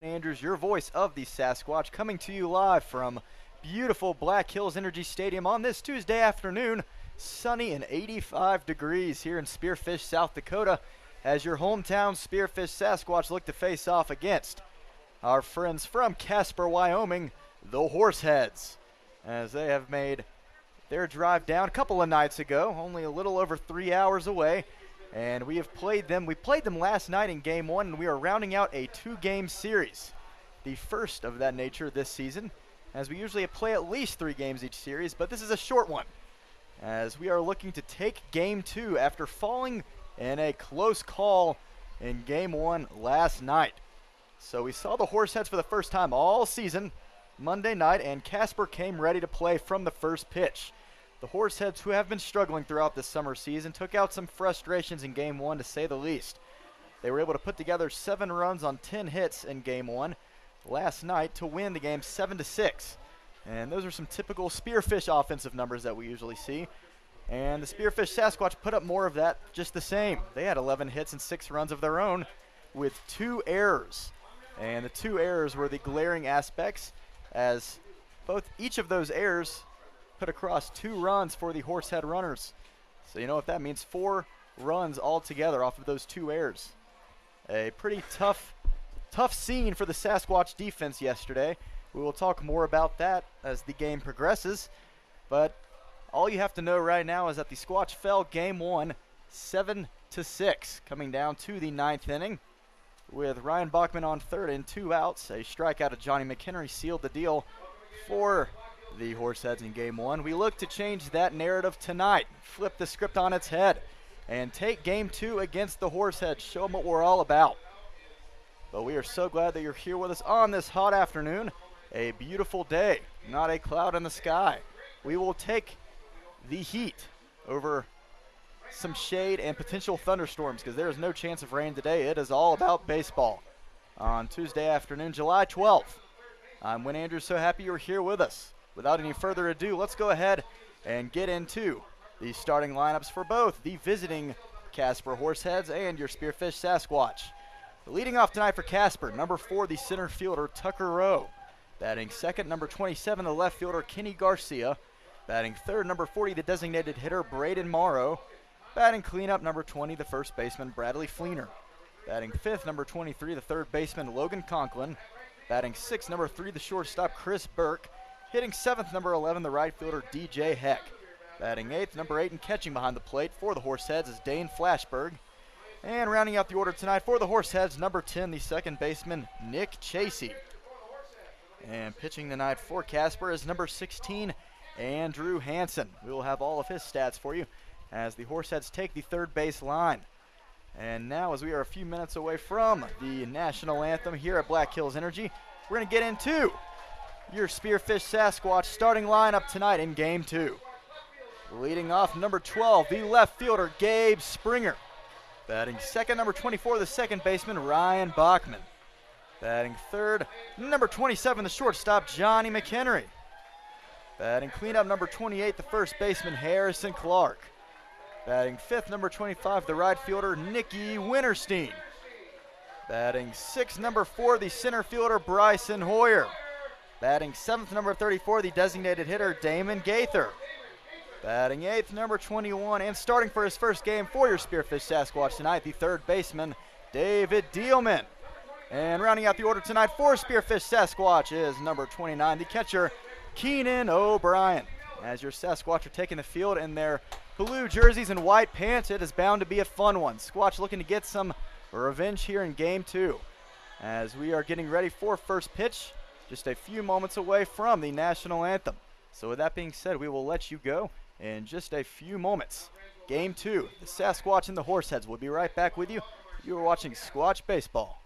Andrews, your voice of the Sasquatch, coming to you live from beautiful Black Hills Energy Stadium on this Tuesday afternoon, sunny and 85 degrees here in Spearfish, South Dakota, as your hometown Spearfish Sasquatch look to face off against our friends from Casper, Wyoming, the Horseheads, as they have made their drive down a couple of nights ago, only a little over 3 hours away. And we have played them. We played them last night in Game 1, and we are rounding out a 2-game series, the first of that nature this season, as we usually play at least 3 games each series, but this is a short one, as we are looking to take Game 2 after falling in a close call in Game 1 last night. So we saw the Horseheads for the first time all season Monday night, and Casper came ready to play from the first pitch. The Horseheads, who have been struggling throughout this summer season, took out some frustrations in Game 1, to say the least. They were able to put together 7 runs on 10 hits in Game 1 last night to win the game 7-6. And those are some typical Spearfish offensive numbers that we usually see. And the Spearfish Sasquatch put up more of that just the same. They had 11 hits and 6 runs of their own with 2 errors. And the 2 errors were the glaring aspects, as each of those errors put across 2 runs for the Horsehead runners. So you know what that means, 4 runs altogether off of those 2 errors. A pretty tough scene for the Sasquatch defense yesterday. We will talk more about that as the game progresses. But all you have to know right now is that the Squatch fell Game 1 7-6, coming down to the 9th inning with Ryan Bachman on third and 2 outs. A strikeout of Johnny McHenry sealed the deal for the Horseheads in Game 1. We look to change that narrative tonight, flip the script on its head, and take Game 2 against the Horseheads, show them what we're all about. But we are so glad that you're here with us on this hot afternoon. A beautiful day, not a cloud in the sky. We will take the heat over some shade and potential thunderstorms, because there is no chance of rain today. It is all about baseball on Tuesday afternoon, July 12th. I'm Win Andrews, so happy you're here with us. Without any further ado, let's go ahead and get into the starting lineups for both the visiting Casper Horseheads and your Spearfish Sasquatch. Leading off tonight for Casper, number 4, the center fielder, Tucker Rowe. Batting second, number 27, the left fielder, Kenny Garcia. Batting third, number 40, the designated hitter, Braden Morrow. Batting cleanup, number 20, the first baseman, Bradley Fleener. Batting fifth, number 23, the third baseman, Logan Conklin. Batting sixth, number 3, the shortstop, Chris Burke. Hitting 7th, number 11, the right fielder, DJ Heck. Batting 8th, number 8, and catching behind the plate for the Horseheads is Dane Flashberg. And rounding out the order tonight for the Horseheads, number 10, the second baseman, Nick Chasey. And pitching tonight for Casper is number 16, Andrew Hansen. We will have all of his stats for you as the Horseheads take the third base line. And now, as we are a few minutes away from the national anthem here at Black Hills Energy, we're going to get into your Spearfish Sasquatch starting lineup tonight in Game 2. Leading off, number 12, the left fielder, Gabe Springer. Batting second, number 24, the second baseman, Ryan Bachman. Batting third, number 27, the shortstop, Johnny McHenry. Batting cleanup, number 28, the first baseman, Harrison Clark. Batting fifth, number 25, the right fielder, Nicky Winterstein. Batting sixth, number 4, the center fielder, Bryson Hoyer. Batting 7th, number 34, the designated hitter, Damon Gaither. Batting 8th, number 21, and starting for his first game for your Spearfish Sasquatch tonight, the third baseman, David Dielman. And rounding out the order tonight for Spearfish Sasquatch is number 29, the catcher, Keenan O'Brien. As your Sasquatch are taking the field in their blue jerseys and white pants, it is bound to be a fun one. Squatch looking to get some revenge here in Game 2, as we are getting ready for first pitch, just a few moments away from the national anthem. So with that being said, we will let you go in just a few moments. Game 2, the Sasquatch and the Horseheads. We'll be right back with you. You are watching Squatch Baseball.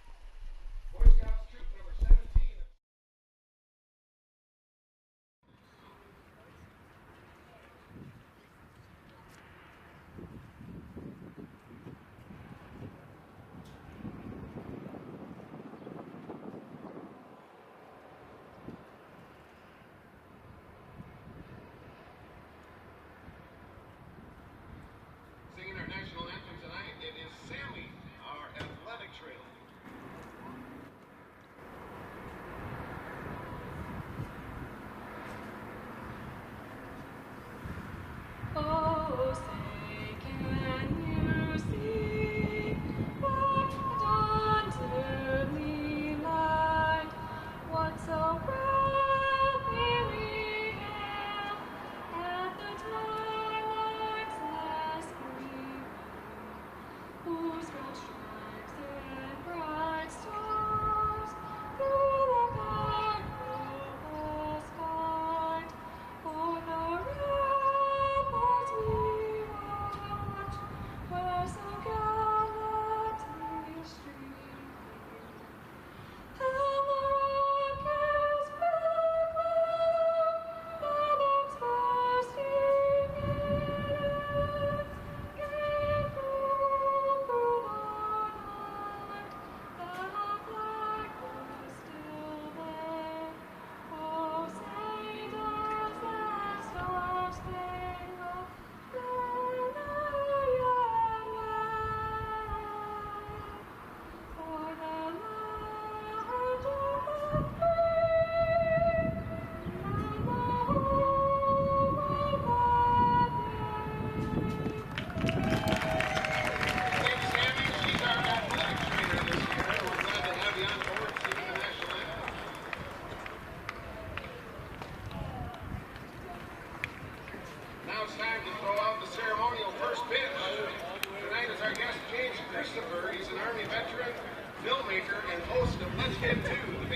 Singing our national anthem tonight, it is Sammy, our athletic trainer.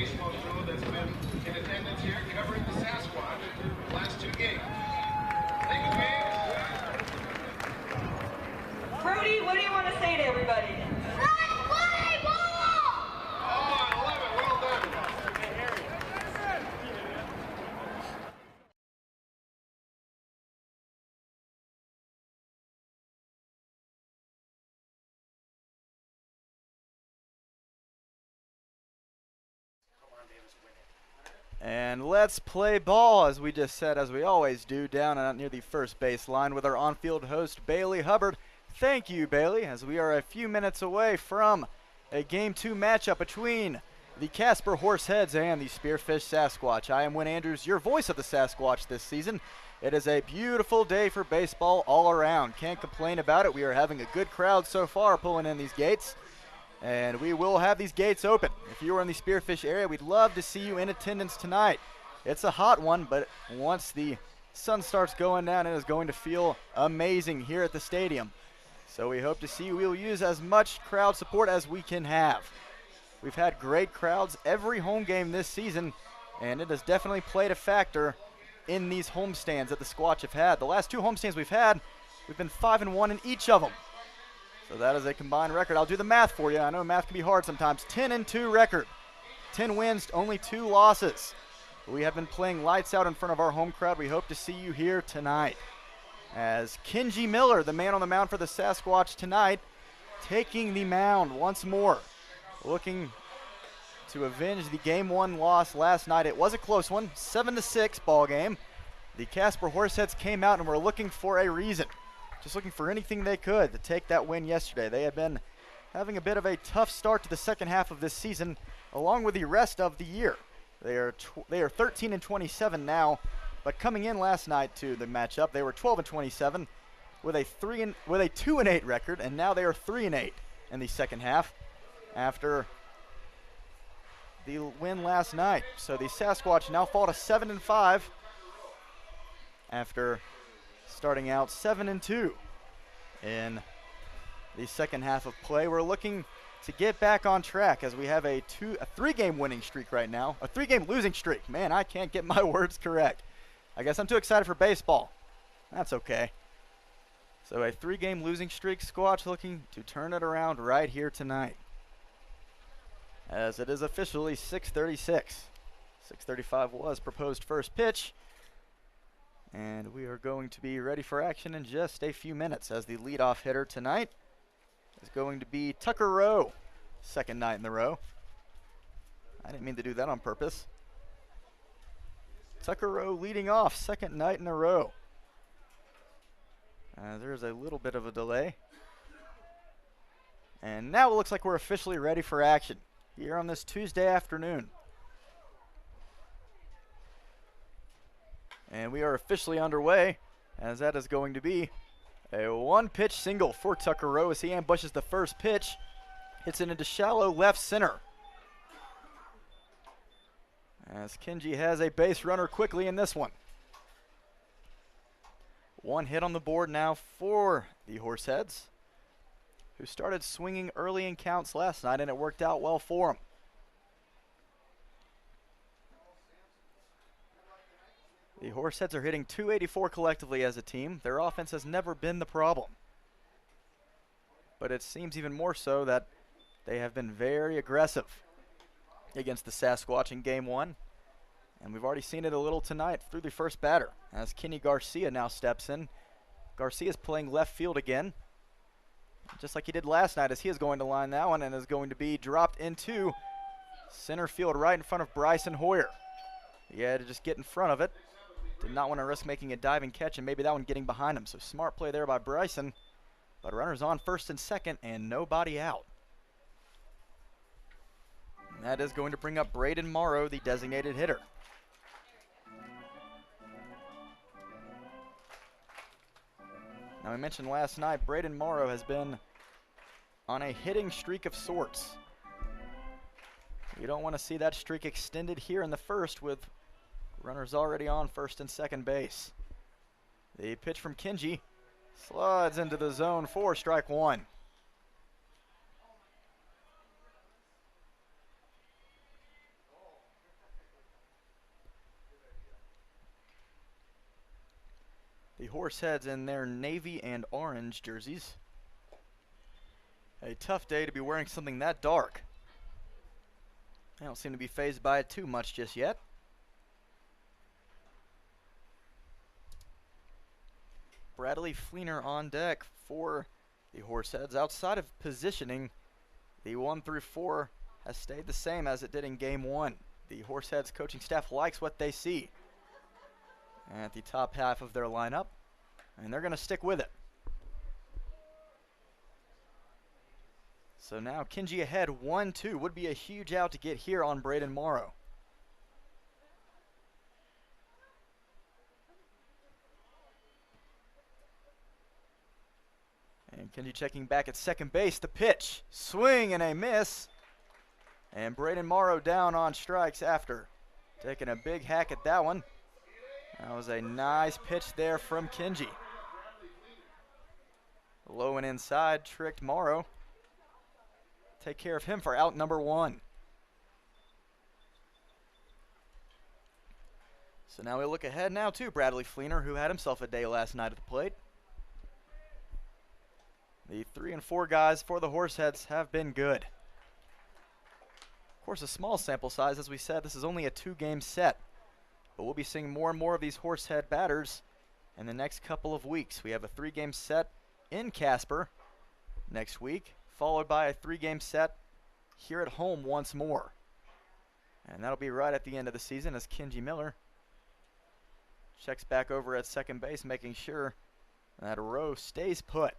baseball show that's been in attendance here covering the Sasquatch last 2 games. Thank you, James. Brody, what do you want to say to everybody? Oh, I love it. Well done. And let's play ball, as we just said, as we always do, down and out near the first base line with our on-field host, Bailey Hubbard. Thank you, Bailey, as we are a few minutes away from a Game 2 matchup between the Casper Horseheads and the Spearfish Sasquatch. I am Win Andrews, your voice of the Sasquatch this season. It is a beautiful day for baseball all around. Can't complain about it. We are having a good crowd so far pulling in these gates. And we will have these gates open. If you are in the Spearfish area, we'd love to see you in attendance tonight. It's a hot one, but once the sun starts going down, it is going to feel amazing here at the stadium. So we hope to see you. We will use as much crowd support as we can have. We've had great crowds every home game this season, and it has definitely played a factor in these homestands that the Squatch have had. The last 2 homestands we've had, we've been 5-1 in each of them. So that is a combined record. I'll do the math for you. I know math can be hard sometimes. 10-2 record. 10 wins, only 2 losses. We have been playing lights out in front of our home crowd. We hope to see you here tonight. As Kenji Miller, the man on the mound for the Sasquatch tonight, taking the mound once more. Looking to avenge the Game 1 loss last night. It was a close one, 7-6 ball game. The Casper Horseheads came out and were looking for a reason. Just looking for anything they could to take that win yesterday. They have been having a bit of a tough start to the second half of this season, along with the rest of the year. They are 13-27 now, but coming in last night to the matchup, they were 12-27 with a 2-8 record, and now they are 3-8 in the second half after the win last night. So the Sasquatch now fall to 7-5 after starting out 7-2 in the second half of play. We're looking to get back on track as we have a 3-game winning streak right now. A 3-game losing streak. Man, I can't get my words correct. I guess I'm too excited for baseball. That's okay. So a 3-game losing streak. Squatch looking to turn it around right here tonight, as it is officially 6:36. 6:35 was proposed first pitch. And we are going to be ready for action in just a few minutes, as the leadoff hitter tonight is going to be Tucker Rowe. Second night in a row. I didn't mean to do that on purpose. Tucker Rowe leading off, second night in a row. There's a little bit of a delay. And now it looks like we're officially ready for action here on this Tuesday afternoon. And we are officially underway, as that is going to be a 1-pitch single for Tucker Rowe as he ambushes the first pitch. Hits it into shallow left center, as Kenji has a base runner quickly in this one. 1 hit on the board now for the Horseheads, who started swinging early in counts last night, and it worked out well for them. The Horseheads are hitting .284 collectively as a team. Their offense has never been the problem, but it seems even more so that they have been very aggressive against the Sasquatch in Game 1. And we've already seen it a little tonight through the first batter, as Kenny Garcia now steps in. Garcia's playing left field again, just like he did last night, as he is going to line that one and is going to be dropped into center field right in front of Bryson Hoyer. He had to just get in front of it. Did not want to risk making a diving catch and maybe that one getting behind him. So smart play there by Bryson. But runners on first and second and nobody out. And that is going to bring up Braden Morrow, the designated hitter. Now, I mentioned last night, Braden Morrow has been on a hitting streak of sorts. You don't want to see that streak extended here in the first with runners already on first and second base. The pitch from Kenji slides into the zone for strike 1. The Horseheads in their navy and orange jerseys. A tough day to be wearing something that dark. I don't seem to be fazed by it too much just yet. Bradley Fleener on deck for the Horseheads. Outside of positioning, the 1 through 4 has stayed the same as it did in Game 1. The Horseheads coaching staff likes what they see at the top half of their lineup, and they're going to stick with it. So now Kenji ahead 1-2. Would be a huge out to get here on Braden Morrow. And Kenji checking back at second base. The pitch. Swing and a miss. And Braden Morrow down on strikes after taking a big hack at that one. That was a nice pitch there from Kenji. Low and inside, tricked Morrow. Take care of him for out number 1. So now we look ahead now to Bradley Fleener, who had himself a day last night at the plate. The 3 and 4 guys for the Horseheads have been good. Of course, a small sample size. As we said, this is only a 2-game set. But we'll be seeing more and more of these Horsehead batters in the next couple of weeks. We have a 3-game set in Casper next week, followed by a 3-game set here at home once more. And that'll be right at the end of the season as Kenji Miller checks back over at second base, making sure that Rowe stays put.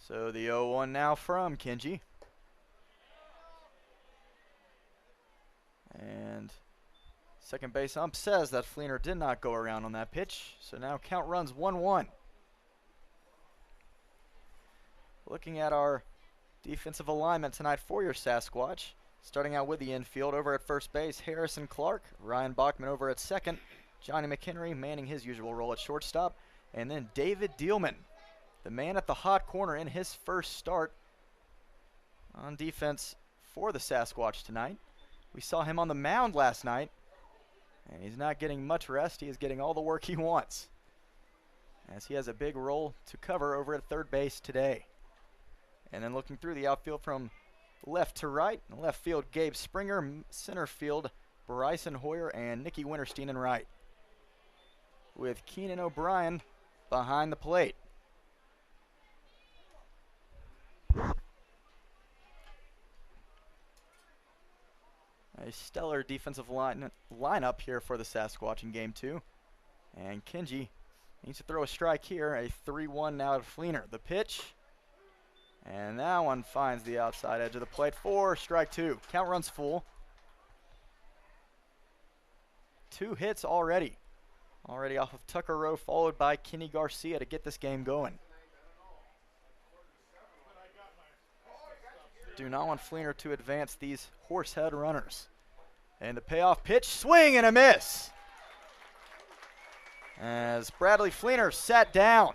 So the 0-1 now from Kenji. And second base ump says that Fleener did not go around on that pitch. So now count runs 1-1. Looking at our defensive alignment tonight for your Sasquatch. Starting out with the infield over at first base, Harrison Clark. Ryan Bachman over at second. Johnny McHenry manning his usual role at shortstop. And then David Dielman, the man at the hot corner in his first start on defense for the Sasquatch tonight. We saw him on the mound last night, and he's not getting much rest. He is getting all the work he wants, as he has a big role to cover over at third base today. And then looking through the outfield from left to right, in left field, Gabe Springer, center field, Bryson Hoyer, and Nicky Winterstein in right, with Keenan O'Brien behind the plate. A stellar defensive lineup here for the Sasquatch in Game 2. And Kenji needs to throw a strike here. A 3-1 now to Fleener. The pitch. And that one finds the outside edge of the plate for strike 2. Count runs full. 2 hits already. Already off of Tucker Rowe, followed by Kenny Garcia to get this game going. Do not want Fleener to advance these Horsehead runners. And the payoff pitch, swing and a miss. As Bradley Fleener sat down.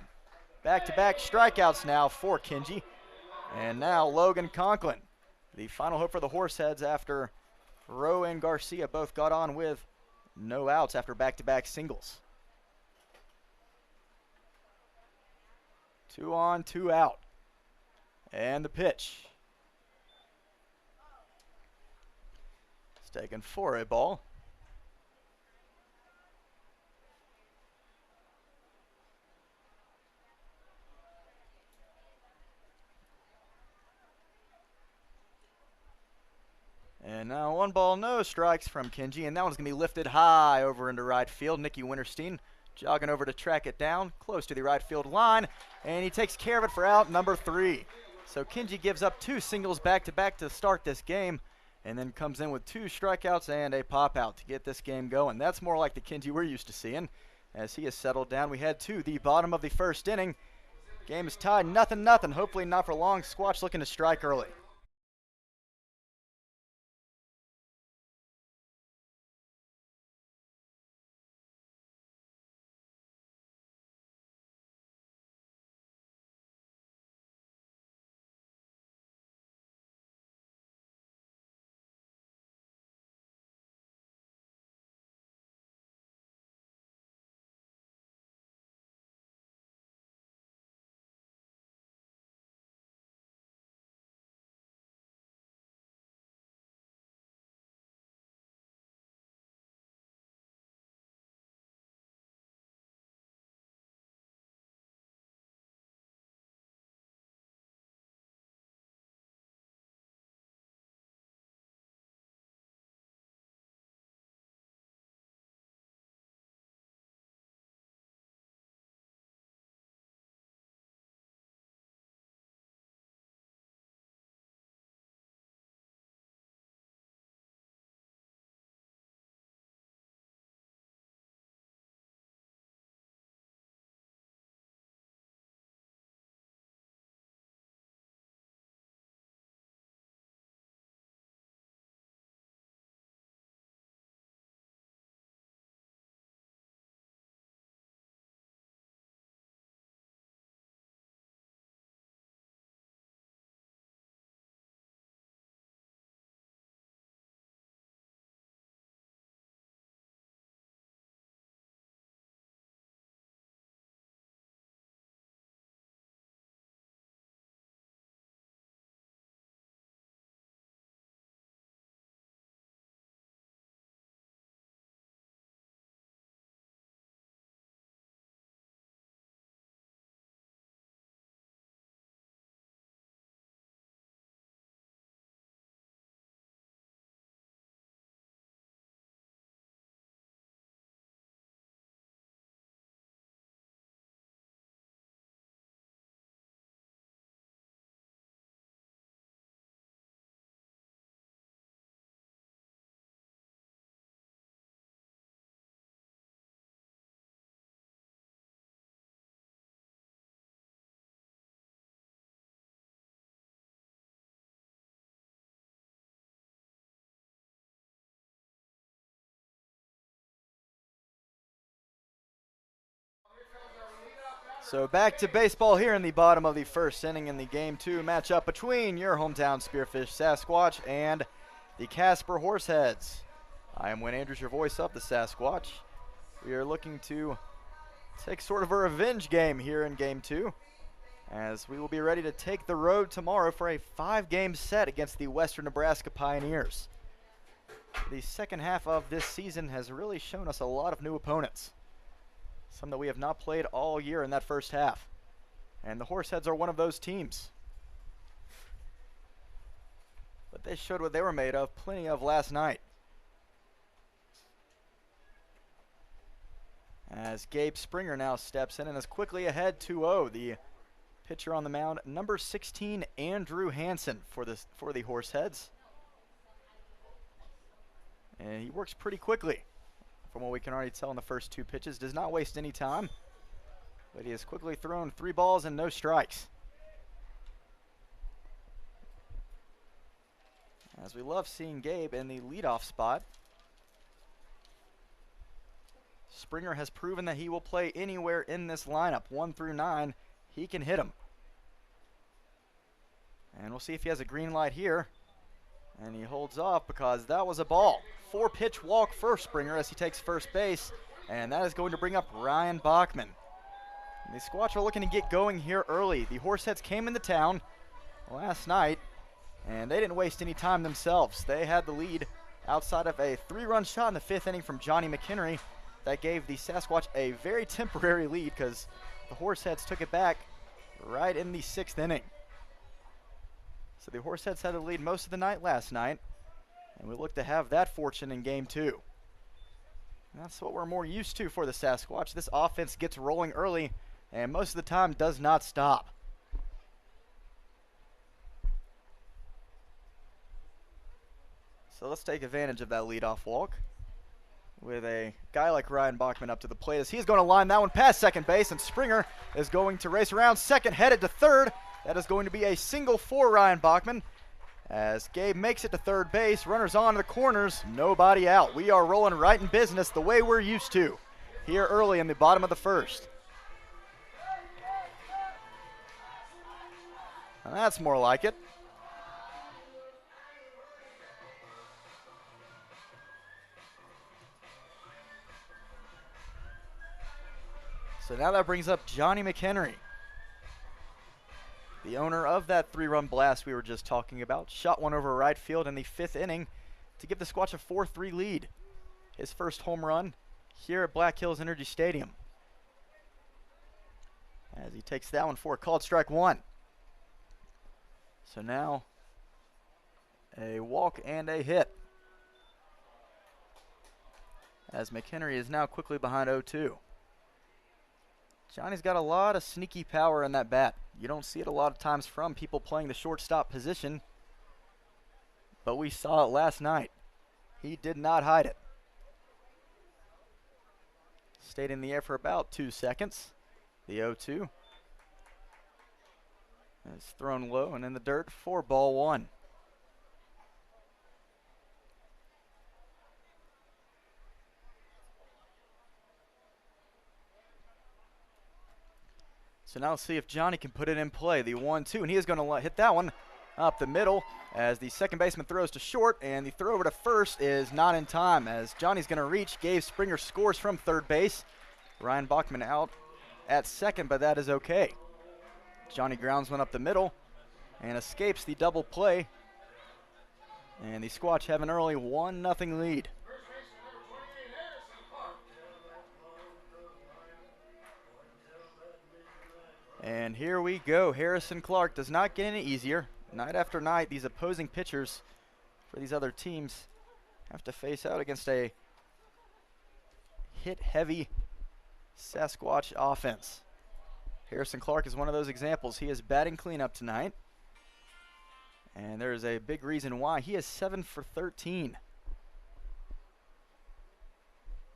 Back-to-back strikeouts now for Kenji. And now Logan Conklin, the final hope for the Horseheads after Rowe and Garcia both got on with no outs after back-to-back singles. 2 on, 2 out. And the pitch. Taken for a ball. And now 1 ball, no strikes from Kenji, and that one's going to be lifted high over into right field. Nicky Winterstein jogging over to track it down, close to the right field line, and he takes care of it for out number 3. So Kenji gives up 2 singles back-to-back to start this game, and then comes in with 2 strikeouts and a pop-out to get this game going. That's more like the Kenji we're used to seeing as he has settled down. We head to the bottom of the first inning. Game is tied 0-0. Hopefully not for long. Squatch looking to strike early. So back to baseball here in the bottom of the first inning in the Game 2 matchup between your hometown Spearfish Sasquatch and the Casper Horseheads. I am Wayne Andrews, your voice of the Sasquatch. We are looking to take sort of a revenge game here in Game 2, as we will be ready to take the road tomorrow for a 5-game set against the Western Nebraska Pioneers. The second half of this season has really shown us a lot of new opponents, some that we have not played all year in that first half, and the Horseheads are one of those teams. But they showed what they were made of plenty of last night, as Gabe Springer now steps in and is quickly ahead 2-0. The pitcher on the mound, number 16, Andrew Hansen for the Horseheads. And he works pretty quickly, from what we can already tell in the first 2 pitches. Does not waste any time, but he has quickly thrown 3 balls and no strikes. As we love seeing Gabe in the leadoff spot. Springer has proven that he will play anywhere in this lineup, 1 through 9. He can hit him. And we'll see if he has a green light here. And he holds off because that was a ball. 4-pitch walk for Springer as he takes first base. And that is going to bring up Ryan Bachman. And the Squatch are looking to get going here early. The Horseheads came into town last night, and they didn't waste any time themselves. They had the lead outside of a 3-run shot in the 5th inning from Johnny McHenry. That gave the Sasquatch a very temporary lead because the Horseheads took it back right in the 6th inning. So the Horseheads had the lead most of the night last night, and we look to have that fortune in Game 2. And that's what we're more used to for the Sasquatch. This offense gets rolling early and most of the time does not stop. So let's take advantage of that leadoff walk with a guy like Ryan Bachman up to the plate, as he's going to line that one past second base, and Springer is going to race around second, headed to third. That is going to be a single for Ryan Bachman, as Gabe makes it to third base. Runners on to the corners, nobody out. We are rolling right in business the way we're used to here early in the bottom of the first. And that's more like it. So now that brings up Johnny McHenry, the owner of that 3-run blast we were just talking about. Shot one over right field in the 5th inning to give the Squatch a 4-3 lead. His first home run here at Black Hills Energy Stadium, as he takes that one for a called strike 1. So now a walk and a hit, as McHenry is now quickly behind 0-2. Johnny's got a lot of sneaky power in that bat. You don't see it a lot of times from people playing the shortstop position, but we saw it last night. He did not hide it. Stayed in the air for about 2 seconds. The 0-2 is thrown low and in the dirt for ball 1. So now let's see if Johnny can put it in play. The 1-2, and he is going to hit that one up the middle as the second baseman throws to short, and the throw over to first is not in time as Johnny's going to reach. Gabe Springer scores from third base. Ryan Bachman out at second, but that is okay. Johnny grounds one up the middle and escapes the double play, and the Squatch have an early 1-0 lead. And here we go. Harrison Clark does not get any easier. Night after night, these opposing pitchers for these other teams have to face out against a hit-heavy Sasquatch offense. Harrison Clark is one of those examples. He is batting cleanup tonight, and there is a big reason why. He is 7 for 13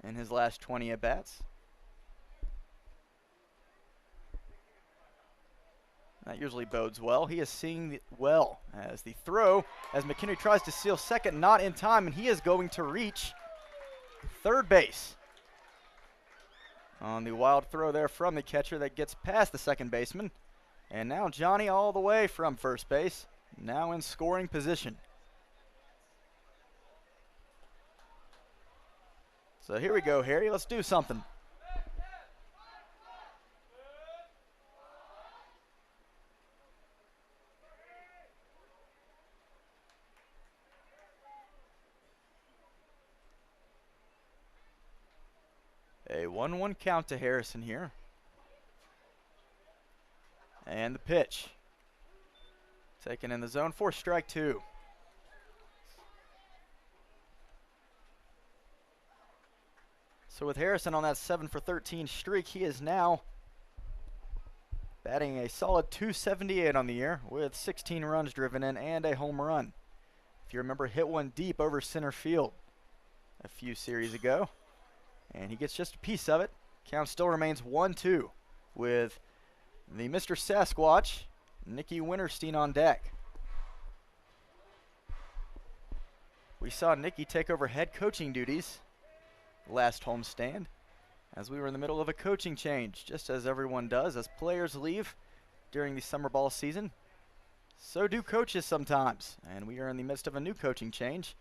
in his last 20 at-bats. That usually bodes well. He is seeing well as the throw, as McHenry tries to steal second, not in time, and he is going to reach third base. on the wild throw there from the catcher that gets past the second baseman. And now Johnny all the way from first base, now in scoring position. So here we go, Harry. Let's do something. A 1-1 count to Harrison here. And the pitch. Taken in the zone for strike 2. So with Harrison on that 7-for-13 streak, he is now batting a solid .278 on the year with 16 runs driven in and a home run. If you remember, hit one deep over center field a few series ago. And he gets just a piece of it. Count still remains 1-2 with the Mr. Sasquatch, Nicky Winterstein, on deck. We saw Nicky take over head coaching duties last homestand as we were in the middle of a coaching change, just as everyone does as players leave during the summer ball season. So do coaches sometimes, and we are in the midst of a new coaching change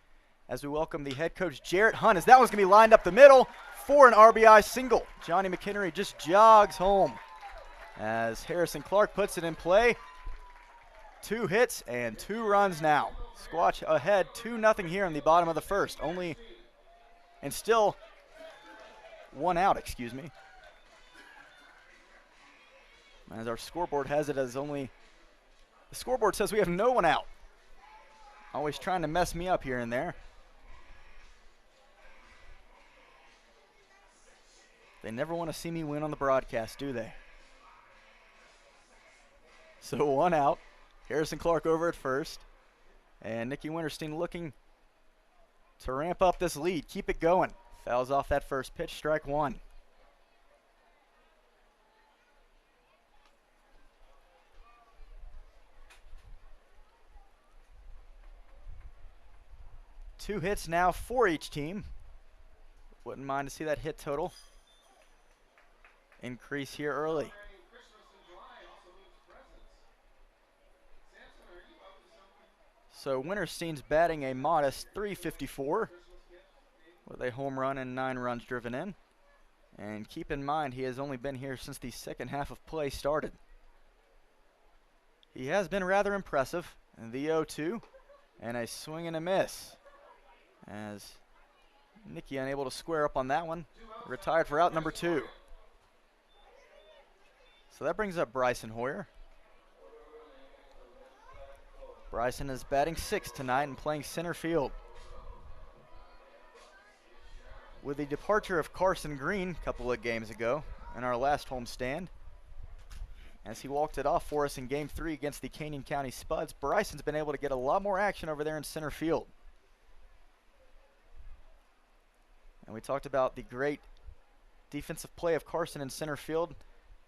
as we welcome the head coach Jarrett Hunt, as that one's going to be lined up the middle for an RBI single. Johnny McHenry just jogs home as Harrison Clark puts it in play. 2 hits and 2 runs now. Squatch ahead 2-0 here in the bottom of the first. And still 1 out, excuse me. As our scoreboard has it as the scoreboard says we have no one out. Always trying to mess me up here and there. They never want to see me win on the broadcast, do they? So 1 out. Harrison Clark over at first. And Nicky Winterstein looking to ramp up this lead. Keep it going. Fouls off that first pitch, strike 1. Two hits now for each team. Wouldn't mind to see that hit total increase here early. So Winterstein's batting a modest .354 with a home run and 9 runs driven in. And keep in mind, he has only been here since the second half of play started. He has been rather impressive. And the 0-2 and a swing and a miss, as Nicky unable to square up on that one. Retired for out number 2. So that brings up Bryson Hoyer. Bryson is batting 6th tonight and playing center field. With the departure of Carson Green a couple of games ago in our last homestand, as he walked it off for us in Game 3 against the Canyon County Spuds, Bryson's been able to get a lot more action over there in center field. And we talked about the great defensive play of Carson in center field.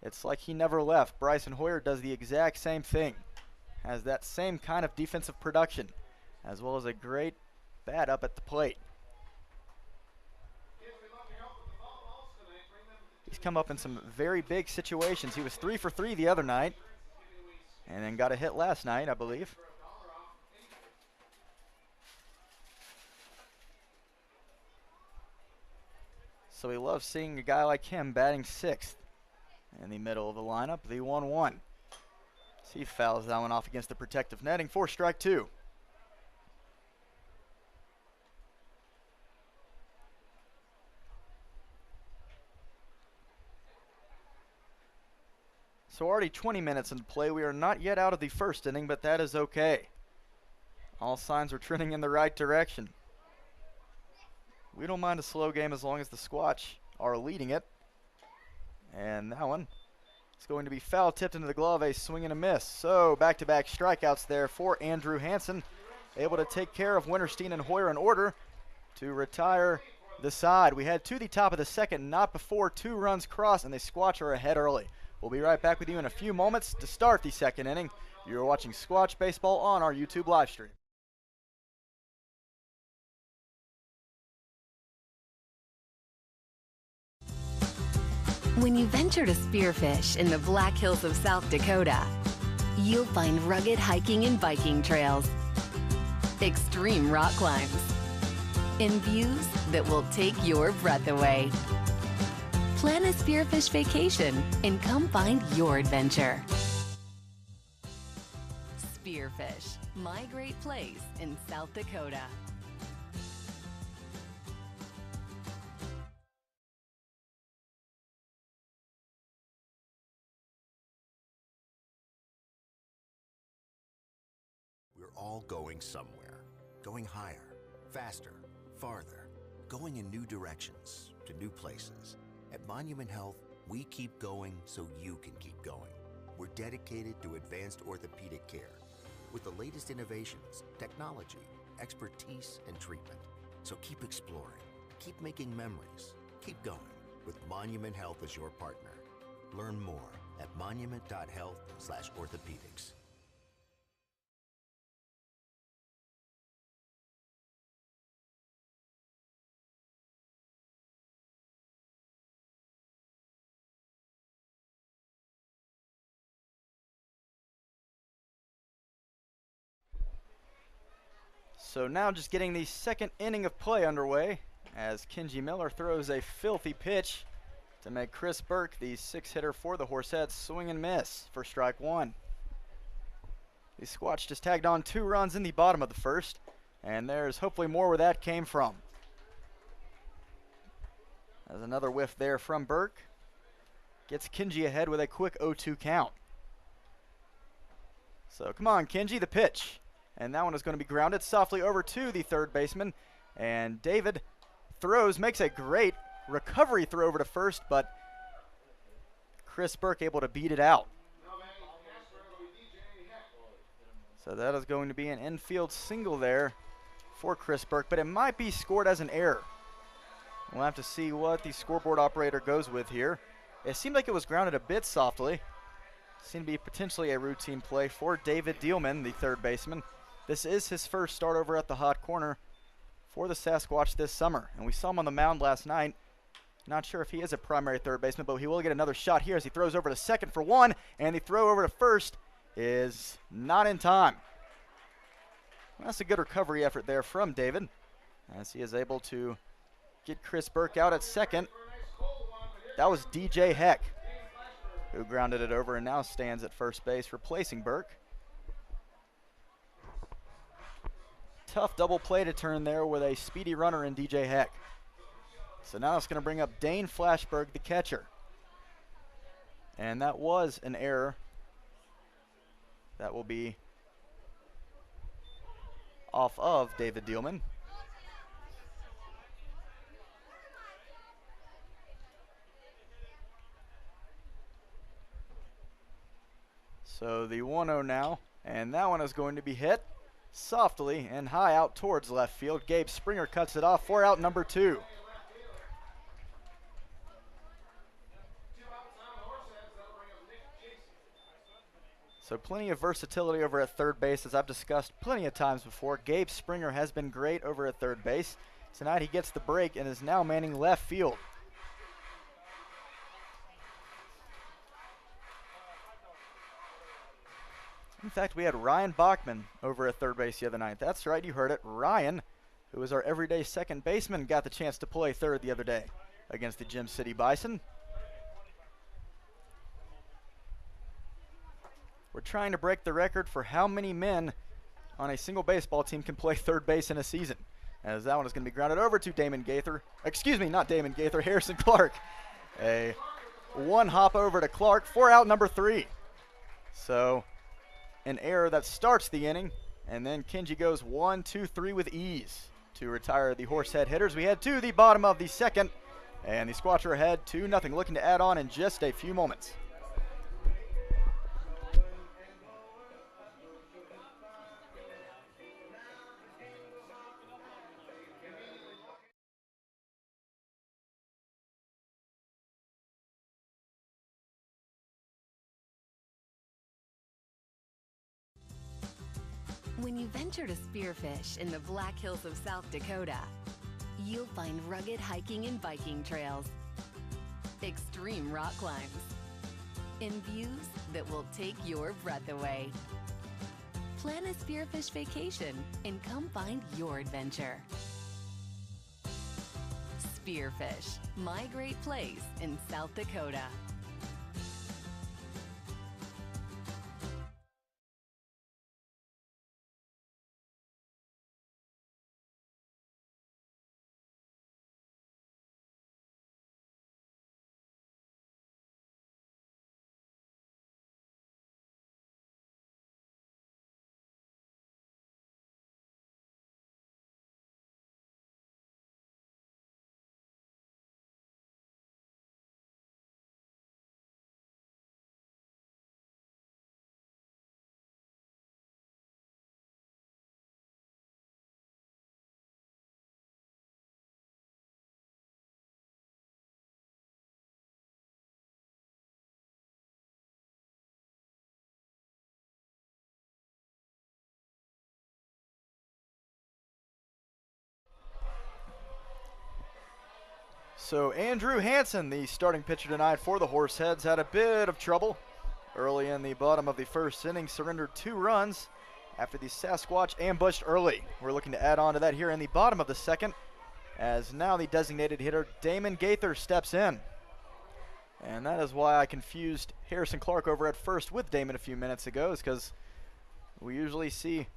It's like he never left. Bryson Hoyer does the exact same thing. Has that same kind of defensive production, as well as a great bat up at the plate. He's come up in some very big situations. He was 3 for 3 the other night, and then got a hit last night, I believe. So we love seeing a guy like him batting 6th in the middle of the lineup, the 1-1. He fouls that one off against the protective netting for strike 2. So already 20 minutes into play. We are not yet out of the first inning, but that is okay. All signs are trending in the right direction. We don't mind a slow game as long as the Squatch are leading it. And that one is going to be foul tipped into the glove, a swing and a miss. So back-to-back strikeouts there for Andrew Hansen, able to take care of Winterstein and Hoyer in order to retire the side. We head to the top of the second, not before 2 runs cross, and the Squatch are ahead early. We'll be right back with you in a few moments to start the second inning. You're watching Squatch Baseball on our YouTube live stream. When you venture to spearfish in the Black Hills of South Dakota, you'll find rugged hiking and biking trails, extreme rock climbs, and views that will take your breath away. Plan a spearfish vacation and come find your adventure. Spearfish, my great place in South Dakota. We're all going somewhere, going higher, faster, farther, going in new directions, to new places. At Monument Health, we keep going so you can keep going. We're dedicated to advanced orthopedic care with the latest innovations, technology, expertise, and treatment. So keep exploring, keep making memories, keep going with Monument Health as your partner. Learn more at monument.health/orthopedics. So now just getting the second inning of play underway as Kenji Miller throws a filthy pitch to make Chris Burke, the 6-hitter for the Horseheads, swing and miss for strike one. The Squatch just tagged on 2 runs in the bottom of the first, and there's hopefully more where that came from. There's another whiff there from Burke. Gets Kenji ahead with a quick 0-2 count. So come on, Kenji, the pitch. And that one is going to be grounded softly over to the third baseman. And David throws, makes a great recovery throw over to first, but Chris Burke able to beat it out. So that is going to be an infield single there for Chris Burke, but it might be scored as an error. We'll have to see what the scoreboard operator goes with here. It seemed like it was grounded a bit softly. Seemed to be potentially a routine play for David Dielman, the third baseman. This is his first start over at the hot corner for the Sasquatch this summer. And we saw him on the mound last night. Not sure if he is a primary third baseman, but he will get another shot here as he throws over to second for one. And the throw over to first is not in time. Well, that's a good recovery effort there from David as he is able to get Chris Burke out at second. That was DJ Heck who grounded it over and now stands at first base replacing Burke. Tough double play to turn there with a speedy runner in DJ Heck. So now it's going to bring up Dane Flashberg, the catcher. And that was an error. That will be off of David Dielman. So the 1-0 now, and that one is going to be hit softly and high out towards left field. Gabe Springer cuts it off for out number 2. So plenty of versatility over at third base, as I've discussed plenty of times before. Gabe Springer has been great over at third base. Tonight he gets the break and is now manning left field. In fact, we had Ryan Bachman over at third base the other night. That's right, you heard it. Ryan, who is our everyday second baseman, got the chance to play third the other day against the Gem City Bison. We're trying to break the record for how many men on a single baseball team can play third base in a season. As that one is going to be grounded over to Damon Gaither. Excuse me, not Damon Gaither, Harrison Clark. A one hop over to Clark for out number 3. So an error that starts the inning, and then Kenji goes 1, 2, 3 with ease to retire the Horsehead hitters. We head to the bottom of the second, and the Squatch are ahead 2-0, looking to add on in just a few moments. When you venture to spearfish in the Black Hills of South Dakota, you'll find rugged hiking and biking trails, extreme rock climbs, and views that will take your breath away. Plan a Spearfish vacation and come find your adventure. Spearfish, my great place in South Dakota. So Andrew Hansen, the starting pitcher tonight for the Horseheads, had a bit of trouble early in the bottom of the first inning, surrendered 2 runs after the Sasquatch ambushed early. We're looking to add on to that here in the bottom of the second, as now the designated hitter Damon Gaither steps in. And that is why I confused Harrison Clark over at first with Damon a few minutes ago, is because we usually see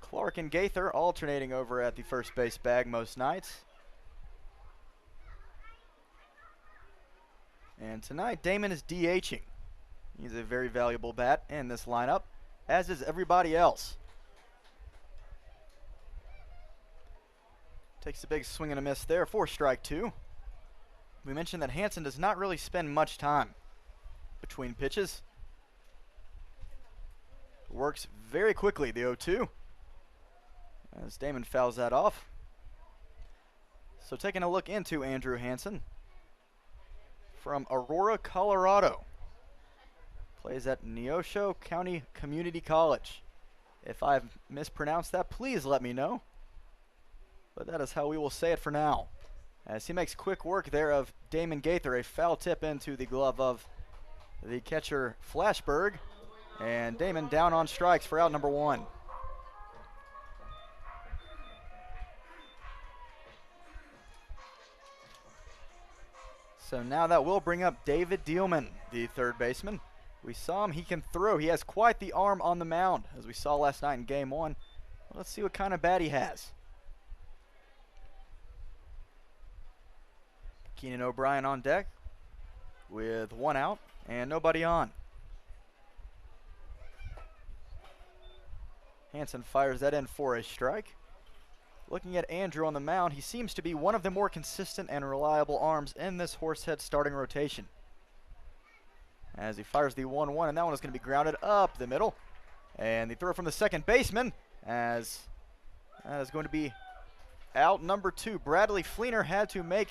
Clark and Gaither alternating over at the first base bag most nights. And tonight, Damon is DHing. He's a very valuable bat in this lineup, as is everybody else. Takes a big swing and a miss there for strike 2. We mentioned that Hansen does not really spend much time between pitches. Works very quickly, the 0-2, as Damon fouls that off. So taking a look into Andrew Hansen, from Aurora, Colorado. Plays at Neosho County Community College. If I've mispronounced that, please let me know. But that is how we will say it for now, as he makes quick work there of Damon Gaither. A foul tip into the glove of the catcher Flashberg. And Damon down on strikes for out number 1. So now that will bring up David Dielman, the third baseman. We saw him, he can throw. He has quite the arm on the mound, as we saw last night in game 1. Let's see what kind of bat he has. Keenan O'Brien on deck with 1 out and nobody on. Hansen fires that in for a strike. Looking at Andrew on the mound, he seems to be one of the more consistent and reliable arms in this Horsehead starting rotation. As he fires the 1-1, and that one is going to be grounded up the middle. And the throw from the second baseman, as that is going to be out number 2. Bradley Fleener had to make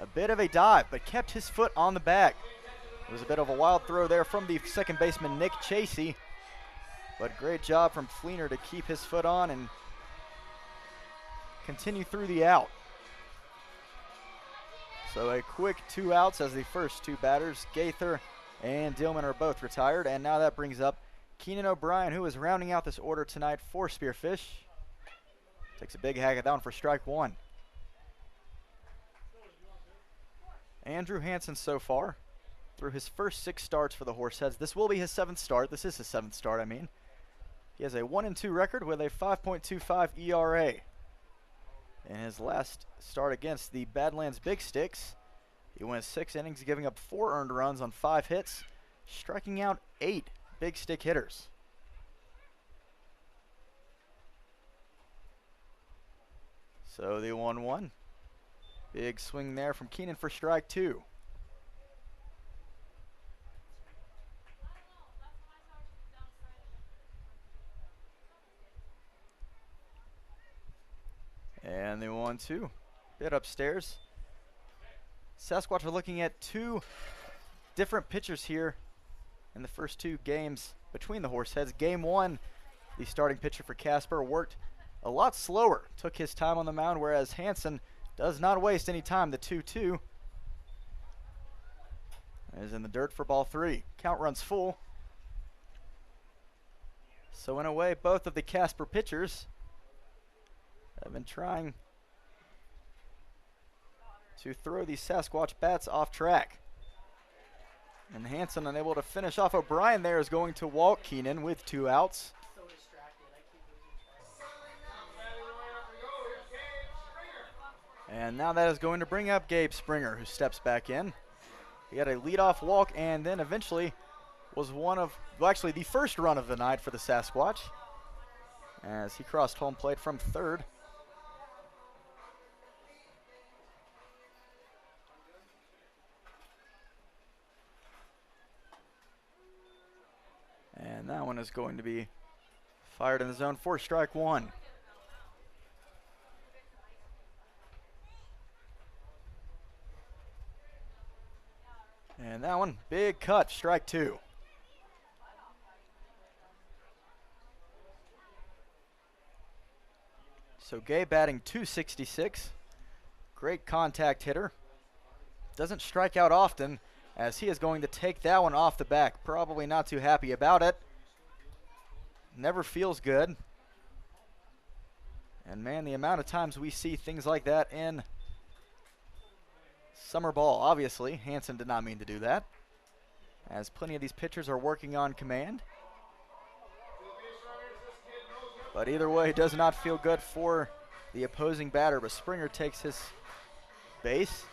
a bit of a dive, but kept his foot on the bag. It was a bit of a wild throw there from the second baseman, Nick Chasey. But great job from Fleener to keep his foot on and continue through the out. So a quick 2 outs as the first 2 batters, Gaither and Dillman, are both retired. And now that brings up Keenan O'Brien, who is rounding out this order tonight for Spearfish. Takes a big hack at that one for strike 1. Andrew Hansen so far, through his first 6 starts for the Horseheads. This will be his 7th start. This is his 7th start, I mean. He has a 1-2 record with a 5.25 ERA. In his last start against the Badlands Big Sticks, he went 6 innings, giving up 4 earned runs on 5 hits, striking out 8 big stick hitters. So the 1-1. Big swing there from Keenan for strike 2. And the 1-2. Bit upstairs. Sasquatch are looking at 2 different pitchers here in the first 2 games between the Horseheads. Game 1, the starting pitcher for Casper worked a lot slower, took his time on the mound, whereas Hansen does not waste any time. The 2-2. is in the dirt for ball 3. Count runs full. So in a way, both of the Casper pitchers have been trying to throw these Sasquatch bats off track. And Hanson, unable to finish off O'Brien there, is going to walk Keenan with 2 outs. And now that is going to bring up Gabe Springer, who steps back in. He had a leadoff walk and then eventually was actually the first run of the night for the Sasquatch, as he crossed home plate from third. And that one is going to be fired in the zone for strike 1. And that one, big cut, strike 2. So Gabe batting .266. Great contact hitter. Doesn't strike out often, as he is going to take that one off the back. Probably not too happy about it. Never feels good. And man, the amount of times we see things like that in summer ball. Obviously, Hanson did not mean to do that, as plenty of these pitchers are working on command. But either way, it does not feel good for the opposing batter. But Springer takes his base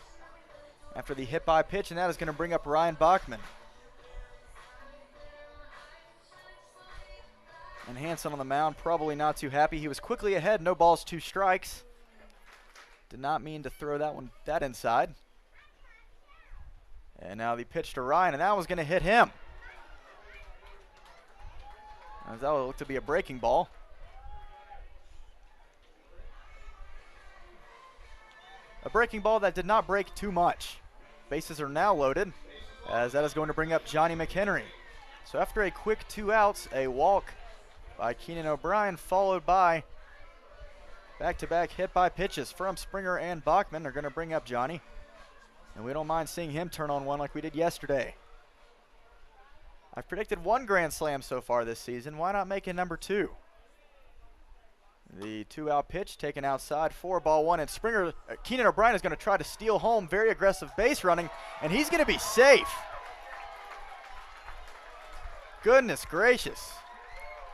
after the hit by pitch, and that is going to bring up Ryan Bachman. And Hanson on the mound, probably not too happy. He was quickly ahead, no balls, 2 strikes. Did not mean to throw that inside. And now the pitch to Ryan, and that was going to hit him, as that would look to be a breaking ball. A breaking ball that did not break too much. Bases are now loaded, as that is going to bring up Johnny McHenry. So after a quick 2 outs, a walk by Keenan O'Brien, followed by back-to-back hit by pitches from Springer and Bachman, are going to bring up Johnny. And we don't mind seeing him turn on one like we did yesterday. I've predicted 1 grand slam so far this season. Why not make it number 2? The 2-out pitch taken outside for ball 1. And Keenan O'Brien is going to try to steal home. Very aggressive base running. And he's going to be safe. Goodness gracious.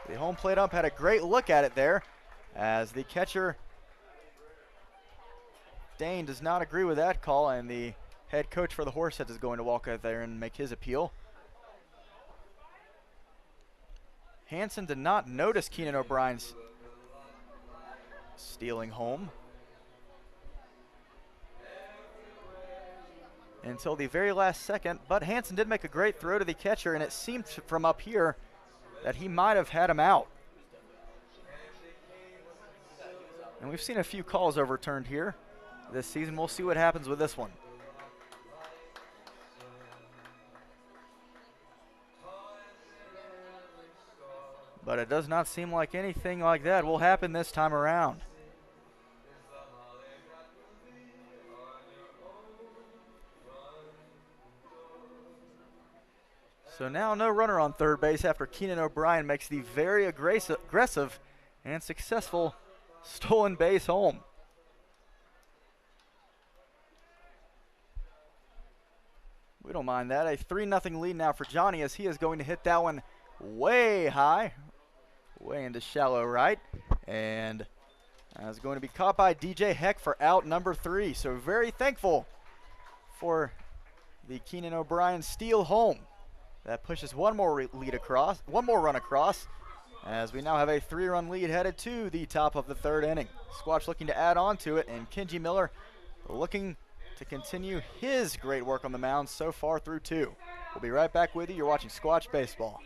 The home plate ump had a great look at it there, as the catcher, Dane, does not agree with that call, and the head coach for the Horseheads is going to walk out there and make his appeal. Hanson did not notice Keenan O'Brien's stealing home until the very last second, but Hanson did make a great throw to the catcher, and it seemed from up here that he might have had him out. And we've seen a few calls overturned here this season. We'll see what happens with this one. But it does not seem like anything like that will happen this time around. So now no runner on third base after Keenan O'Brien makes the very aggressive and successful stolen base home. We don't mind that. A 3-0 lead now for Johnny, as he is going to hit that one way high, way into shallow right. And is going to be caught by DJ Heck for out number 3. So very thankful for the Keenan O'Brien steal home. That pushes one more run across, as we now have a 3-run lead headed to the top of the 3rd inning. Squatch looking to add on to it, and Kenji Miller looking to continue his great work on the mound so far through 2. We'll be right back with you. You're watching Squatch Baseball.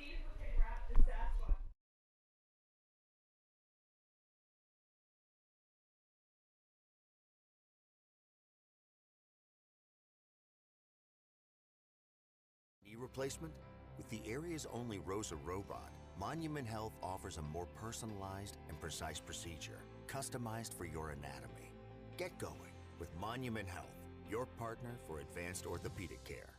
Knee replacement? With the area's only ROSA robot, Monument Health offers a more personalized and precise procedure, customized for your anatomy. Get going with Monument Health, your partner for advanced orthopedic care.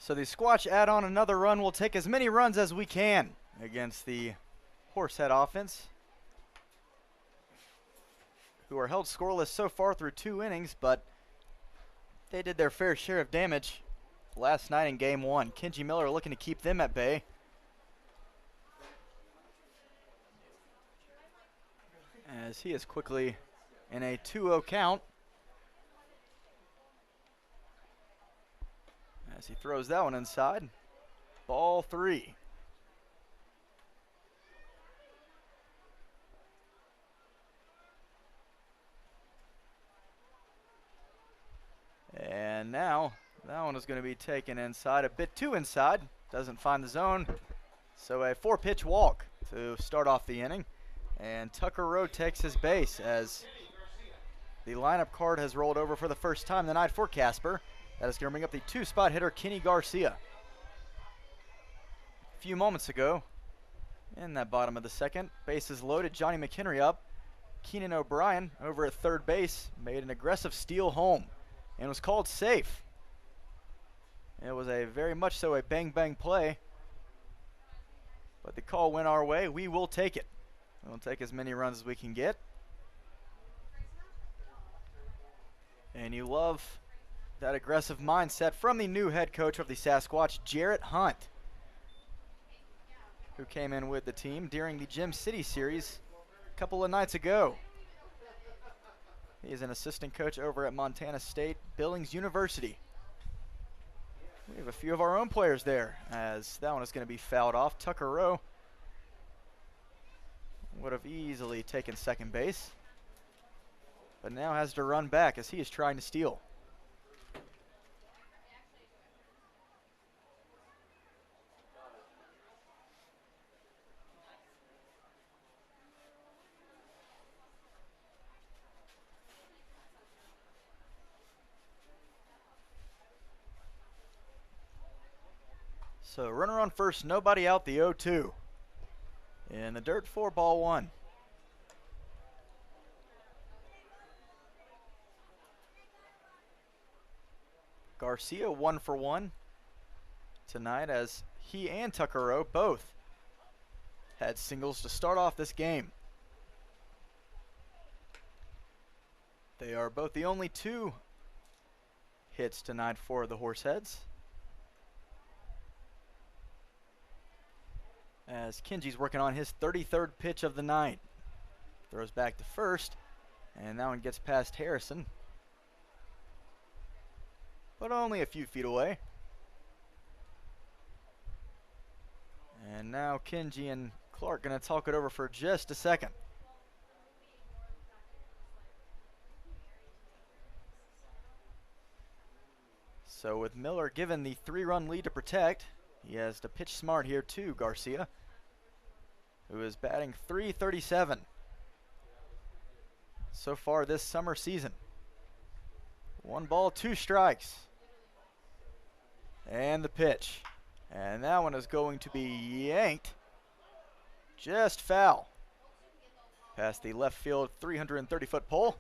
So the Squatch add on another run. We'll take as many runs as we can against the Horsehead offense, who are held scoreless so far through 2 innings, but they did their fair share of damage last night in game 1. Kenji Miller looking to keep them at bay. As he is quickly in a 2-0 count. As he throws that one inside. Ball 3. And now that one is going to be taken inside, a bit too inside. Doesn't find the zone. So a 4-pitch walk to start off the inning. And Tucker Rowe takes his base as the lineup card has rolled over for the first time tonight for Casper. That is going to bring up the 2-spot hitter, Kenny Garcia. A few moments ago, in that bottom of the second, bases loaded, Johnny McHenry up. Keenan O'Brien over at third base made an aggressive steal home and was called safe. It was a very much so a bang-bang play, but the call went our way. We will take it. We'll take as many runs as we can get. And you love that aggressive mindset from the new head coach of the Sasquatch, Jarrett Hunt, who came in with the team during the Gem City series a couple of nights ago. He is an assistant coach over at Montana State Billings University. We have a few of our own players there, as that one is going to be fouled off. Tucker Rowe would have easily taken second base, but now has to run back as he is trying to steal. So runner on first, nobody out, the 0-2. In the dirt, 4-1. Garcia 1 for 1 tonight, as he and Tucker Rowe both had singles to start off this game. They are both the only 2 hits tonight for the Horseheads, as Kenji's working on his 33rd pitch of the night. Throws back to first, and that one gets past Harrison, but only a few feet away. And now Kenji and Clark going to talk it over for just a second. So with Miller given the 3-run lead to protect, he has to pitch smart here too, Garcia, who is batting .337 so far this summer season. 1 ball, 2 strikes. And the pitch. And that one is going to be yanked just foul past the left field 330-foot pole.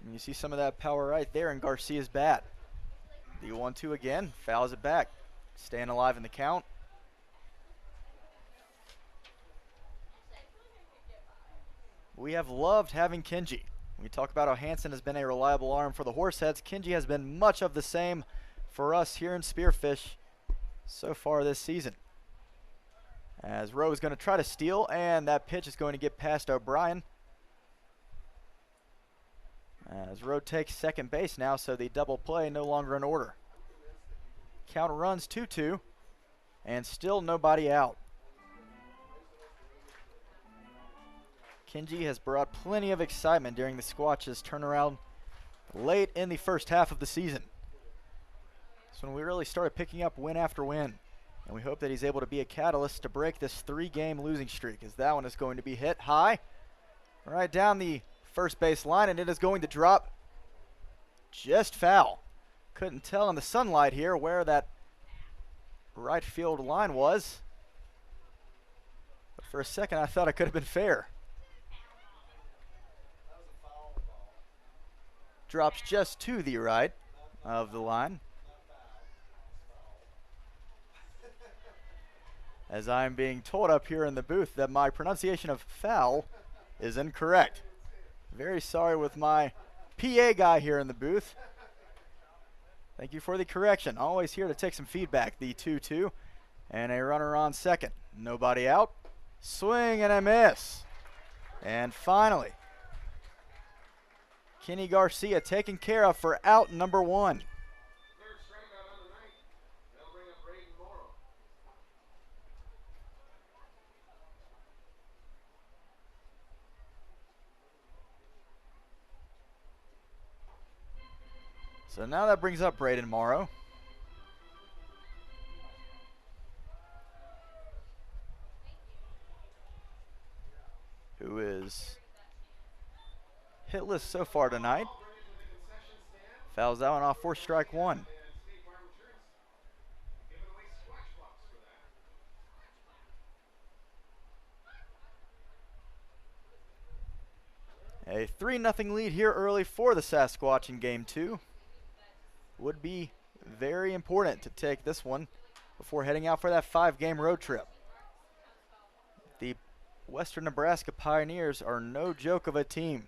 And you see some of that power right there in Garcia's bat. The 1-2 again, fouls it back. Staying alive in the count. We have loved having Kenji. We talk about how Hansen has been a reliable arm for the Horseheads. Kenji has been much of the same for us here in Spearfish so far this season. As Rowe is going to try to steal, and that pitch is going to get past O'Brien. As Rowe takes second base now, so the double play no longer in order. Count runs 2-2, and still nobody out. Kenji has brought plenty of excitement during the Squatch's turnaround late in the first half of the season. That's when we really started picking up win after win, and we hope that he's able to be a catalyst to break this 3-game losing streak, as that one is going to be hit high right down the first base line, and it is going to drop just foul. Couldn't tell in the sunlight here where that right field line was, but for a second I thought it could have been fair. drops just to the right of the line. As I'm being told up here in the booth that my pronunciation of foul is incorrect. Very sorry with my PA guy here in the booth. Thank you for the correction. Always here to take some feedback. The 2-2 and a runner on second. Nobody out. Swing and a miss. And finally, Kenny Garcia taken care of for out number 1. So now that brings up Braden Morrow. Who is hitless so far tonight. Fouls that one off for strike 1. A 3-0 lead here early for the Sasquatch in game 2. Would be very important to take this one before heading out for that 5-game road trip. The Western Nebraska Pioneers are no joke of a team.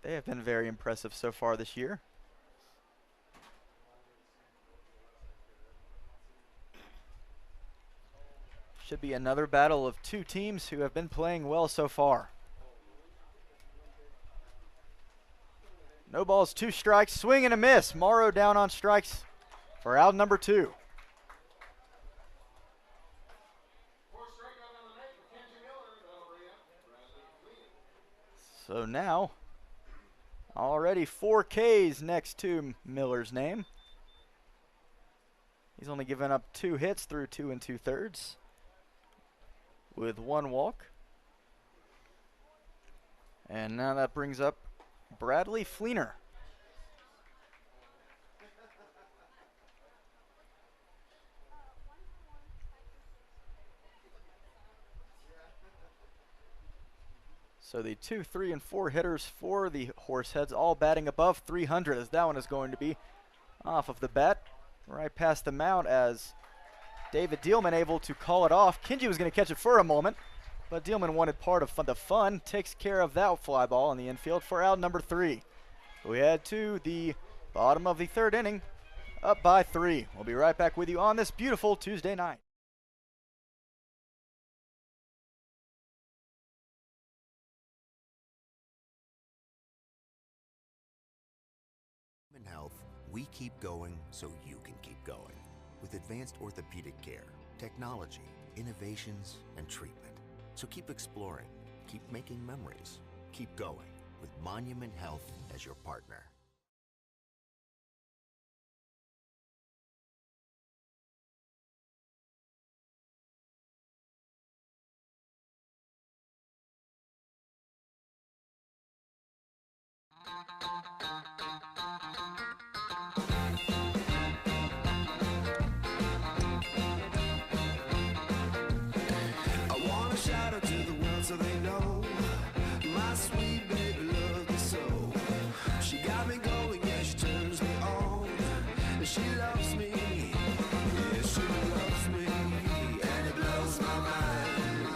They have been very impressive so far this year. Should be another battle of two teams who have been playing well so far. No balls, 2 strikes, swing and a miss. Morrow down on strikes for out number 2. So now, already 4 Ks next to Miller's name. He's only given up 2 hits through 2 2/3 with 1 walk. And now that brings up Bradley Fleener. So the 2, 3, and 4 hitters for the Horseheads all batting above 300, as that one is going to be off of the bat right past the mound, as David Dielman able to call it off. Kenji was going to catch it for a moment, but Dielman wanted part of the fun. Takes care of that fly ball in the infield for out number 3. We head to the bottom of the 3rd inning, up by 3. We'll be right back with you on this beautiful Tuesday night. In health, we keep going so you can keep going. With advanced orthopedic care, technology, innovations, and treatment. So keep exploring, keep making memories, keep going with Monument Health as your partner. I want to shout out to the world so they know my sweet baby loves me so. She got me going, yeah, she turns me on. And she loves me, yeah, she loves me, and it blows my mind.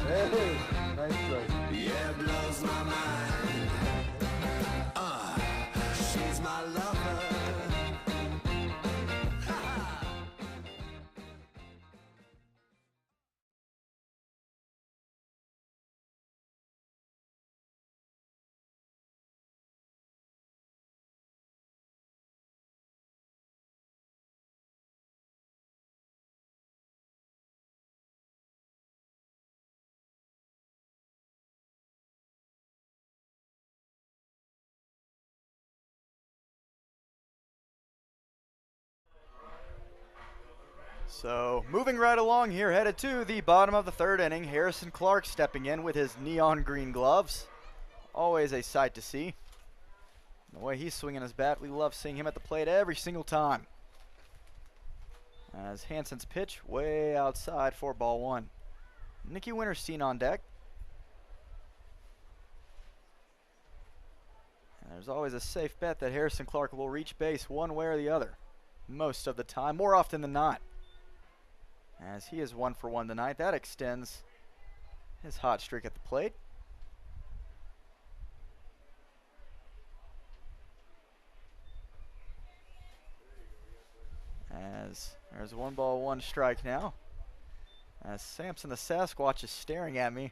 Hey, nice play. Yeah, it blows my mind. She's my lover. So moving right along here, headed to the bottom of the 3rd inning. Harrison Clark stepping in with his neon green gloves. Always a sight to see. The way he's swinging his bat, we love seeing him at the plate every single time. As Hansen's pitch way outside for ball 1. Nicky Winterstein on deck. There's always a safe bet that Harrison Clark will reach base one way or the other. Most of the time, more often than not. As he is 1 for 1 tonight, that extends his hot streak at the plate. As there's 1 ball, 1 strike now. As Samson the Sasquatch is staring at me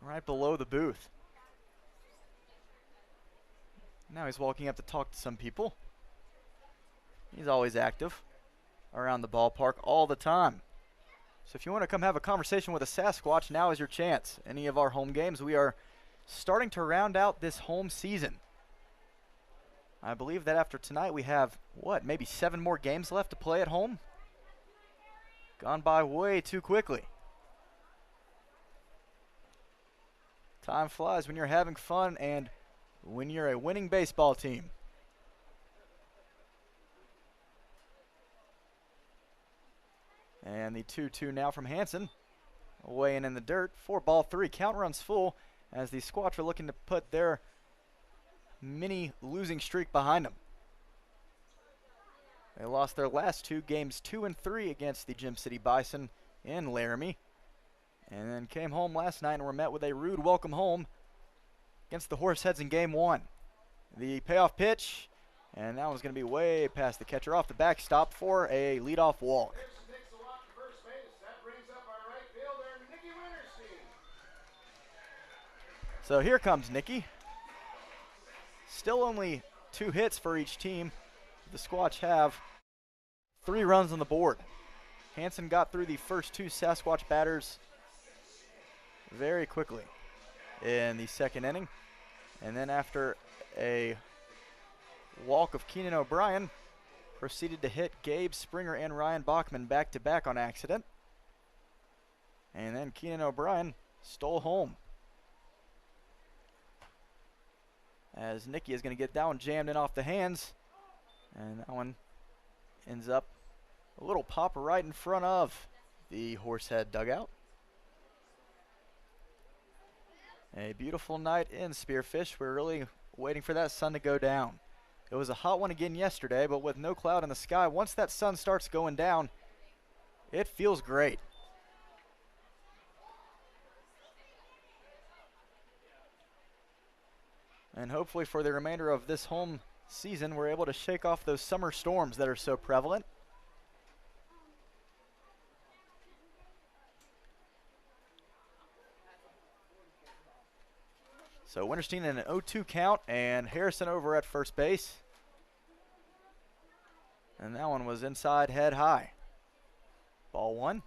right below the booth. Now he's walking up to talk to some people. He's always active around the ballpark all the time. So if you want to come have a conversation with a Sasquatch, now is your chance. Any of our home games, we are starting to round out this home season. I believe that after tonight we have, what, maybe 7 more games left to play at home? Gone by way too quickly. Time flies when you're having fun and when you're a winning baseball team. And the 2-2 now from Hansen. Away and in the dirt. 4 ball 3. Count runs full as the Squatch are looking to put their mini losing streak behind them. They lost their last 2 games 2 and 3 against the Gym City Bison in Laramie. And then came home last night and were met with a rude welcome home against the Horseheads in game 1. The payoff pitch, and that one's going to be way past the catcher off the backstop for a leadoff walk. So here comes Nicky. Still only 2 hits for each team. The Squatch have 3 runs on the board. Hansen got through the first 2 Sasquatch batters very quickly in the 2nd inning. And then after a walk of Keenan O'Brien, proceeded to hit Gabe Springer and Ryan Bachman back-to-back on accident. And then Keenan O'Brien stole home. As Nicky is going to get that one jammed in off the hands. And that one ends up a little pop right in front of the Horsehead dugout. A beautiful night in Spearfish. We're really waiting for that sun to go down. It was a hot one again yesterday, but with no cloud in the sky, once that sun starts going down, it feels great. And hopefully for the remainder of this home season, we're able to shake off those summer storms that are so prevalent. So Winterstein in an 0-2 count, and Harrison over at first base. And that one was inside, head high. Ball 1.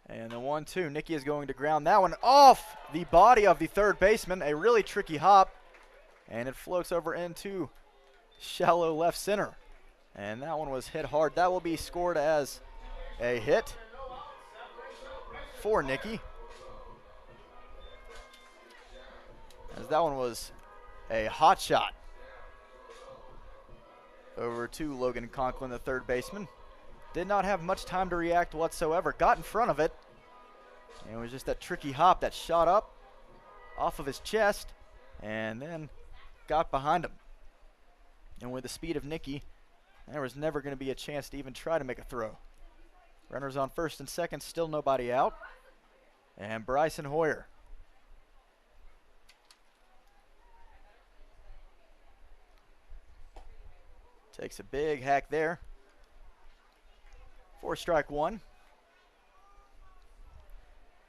And the 1-2, Nicky is going to ground that one off the body of the third baseman. A really tricky hop, and it floats over into shallow left center. And that one was hit hard. That will be scored as a hit for Nicky. As that one was a hot shot over to Logan Conklin, the third baseman. Did not have much time to react whatsoever. Got in front of it. And it was just that tricky hop that shot up off of his chest and then got behind him. And with the speed of Nicky, there was never going to be a chance to even try to make a throw. Runners on first and second, still nobody out. And Bryson Hoyer takes a big hack there for strike 1.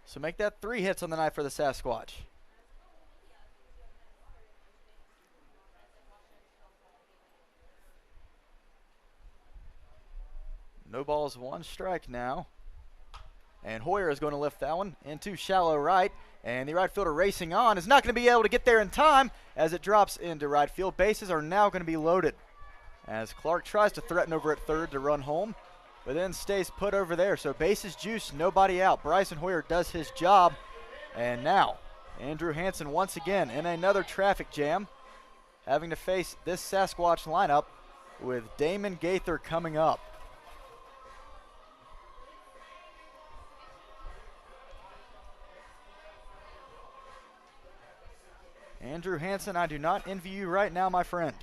So make that 3 hits on the night for the Sasquatch. No balls, 1 strike now. And Hoyer is going to lift that one into shallow right. And the right fielder racing on is not going to be able to get there in time as it drops into right field. Bases are now going to be loaded as Clark tries to threaten over at third to run home, but then stays put over there. So bases juice, nobody out. Bryson Hoyer does his job. And now Andrew Hansen once again in another traffic jam, having to face this Sasquatch lineup with Damon Gaither coming up. Andrew Hansen, I do not envy you right now, my friend.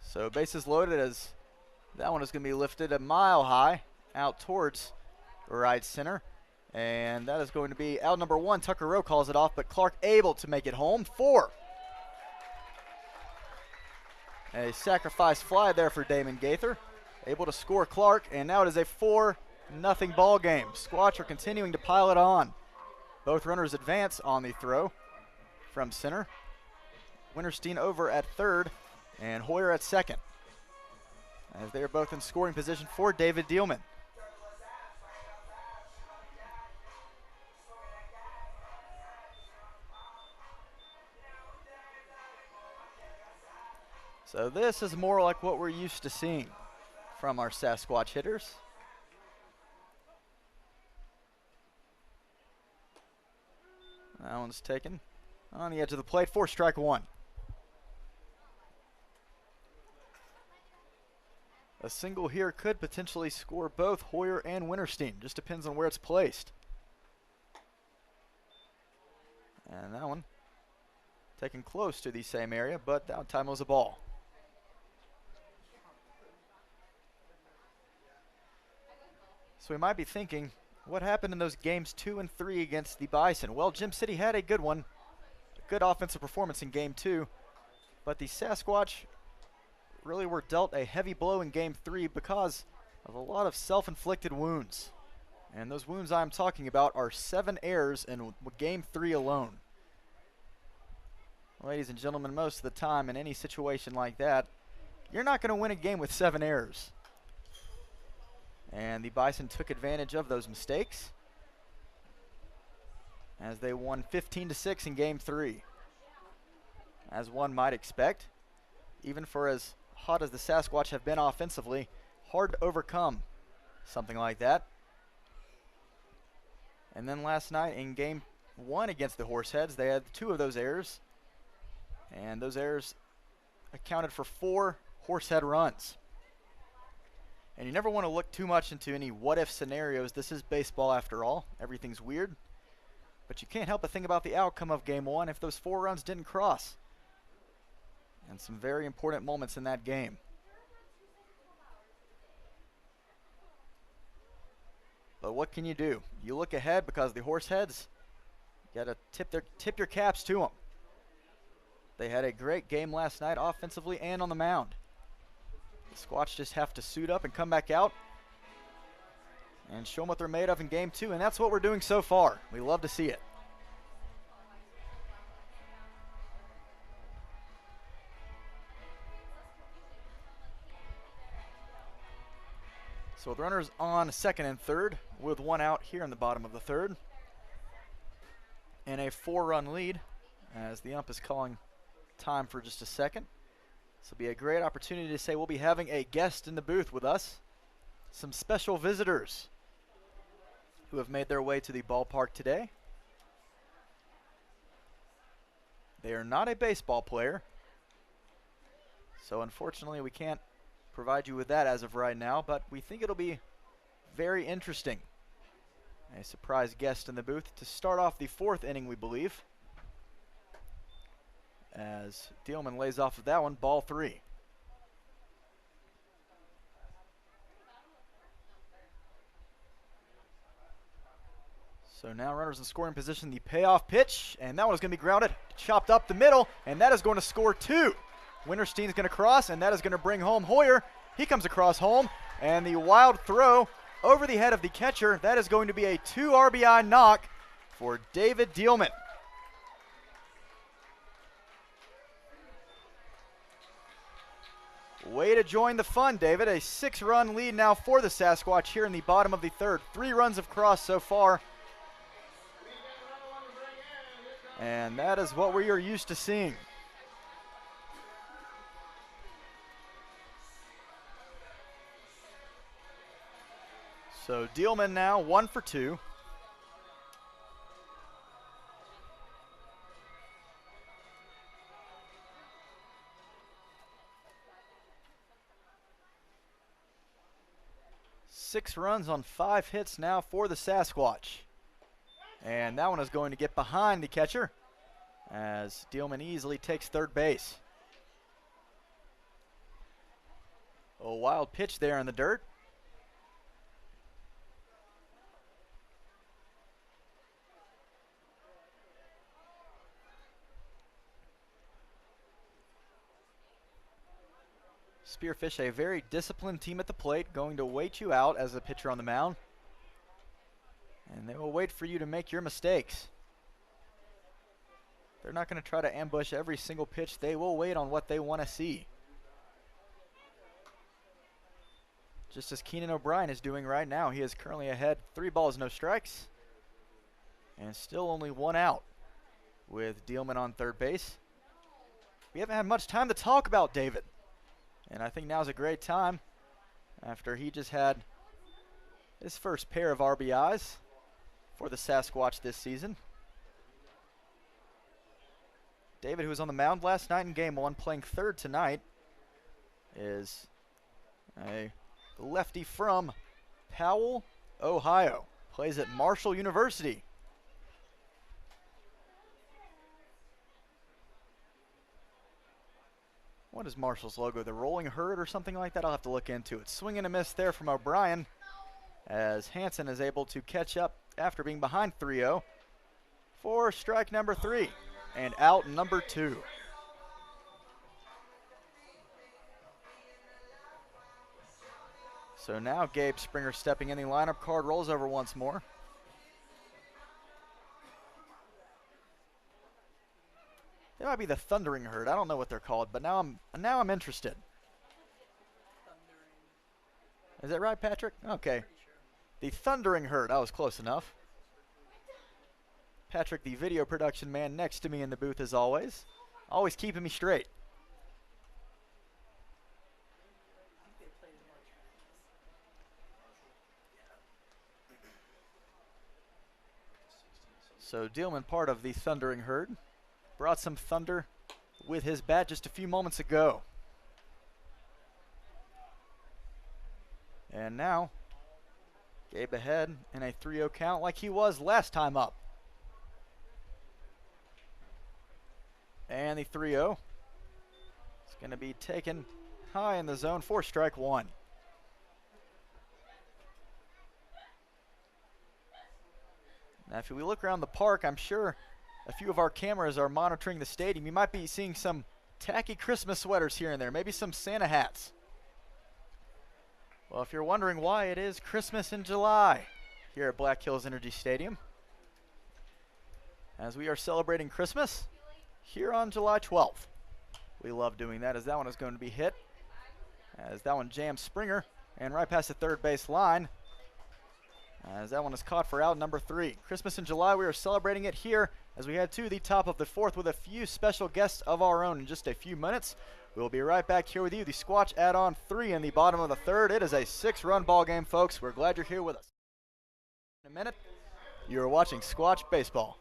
So bases loaded as that one is going to be lifted a mile high out towards right center. And that is going to be out number 1. Tucker Rowe calls it off, but Clark able to make it home. 4. A sacrifice fly there for Damon Gaither. Able to score Clark, and now it is a 4-0 ball game. Squatch are continuing to pile it on. Both runners advance on the throw from center. Winterstein over at third, and Hoyer at second, as they are both in scoring position for David Dielman. So this is more like what we're used to seeing from our Sasquatch hitters. That one's taken on the edge of the plate for strike 1. A single here could potentially score both Hoyer and Winterstein. Just depends on where it's placed. And that one taken close to the same area, but that time was a ball. So we might be thinking, what happened in those games 2 and 3 against the Bison? Well, Gym City had a good one, a good offensive performance in game 2, but the Sasquatch really were dealt a heavy blow in game 3 because of a lot of self-inflicted wounds. And those wounds I'm talking about are 7 errors in game 3 alone. Ladies and gentlemen, most of the time in any situation like that, you're not going to win a game with 7 errors. And the Bison took advantage of those mistakes as they won 15-6 in game 3. As one might expect, even for as hot as the Sasquatch have been offensively, hard to overcome something like that. And then last night in game 1 against the Horseheads, they had 2 of those errors, and those errors accounted for 4 Horsehead runs. And you never want to look too much into any what-if scenarios. This is baseball after all. Everything's weird. But you can't help but think about the outcome of game 1 if those 4 runs didn't cross. And some very important moments in that game. But what can you do? You look ahead because the Horseheads, you got to tip your caps to them. They had a great game last night offensively and on the mound. The Squatch just have to suit up and come back out and show them what they're made of in game 2, and that's what we're doing so far. We love to see it. So with runners on second and third, with 1 out here in the bottom of the third, and a 4-run lead, as the ump is calling time for just a second. This will be a great opportunity to say we'll be having a guest in the booth with us. Some special visitors who have made their way to the ballpark today. They are not a baseball player, so unfortunately we can't provide you with that as of right now, but we think it'll be very interesting. A surprise guest in the booth to start off the 4th inning, we believe, as Dielman lays off of that one, ball 3. So now runners in scoring position, the payoff pitch, and that one is going to be grounded, chopped up the middle, and that is going to score 2. Winterstein's going to cross, and that is going to bring home Hoyer. He comes across home, and the wild throw over the head of the catcher. That is going to be a 2 RBI knock for David Dielman. Way to join the fun, David. A 6-run lead now for the Sasquatch here in the bottom of the third. 3 runs have crossed so far. And that is what we are used to seeing. So Dielman now 1 for 2. 6 runs on 5 hits now for the Sasquatch. And that one is going to get behind the catcher as Dielman easily takes third base. A wild pitch there in the dirt. Spearfish, a very disciplined team at the plate, going to wait you out as a pitcher on the mound. And they will wait for you to make your mistakes. They're not going to try to ambush every single pitch. They will wait on what they want to see. Just as Keenan O'Brien is doing right now. He is currently ahead 3 balls, no strikes. And still only 1 out with Dielman on third base. We haven't had much time to talk about David. And I think now's a great time after he just had his first pair of RBIs for the Sasquatch this season. David, who was on the mound last night in Game 1, playing third tonight, is a lefty from Powell, Ohio. Plays at Marshall University. What is Marshall's logo? The rolling herd or something like that? I'll have to look into it. Swing and a miss there from O'Brien as Hansen is able to catch up after being behind 3-0 for strike number 3 and out number 2. So now Gabe Springer stepping in. The lineup card rolls over once more. They might be the Thundering Herd. I don't know what they're called, but now I'm interested. Is that right, Patrick? Okay. The Thundering Herd. I was close enough. Patrick, the video production man, next to me in the booth as always. Always keeping me straight. So Dielman, part of the Thundering Herd, brought some thunder with his bat just a few moments ago. And now, Gabe ahead in a 3-0 count like he was last time up. And the 3-0 is going to be taken high in the zone for strike 1. Now, if we look around the park, I'm sure a few of our cameras are monitoring the stadium. You might be seeing some tacky Christmas sweaters here and there, maybe some Santa hats. Well, if you're wondering why, it is Christmas in July here at Black Hills Energy Stadium, as we are celebrating Christmas here on July 12th. We love doing that, as that one is going to be hit, as that one jams Springer and right past the third base line, as that one is caught for out number 3. Christmas in July, we are celebrating it here as we head to the top of the 4th with a few special guests of our own in just a few minutes. We'll be right back here with you. The Squatch add-on 3 in the bottom of the 3rd. It is a 6-run ball game, folks. We're glad you're here with us. In a minute, you're watching Squatch Baseball.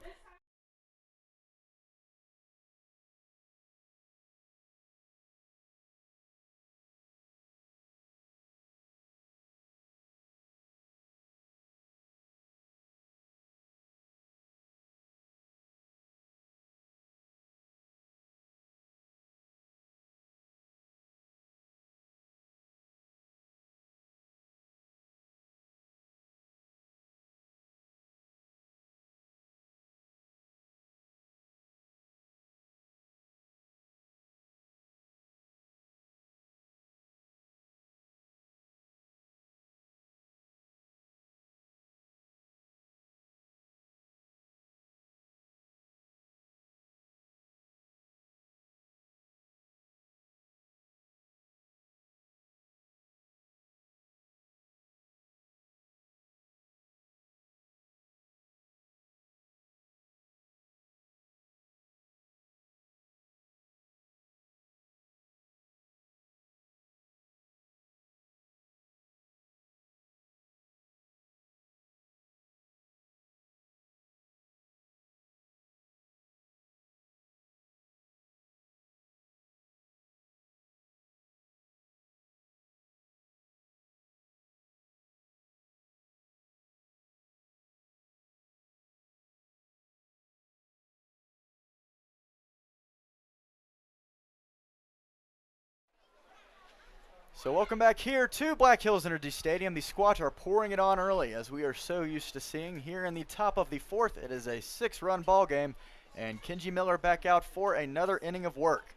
So welcome back here to Black Hills Energy Stadium. The Squatch are pouring it on early, as we are so used to seeing here in the top of the fourth. It is a 6-run ball game, and Kenji Miller back out for another inning of work.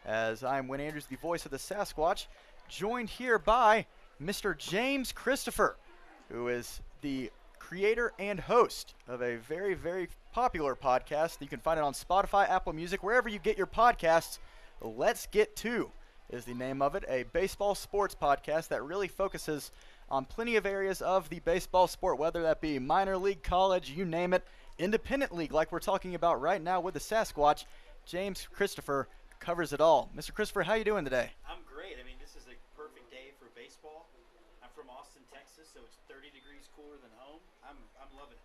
As I'm Win Andrews, the voice of the Sasquatch, joined here by Mr. James Christopher, who is the creator and host of a very, very popular podcast. You can find it on Spotify, Apple Music, wherever you get your podcasts. Let's Get To is the name of it, a baseball sports podcast that really focuses on plenty of areas of the baseball sport, whether that be minor league, college, you name it, independent league like we're talking about right now with the Sasquatch. James Christopher covers it all. Mr. Christopher, how you doing today? I'm great. I mean, this is a perfect day for baseball. I'm from Austin, Texas, so it's 30 degrees cooler than home. I'm loving it.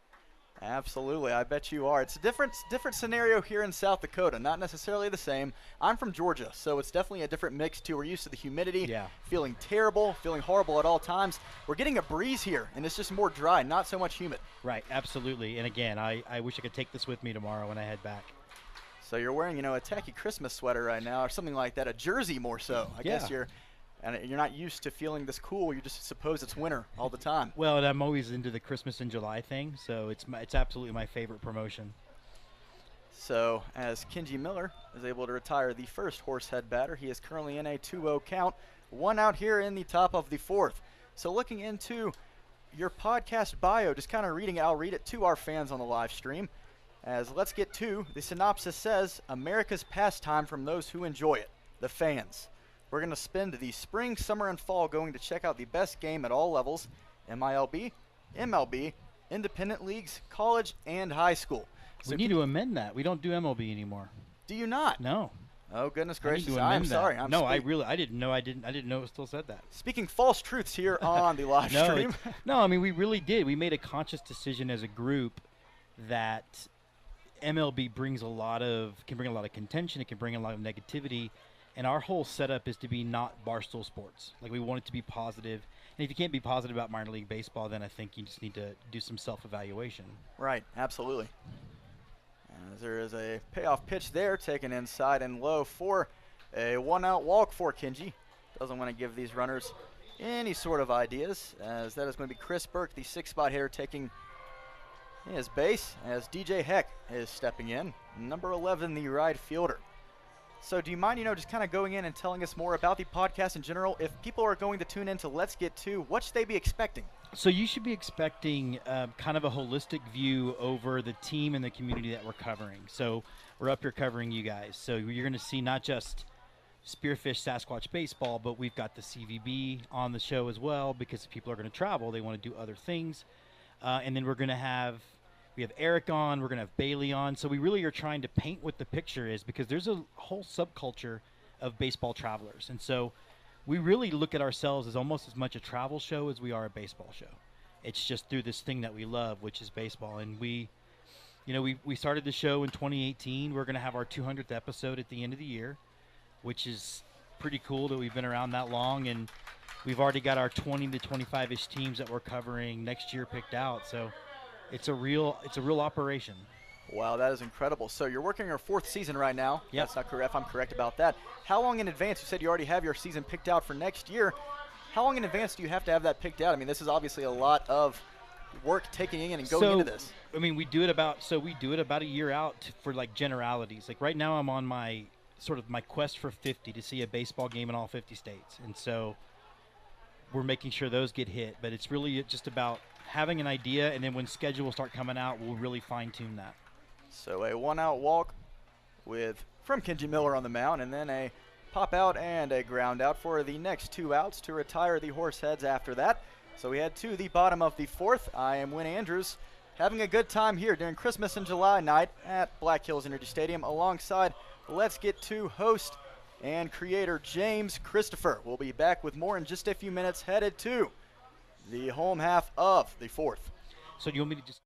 Absolutely, I bet you are. It's a different scenario here in South Dakota, not necessarily the same. I'm from Georgia, so it's definitely a different mix too. We're used to the humidity, feeling terrible, feeling horrible at all times. We're getting a breeze here, and it's just more dry, not so much humid. Right, absolutely. And again, I wish I could take this with me tomorrow when I head back. So you're wearing, a tacky Christmas sweater right now, or something like that, a jersey more so. I guess you're not used to feeling this cool. You just suppose it's winter all the time. Well, and I'm always into the Christmas in July thing, so it's absolutely my favorite promotion. So as Kenji Miller is able to retire the first Horsehead batter, he is currently in a 2-0 count, 1 out here in the top of the fourth. So looking into your podcast bio, just kind of reading it, I'll read it to our fans on the live stream. As Let's Get To, the synopsis says, America's pastime from those who enjoy it, the fans. We're going to spend the spring, summer, and fall going to check out the best game at all levels, MILB, MLB, independent leagues, college, and high school. So we need to amend that. We don't do MLB anymore. Do you not? No. Oh, goodness gracious. I'm sorry. I didn't know it still said that. Speaking false truths here on the live stream. No, I mean, we really did. We made a conscious decision as a group that MLB can bring a lot of contention. It can bring a lot of negativity. And our whole setup is to be not barstool sports. Like, we want it to be positive. And if you can't be positive about minor league baseball, then I think you just need to do some self-evaluation. Right, absolutely. As there is a payoff pitch there, taken inside and low for a 1-out walk for Kenji. Doesn't want to give these runners any sort of ideas, as that is going to be Chris Burke, the 6-spot hitter, taking his base, as DJ Heck is stepping in. Number 11, the right fielder. So do you mind, just kind of going in and telling us more about the podcast in general? If people are going to tune in to Let's Get To, what should they be expecting? So you should be expecting kind of a holistic view over the team and the community that we're covering. So we're up here covering you guys. So you're going to see not just Spearfish Sasquatch baseball, but we've got the CVB on the show as well, because if people are going to travel, they want to do other things. And then we have Eric on, we're going to have Bailey on. So we really are trying to paint what the picture is, because there's a whole subculture of baseball travelers. And so we really look at ourselves as almost as much a travel show as we are a baseball show. It's just through this thing that we love, which is baseball. And we started the show in 2018. We're going to have our 200th episode at the end of the year, which is pretty cool that we've been around that long. And we've already got our 20 to 25-ish teams that we're covering next year picked out. So it's a real operation. Wow, that is incredible. So you're working your 4th season right now. Yep. That's not correct, if I'm correct about that. How long in advance? You said you already have your season picked out for next year. How long in advance do you have to have that picked out? I mean, this is obviously a lot of work taking in and going into this. I mean, we do it about a year out for like generalities. Like right now I'm on my quest for 50 to see a baseball game in all 50 states. And so we're making sure those get hit, but it's really just about having an idea, and then when schedules start coming out, we'll really fine-tune that. So a 1-out walk from Kenji Miller on the mound, and then a pop out and a ground out for the next 2 outs to retire the Horseheads after that. So we head to the bottom of the 4th. I am Win Andrews, having a good time here during Christmas and July night at Black Hills Energy Stadium, alongside Let's Get To host and creator James Christopher. We'll be back with more in just a few minutes, headed to the home half of the 4th. So do you want me to just...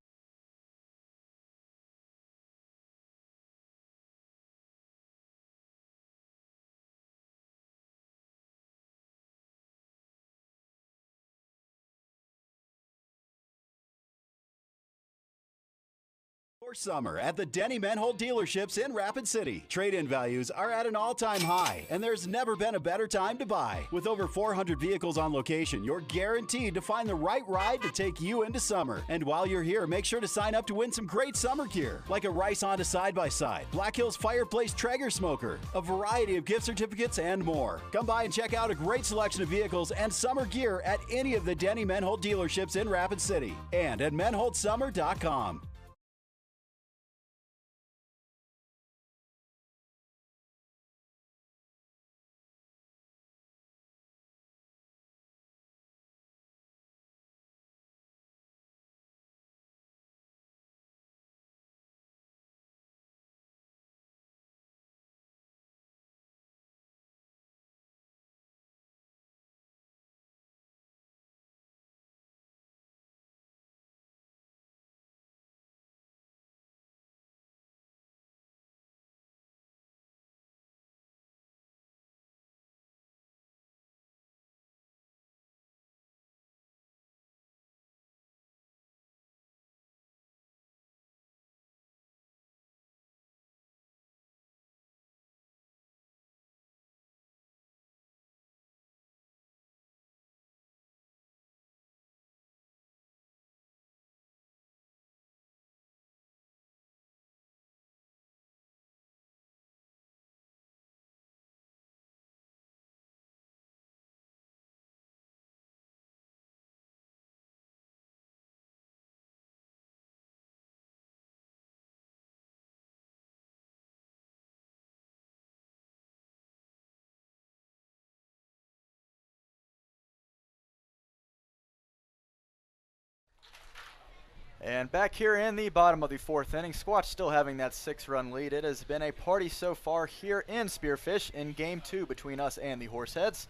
For summer at the Denny Menhold dealerships in Rapid City. Trade-in values are at an all-time high, and there's never been a better time to buy. With over 400 vehicles on location, you're guaranteed to find the right ride to take you into summer. And while you're here, make sure to sign up to win some great summer gear, like a Rice Honda side-by-side, Black Hills Fireplace Traeger Smoker, a variety of gift certificates, and more. Come by and check out a great selection of vehicles and summer gear at any of the Denny Menhold dealerships in Rapid City and at menholdsummer.com. And back here in the bottom of the fourth inning, Squatch still having that 6-run lead. It has been a party so far here in Spearfish in Game 2 between us and the Horseheads.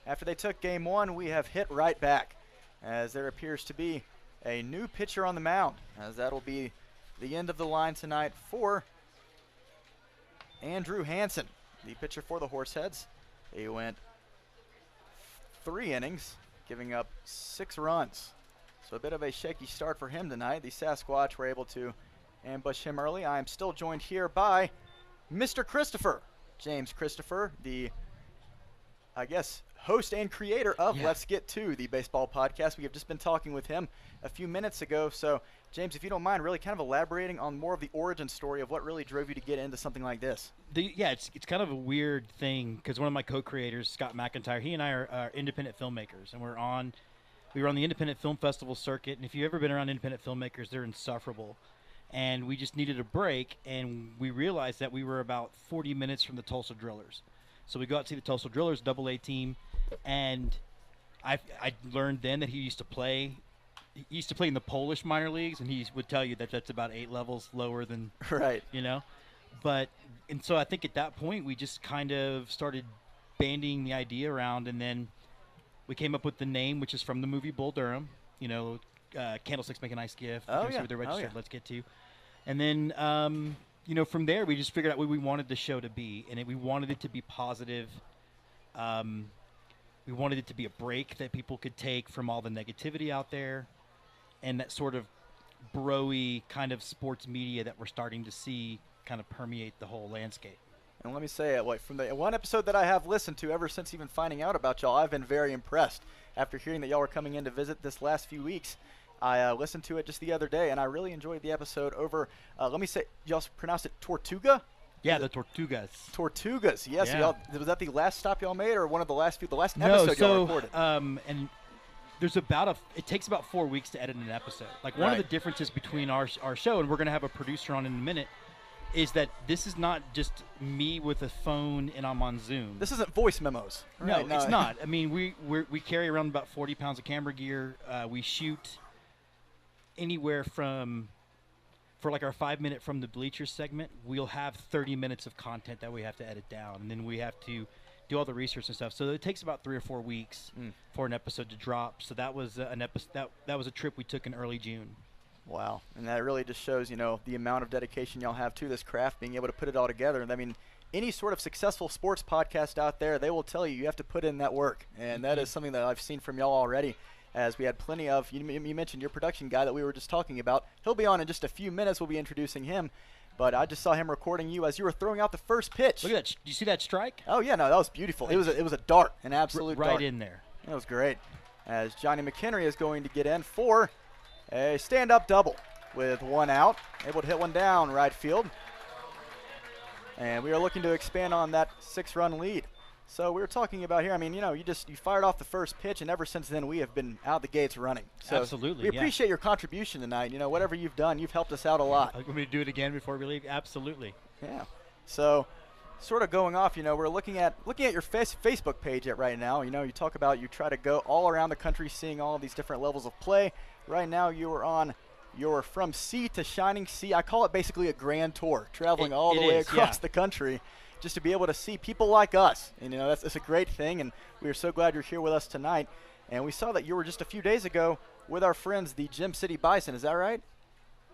After they took Game 1, we have hit right back, as there appears to be a new pitcher on the mound, as that'll be the end of the line tonight for Andrew Hansen, the pitcher for the Horseheads. He went 3 innings, giving up 6 runs. So a bit of a shaky start for him tonight. The Sasquatch were able to ambush him early. I am still joined here by Mr. Christopher, James Christopher, the, I guess, host and creator of Let's Get To, the baseball podcast. We have just been talking with him a few minutes ago. So, James, if you don't mind, really kind of elaborating on more of the origin story of what really drove you to get into something like this. It's kind of a weird thing because one of my co-creators, Scott McIntyre, he and I are independent filmmakers, and we were on the Independent Film Festival circuit, and if you've ever been around independent filmmakers, they're insufferable. And we just needed a break, and we realized that we were about 40 minutes from the Tulsa Drillers. So we go out to see the Tulsa Drillers, AA team, and I learned then that he used to play in the Polish minor leagues, and he would tell you that that's about 8 levels lower than, right, you know. And so I think at that point we just kind of started banding the idea around, and then we came up with the name, which is from the movie Bull Durham, you know, Candlesticks Make a Nice Gift. Oh, yeah. With the registered Let's Get To. And then, you know, from there we just figured out what we wanted the show to be, and we wanted it to be positive. We wanted it to be a break that people could take from all the negativity out there, and that sort of bro-y kind of sports media that we're starting to see kind of permeate the whole landscape. And let me say, from the one episode that I have listened to ever since even finding out about y'all, I've been very impressed. After hearing that y'all were coming in to visit this last few weeks, I listened to it just the other day, and I really enjoyed the episode over, let me say, y'all pronounce it Tortuga? Yeah, the Tortugas. Tortugas, yes. Yeah. So was that the last stop y'all made, or one of the last episode y'all recorded? And there's it takes about 4 weeks to edit an episode. Like, one of the differences between our show, and we're going to have a producer on in a minute, is that this is not just me with a phone and I'm on Zoom. This isn't voice memos. Right? No, it's not. I mean, we carry around about 40 pounds of camera gear. We shoot anywhere from, for like our 5-minute from the bleachers segment, we'll have 30 minutes of content that we have to edit down, and then we have to do all the research and stuff. So it takes about 3 or 4 weeks for an episode to drop. So that was an episode. That was a trip we took in early June. Wow, and that really just shows, you know, the amount of dedication y'all have to this craft, being able to put it all together. And I mean, any sort of successful sports podcast out there, they will tell you have to put in that work, and that is something that I've seen from y'all already. as we had plenty of, you mentioned your production guy that we were just talking about. He'll be on in just a few minutes. We'll be introducing him. But I just saw him recording you as you were throwing out the first pitch. Look at that. Do you see that strike? Oh, yeah, no, that was beautiful. It was a dart, an absolute right dart. in there. That was great. As Johnny McHenry is going to get in for a stand-up double with one out. Able to hit one down right field. And we are looking to expand on that 6-run lead. So we were talking about here, I mean, you fired off the first pitch, and ever since then we have been out the gates running. So absolutely, we appreciate your contribution tonight. Whatever you've done, you've helped us out a lot. Want me to do it again before we leave? Absolutely. Yeah. So sort of going off, we're looking at your Facebook page right now. You talk about you try to go all around the country seeing all of these different levels of play. Right now you are on your From Sea to Shining Sea. I call it basically a grand tour, traveling all the way across the country just to be able to see people like us. And, that's a great thing, and we are so glad you're here with us tonight. And we saw that you were just a few days ago with our friends, the Gem City Bison. Is that right?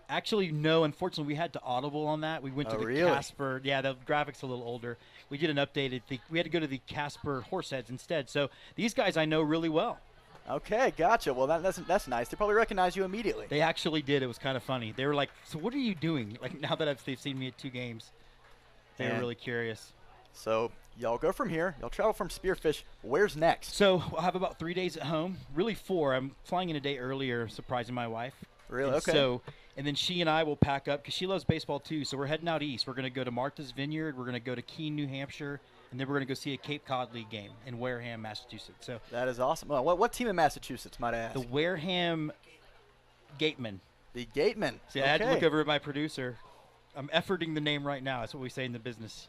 Actually, no. Unfortunately, we had to audible on that. We went to the Casper. Yeah, the graphics a little older. We did an updated. We had to go to the Casper Horseheads instead. So these guys I know really well. Okay, gotcha. Well, that's nice. They probably recognize you immediately. They actually did. It was kind of funny. They were like, "So what are you doing?" Like now that they've seen me at 2 games, they were really curious. So y'all go from here. Y'all travel from Spearfish. Where's next? So I'll have about 3 days at home. Really 4. I'm flying in a day earlier, surprising my wife. Really? Okay. So, and then she and I will pack up because she loves baseball too. So we're heading out east. We're going to go to Martha's Vineyard. We're going to go to Keene, New Hampshire. And then we're going to go see a Cape Cod League game in Wareham, Massachusetts. So that is awesome. Well, what team in Massachusetts, might I ask? The Wareham Gatemen. The Gatemen. See, I had to look over at my producer. I'm efforting the name right now. That's what we say in the business.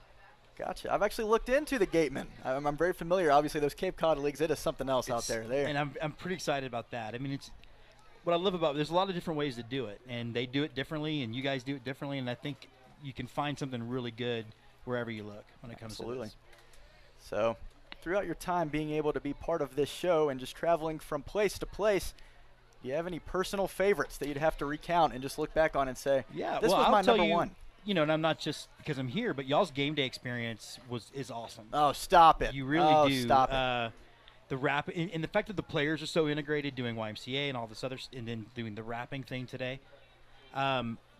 Gotcha. I've actually looked into the Gatemen. I'm very familiar. Obviously, those Cape Cod Leagues, it is something else out there. And I'm pretty excited about that. I mean, it's what I love about it. There's a lot of different ways to do it, and they do it differently, and you guys do it differently, and I think you can find something really good wherever you look when it comes to this. So throughout your time being able to be part of this show and just traveling from place to place, do you have any personal favorites that you'd have to recount and just look back on and say, yeah, this was my number one? And I'm not just because I'm here, but y'all's game day experience is awesome. Oh, stop it. You really do. Stop it. The rap and the fact that the players are so integrated doing YMCA and all this other and then doing the rapping thing today.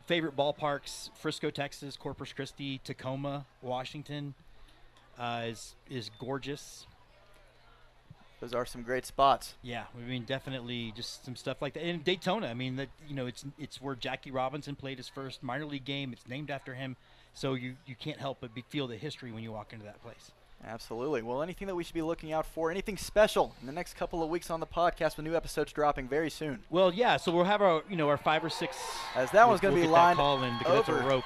Favorite ballparks: Frisco, Texas; Corpus Christi; Tacoma, Washington. Is gorgeous. Those are some great spots. Yeah, I mean definitely just some stuff like that. And Daytona, I mean it's where Jackie Robinson played his first minor league game. It's named after him, so you can't help but feel the history when you walk into that place. Absolutely. Well, anything that we should be looking out for, anything special in the next couple of weeks on the podcast with new episodes dropping very soon? Well, yeah, so we'll have our 5 or 6. As that one's going to be lined over. That's a rope.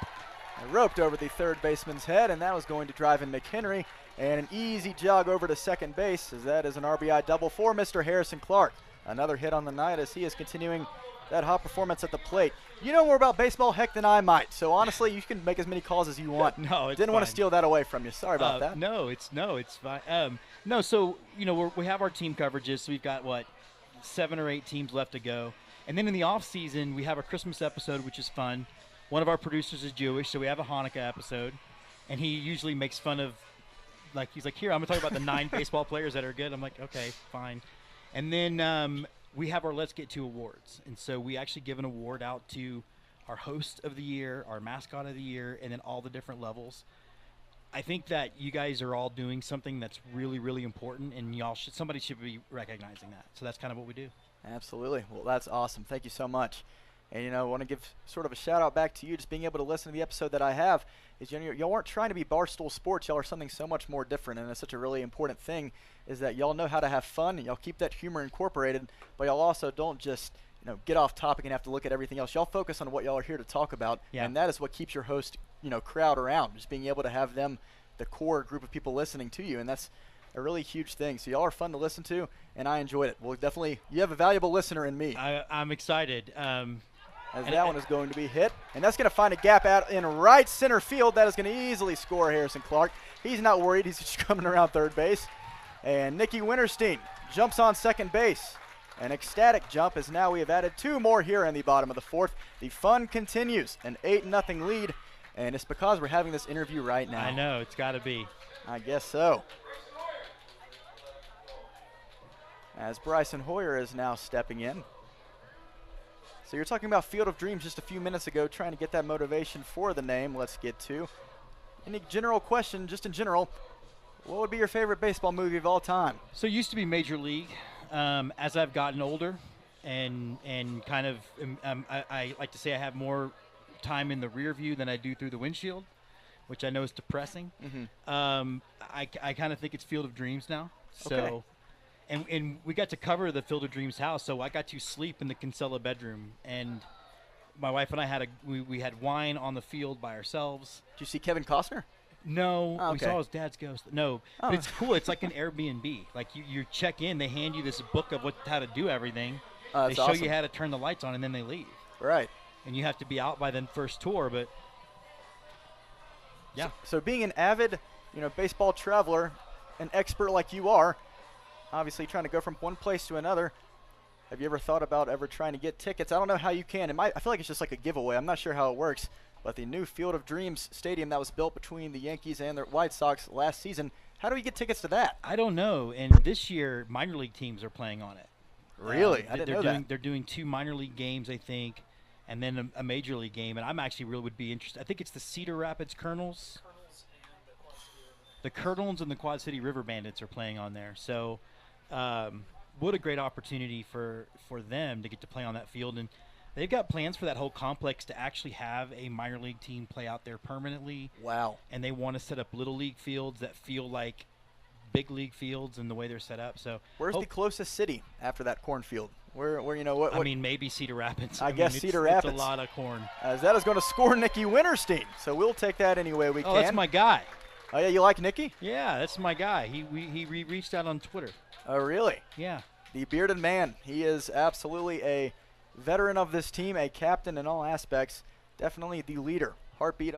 Roped over the third baseman's head, and that was going to drive in McHenry. And an easy jog over to second base, as that is an RBI double for Mr. Harrison Clark. Another hit on the night as he is continuing that hot performance at the plate. You know more about baseball, heck, than I might. So honestly, you can make as many calls as you want. No, it's Didn't fine. Want to steal that away from you. Sorry about that. No, it's fine. So we have our team coverages. So we've got 7 or 8 teams left to go, and then in the off season we have a Christmas episode, which is fun. One of our producers is Jewish, so we have a Hanukkah episode, and he usually makes fun of, he's like, here, I'm going to talk about the 9 baseball players that are good. I'm like, okay, fine. And then we have our Let's Get To awards, and so we actually give an award out to our host of the year, our mascot of the year, and then all the different levels. I think that you guys are all doing something that's really, really important, and somebody should be recognizing that. So that's kind of what we do. Absolutely. Well, that's awesome. Thank you so much. And, I want to give sort of a shout-out back to you, just being able to listen to the episode that I have. Is y'all aren't trying to be Barstool Sports. Y'all are something so much more different, and it's such a really important thing is that y'all know how to have fun, and y'all keep that humor incorporated, but y'all also don't just get off topic and have to look at everything else. Y'all focus on what y'all are here to talk about, and that is what keeps your host crowd around, just being able to have them, the core group of people listening to you, and that's a really huge thing. So y'all are fun to listen to, and I enjoyed it. Well, definitely, you have a valuable listener in me. I'm excited. As that one is going to be hit, and that's going to find a gap out in right center field. That is going to easily score Harrison Clark. He's not worried. He's just coming around third base. And Nicky Winterstein jumps on second base. An ecstatic jump, as now we have added 2 more here in the bottom of the 4th. The fun continues, an 8-0 lead, and it's because we're having this interview right now. I know, it's got to be. I guess so. as Bryson Hoyer is now stepping in. So you're talking about Field of Dreams just a few minutes ago, trying to get that motivation for the name. Let's get to any general question, just in general. What would be your favorite baseball movie of all time? So it used to be Major League. As I've gotten older and kind of, I like to say I have more time in the rear view than I do through the windshield, which I know is depressing. I kind of think it's Field of Dreams now. So. Okay. And we got to cover the Field of Dreams house, so I got to sleep in the Kinsella bedroom. And my wife and I we had wine on the field by ourselves. Did you see Kevin Costner? No, Oh, we okay. saw his dad's ghost. No, Oh. but it's cool. It's like an Airbnb. Like you check in, they hand you this book of how to do everything. They That's show awesome. you how to turn the lights on, and then they leave. Right. And you have to be out by the first tour. But yeah, So being an avid, baseball traveler, an expert like you are, obviously trying to go from one place to another, have you ever thought about ever trying to get tickets? I don't know how you can. I feel like it's just like a giveaway. I'm not sure how it works. But the new Field of Dreams stadium that was built between the Yankees and the White Sox last season, how do we get tickets to that? I don't know. And this year, minor league teams are playing on it. Really? I didn't know that. They're doing 2 minor league games, I think, and then a major league game. And I'm actually really would be interested. I think it's the Cedar Rapids Colonels. The Colonels and the Quad City River Bandits are playing on there. So what a great opportunity for them to get to play on that field. And they've got plans for that whole complex to actually have a minor league team play out there permanently. Wow. And they want to set up little league fields that feel like big league fields and the way they're set up. So Where's the closest city after that cornfield? Where what? I mean, maybe Cedar Rapids. I guess mean, Cedar It's Rapids. a lot of corn. As that is going to score Nikki Winterstein. So we'll take that any way we Oh, can. that's my guy. Oh, yeah, you like Nikki? Yeah, that's my guy. He reached out on Twitter. Oh, really? Yeah. The bearded man. He is absolutely a veteran of this team, a captain in all aspects. Definitely the leader. Heartbeat.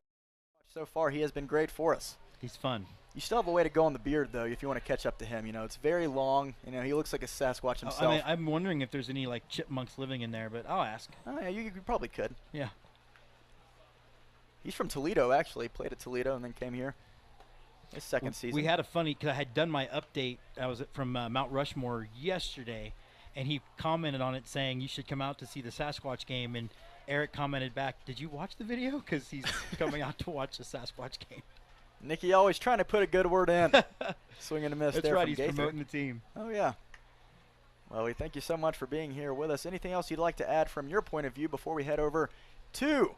So far, he has been great for us. He's fun. You still have a way to go on the beard, though, if you want to catch up to him. It's very long. He looks like a Sasquatch himself. I mean, I'm wondering if there's any like chipmunks living in there, but I'll ask. Oh, yeah, you probably could. Yeah. He's from Toledo, actually. Played at Toledo and then came here. His second season. We had a funny, because I had done my update. I was from Mount Rushmore yesterday, and he commented on it saying you should come out to see the Sasquatch game. And Eric commented back, "Did you watch the video?" Because he's coming out to watch the Sasquatch game. Nikki always trying to put a good word in. Swing and a miss That's there right. from He's Gaither. promoting the team. Oh, yeah. Well, we thank you so much for being here with us. Anything else you'd like to add from your point of view before we head over to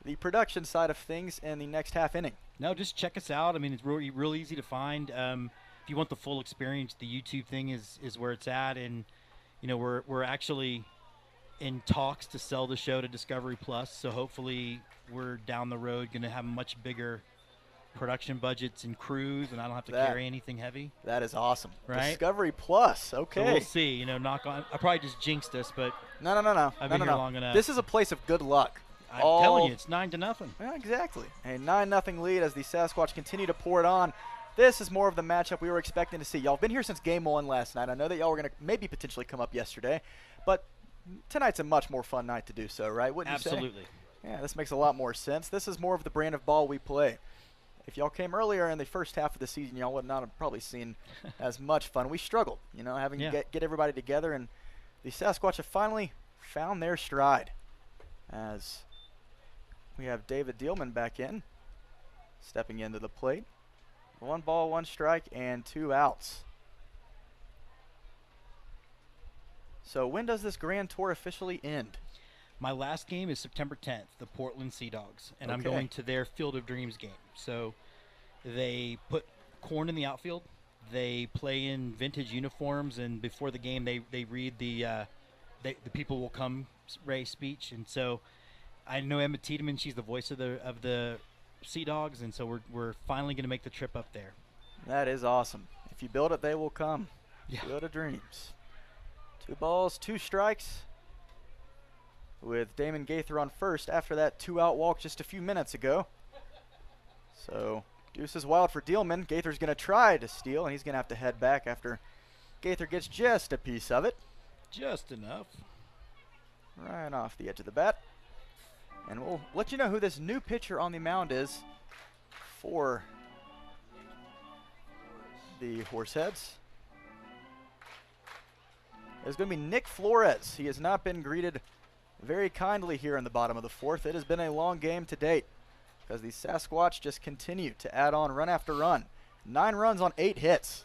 the production side of things in the next half inning? No, just check us out. I mean, it's real easy to find. If you want the full experience, the YouTube thing is where it's at. And, we're actually in talks to sell the show to Discovery Plus. So hopefully we're down the road going to have much bigger production budgets and crews, and I don't have to carry anything heavy. That is awesome. Right? Discovery Plus. Okay. So we'll see. Knock on. I probably just jinxed us, but No. I've been here long enough. This is a place of good luck. I'm telling you, it's 9-0. Yeah, exactly. A 9-0 lead as the Sasquatch continue to pour it on. This is more of the matchup we were expecting to see. Y'all been here since game 1 last night. I know that y'all were going to maybe potentially come up yesterday, but tonight's a much more fun night to do so, right? Wouldn't you say? Absolutely. Yeah, this makes a lot more sense. This is more of the brand of ball we play. If y'all came earlier in the first half of the season, y'all would not have probably seen as much fun. We struggled, having to get everybody together, and the Sasquatch have finally found their stride. As we have David Dielman back in, stepping into the plate. 1 ball, 1 strike, and 2 outs. So when does this Grand Tour officially end? My last game is September 10th, the Portland Sea Dogs, and I'm Okay. going to their Field of Dreams game. So they put corn in the outfield. They play in vintage uniforms, and before the game, they read the people will come Ray speech. And so I know Emma Tiedemann; she's the voice of the Sea Dogs, and so we're finally going to make the trip up there. That is awesome. If you build it, they will come. Yeah. Field of Dreams. 2 balls, 2 strikes. With Damon Gaither on first after that 2-out walk just a few minutes ago. So deuce is wild for Dielman. Gaither's going to try to steal, and he's going to have to head back after Gaither gets just a piece of it. Just enough. Right off the edge of the bat. And we'll let you know who this new pitcher on the mound is for the Horseheads. is going to be Nick Flores. He has not been greeted very kindly here in the bottom of the fourth. It has been a long game to date because the Sasquatch just continue to add on run after run. 9 runs on 8 hits.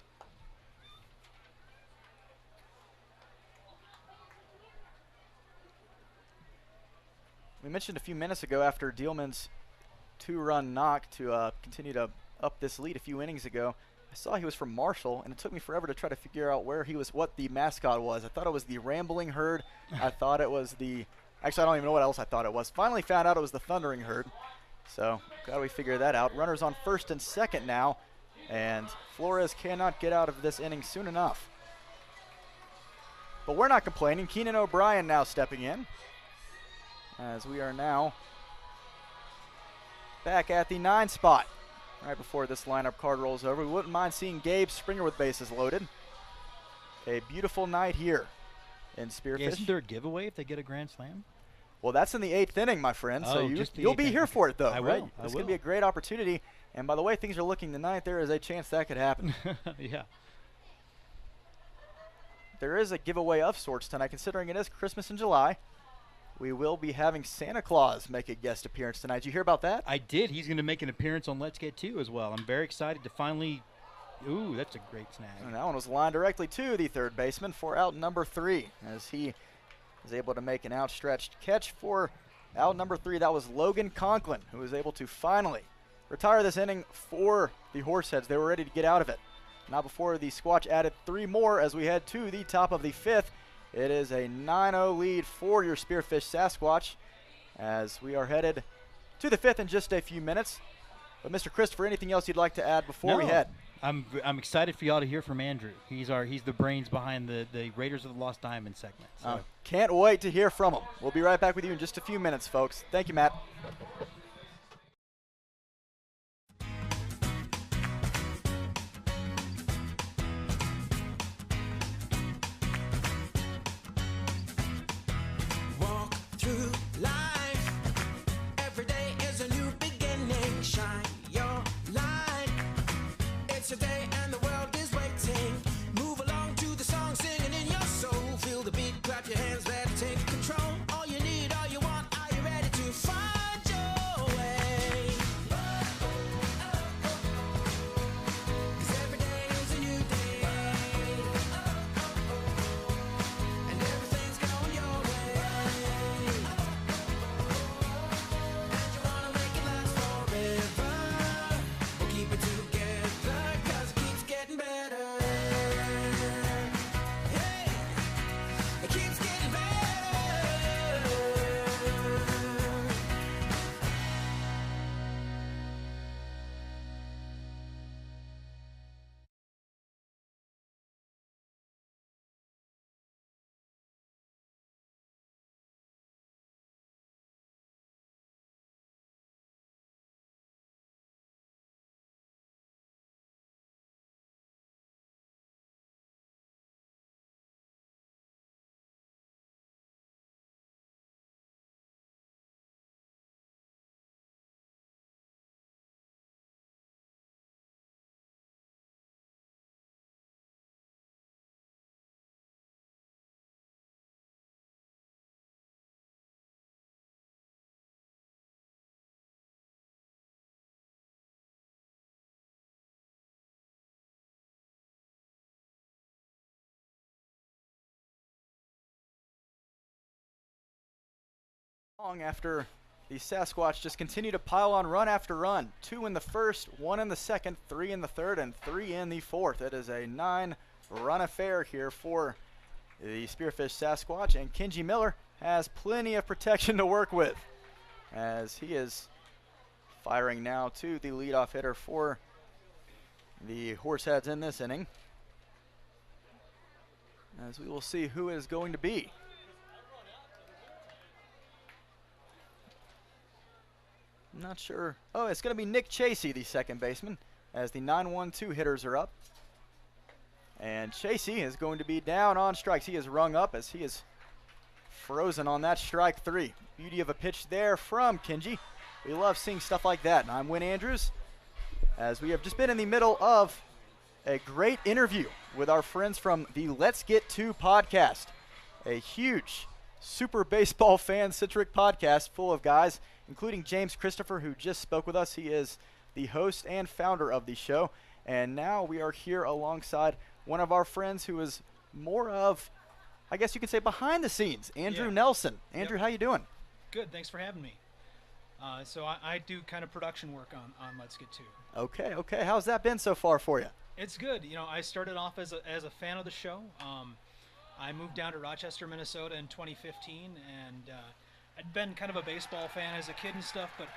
We mentioned a few minutes ago after Dealman's 2-run knock to continue to up this lead a few innings ago, I saw he was from Marshall, and it took me forever to try to figure out where he was, what the mascot was. I thought it was the Rambling Herd. I thought it was the, actually I don't even know what else I thought it was. Finally found out it was the Thundering Herd. So glad we figured that out. Runners on first and second now, and Flores cannot get out of this inning soon enough. But we're not complaining. Keenan O'Brien now stepping in, as we are now back at the 9 spot. Right before this lineup card rolls over, we wouldn't mind seeing Gabe Springer with bases loaded. A beautiful night here in Spearfish. Yeah, isn't there a giveaway if they get a grand slam? Well, that's in the 8th inning, my friend. Oh, so you'll be here for it, though, I right? will. It's going to be a great opportunity. And by the way things are looking tonight, there is a chance that could happen. Yeah. There is a giveaway of sorts tonight, considering it is Christmas in July. We will be having Santa Claus make a guest appearance tonight. Did you hear about that? I did. He's going to make an appearance on Let's Get 2 as well. I'm very excited to finally. Ooh, that's a great snag. And that one was lined directly to the third baseman for out number 3, as he is able to make an outstretched catch for out number 3. That was Logan Conklin, who was able to finally retire this inning for the Horseheads. They were ready to get out of it. Not before the Squatch added 3 more as we head to the top of the 5th. It is a 9-0 lead for your Spearfish Sasquatch as we are headed to the 5th in just a few minutes. But Mr. Christopher, anything else you'd like to add before we head? I'm excited for y'all to hear from Andrew. He's the brains behind the Raiders of the Lost Diamond segment. So. Can't wait to hear from him. We'll be right back with you in just a few minutes, folks. Thank you, Matt. Today and the world is waiting. Move along to the song, singing in your soul. Feel the beat, clap your hands, let it take control. All you need, all you want, are you ready to find your way? 'Cause every day is a new day, and everything's going your way. And you wanna make it last forever. We'll keep it together. Long after the Sasquatch just continue to pile on run after run. 2 in the first, 1 in the second, 3 in the third, and 3 in the fourth. It is a 9-run affair here for the Spearfish Sasquatch, and Kenji Miller has plenty of protection to work with as he is firing now to the leadoff hitter for the Horseheads in this inning, as we will see who it is going to be. I'm not sure. Oh, it's going to be Nick Chasey, the second baseman, as the 9-1-2 hitters are up. And Chasey is going to be down on strikes. He is rung up as he is frozen on that strike 3. Beauty of a pitch there from Kenji. We love seeing stuff like that. And I'm Win Andrews, as we have just been in the middle of a great interview with our friends from the Let's Get To podcast, a huge super baseball fan-centric podcast full of guys, including James Christopher, who just spoke with us. He is the host and founder of the show. And now we are here alongside one of our friends who is more of, I guess you could say, behind the scenes, Andrew Nelson. Andrew, how you doing? Good, thanks for having me. So I do kind of production work on Let's Get To. Okay. How's that been so far for you? It's good. You know, I started off as a fan of the show. I moved down to Rochester, Minnesota in 2015, and I'd been kind of a baseball fan as a kid and stuff, but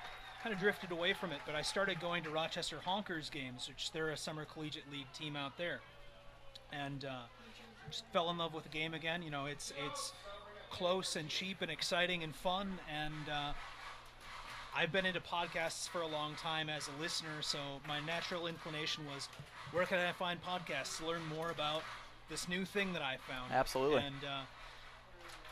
kind of drifted away from it. But I started going to Rochester Honkers games, which they're a summer collegiate league team out there, and just fell in love with the game again. You know, it's close and cheap and exciting and fun, and I've been into podcasts for a long time as a listener, so my natural inclination was, where can I find podcasts to learn more about this new thing that I found? Absolutely. And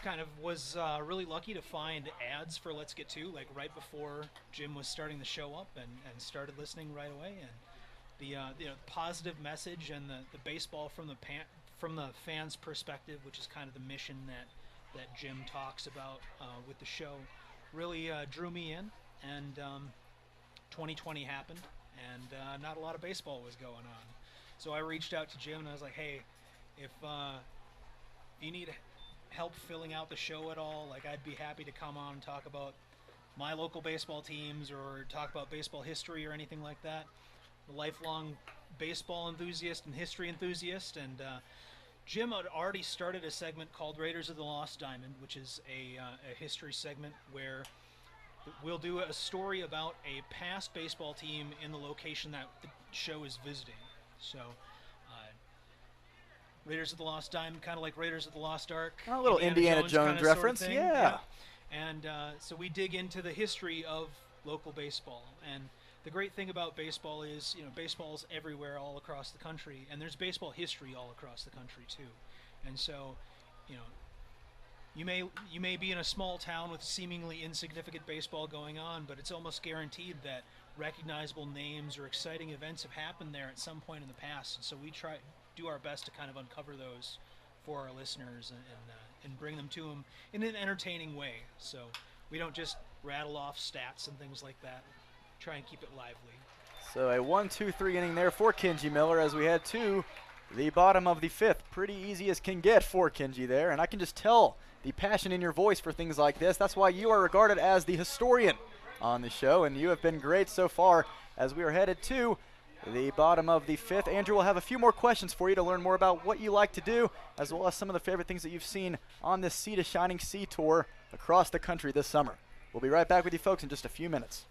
kind of was really lucky to find ads for Let's Get To, like right before Jim was starting the show up, and started listening right away. And the positive message and the baseball from the fans' perspective, which is kind of the mission that Jim talks about with the show, really drew me in. And 2020 happened, and not a lot of baseball was going on. So I reached out to Jim, and I was like, hey, if you need help filling out the show at all, like, I'd be happy to come on and talk about my local baseball teams or talk about baseball history or anything like that. I'm a lifelong baseball enthusiast and history enthusiast, and Jim had already started a segment called Raiders of the Lost Diamond, which is a history segment where we'll do a story about a past baseball team in the location that the show is visiting. So, Raiders of the Lost Diamond, kind of like Raiders of the Lost Ark. A little Indiana Jones reference, sort of yeah. And so we dig into the history of local baseball. And the great thing about baseball is, baseball's everywhere all across the country, and there's baseball history all across the country too. And so, you may be in a small town with seemingly insignificant baseball going on, but it's almost guaranteed that recognizable names or exciting events have happened there at some point in the past. And so we do our best to kind of uncover those for our listeners and bring them to them in an entertaining way. So we don't just rattle off stats and things like that. Try and keep it lively. So a 1-2-3 inning there for Kenji Miller as we head to the bottom of the fifth. Pretty easy as can get for Kenji there, and I can just tell the passion in your voice for things like this. That's why you are regarded as the historian on the show, and you have been great so far as we are headed to the bottom of the fifth. Andrew will have a few more questions for you to learn more about what you like to do, as well as some of the favorite things that you've seen on this Sea to Shining Sea tour across the country this summer. We'll be right back with you folks in just a few minutes.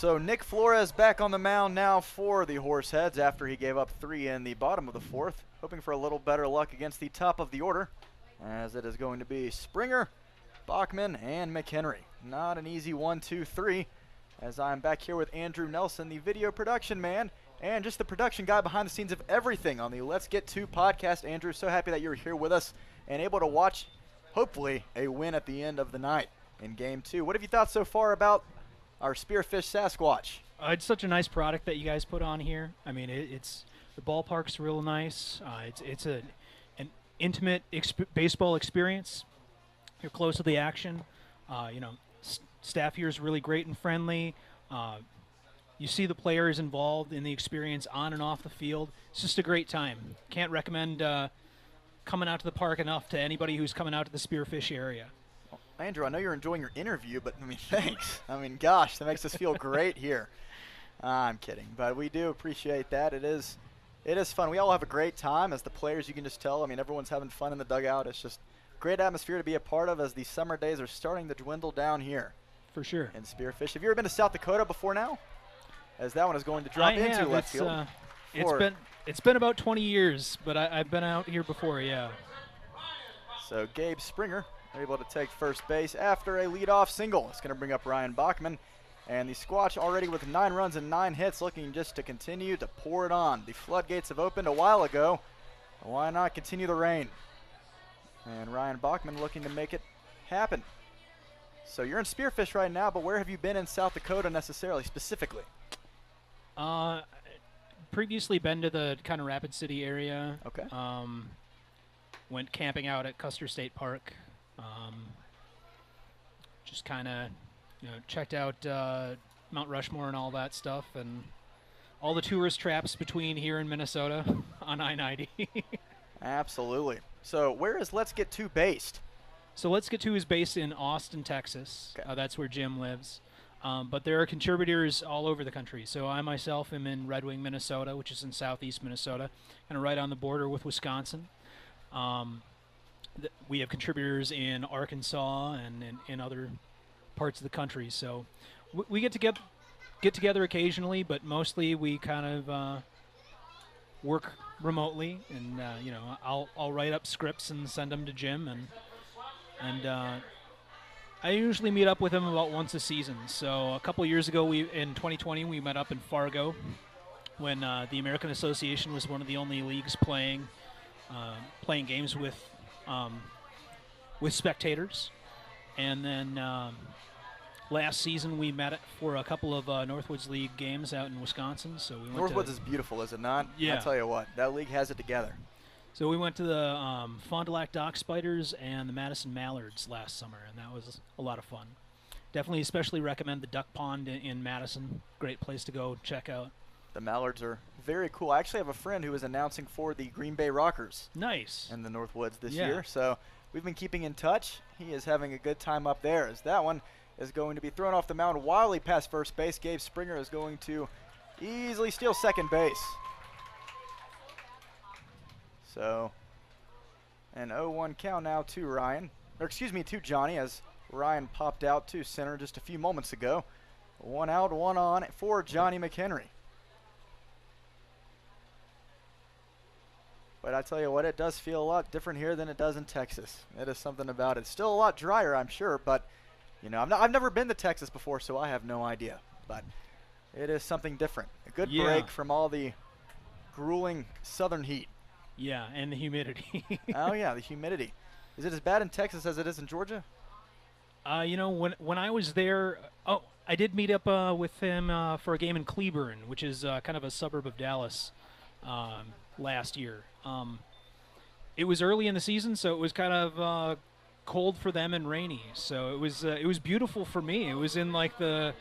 So Nick Flores back on the mound now for the Horseheads after he gave up 3 in the bottom of the 4th. Hoping for a little better luck against the top of the order, as it is going to be Springer, Bachman, and McHenry. Not an easy 1, 2, 3, as I'm back here with Andrew Nelson, the video production man, and just the production guy behind the scenes of everything on the Let's Get To podcast. Andrew, so happy that you're here with us and able to watch, hopefully, a win at the end of the night in Game 2. What have you thought so far about our Spearfish Sasquatch? It's such a nice product that you guys put on here. I mean, it's the ballpark's real nice. It's an intimate baseball experience. You're close to the action. Staff here is really great and friendly. You see the players involved in the experience on and off the field. It's just a great time. Can't recommend coming out to the park enough to anybody who's coming out to the Spearfish area. Well, Andrew, I know you're enjoying your interview, but I mean, thanks. I mean, gosh, that makes us feel great here. I'm kidding, but we do appreciate that. It is fun. We all have a great time as the players, you can just tell. I mean, everyone's having fun in the dugout. It's just great atmosphere to be a part of as the summer days are starting to dwindle down here. For sure. In Spearfish. Have you ever been to South Dakota before now? As that one is going to drop into left field. It's been about 20 years, but I've been out here before, yeah. So Gabe Springer able to take first base after a leadoff single. It's going to bring up Ryan Bachman. And the Squatch already with 9 runs and 9 hits, looking just to continue to pour it on. The floodgates have opened a while ago. Why not continue the rain? And Ryan Bachman looking to make it happen. So you're in Spearfish right now, but where have you been in South Dakota necessarily, specifically? Previously been to the kind of Rapid City area. Okay. Went camping out at Custer State Park. Just kind of, checked out Mount Rushmore and all that stuff, and all the tourist traps between here and Minnesota on I-90. Absolutely. So where is Let's Get To based? So Let's Get To is based in Austin, Texas. Okay. That's where Jim lives. But there are contributors all over the country. So I myself am in Red Wing, Minnesota, which is in southeast Minnesota, kind of right on the border with Wisconsin. We have contributors in Arkansas and in other parts of the country. So we get together occasionally, but mostly we kind of work remotely. And I'll write up scripts and send them to Jim, and I usually meet up with him about once a season. So a couple years ago, in 2020, we met up in Fargo when the American Association was one of the only leagues playing games with spectators. And then last season, we met for a couple of Northwoods League games out in Wisconsin. So we went Northwoods is beautiful, is it not? Yeah. I'll tell you what, that league has it together. So we went to the Fond du Lac Dock Spiders and the Madison Mallards last summer, and that was a lot of fun. Definitely especially recommend the Duck Pond in Madison. Great place to go check out. The Mallards are very cool. I actually have a friend who is announcing for the Green Bay Rockers. Nice. In the Northwoods this year. So we've been keeping in touch. He is having a good time up there, as that one is going to be thrown off the mound wildly past first base. Gabe Springer is going to easily steal second base. So, an 0-1 count now to Ryan, to Johnny, as Ryan popped out to center just a few moments ago. 1 out, 1 on for Johnny McHenry. But I tell you what, it does feel a lot different here than it does in Texas. It is something about it. It's still a lot drier, I'm sure, but I've never been to Texas before, so I have no idea. But it is something different. A good break from all the grueling southern heat. Yeah, and the humidity. Oh, yeah, the humidity. Is it as bad in Texas as it is in Georgia? When I was there, I did meet up with him for a game in Cleburne, which is kind of a suburb of Dallas, last year. It was early in the season, so it was kind of cold for them and rainy. So it was beautiful for me. It was in like the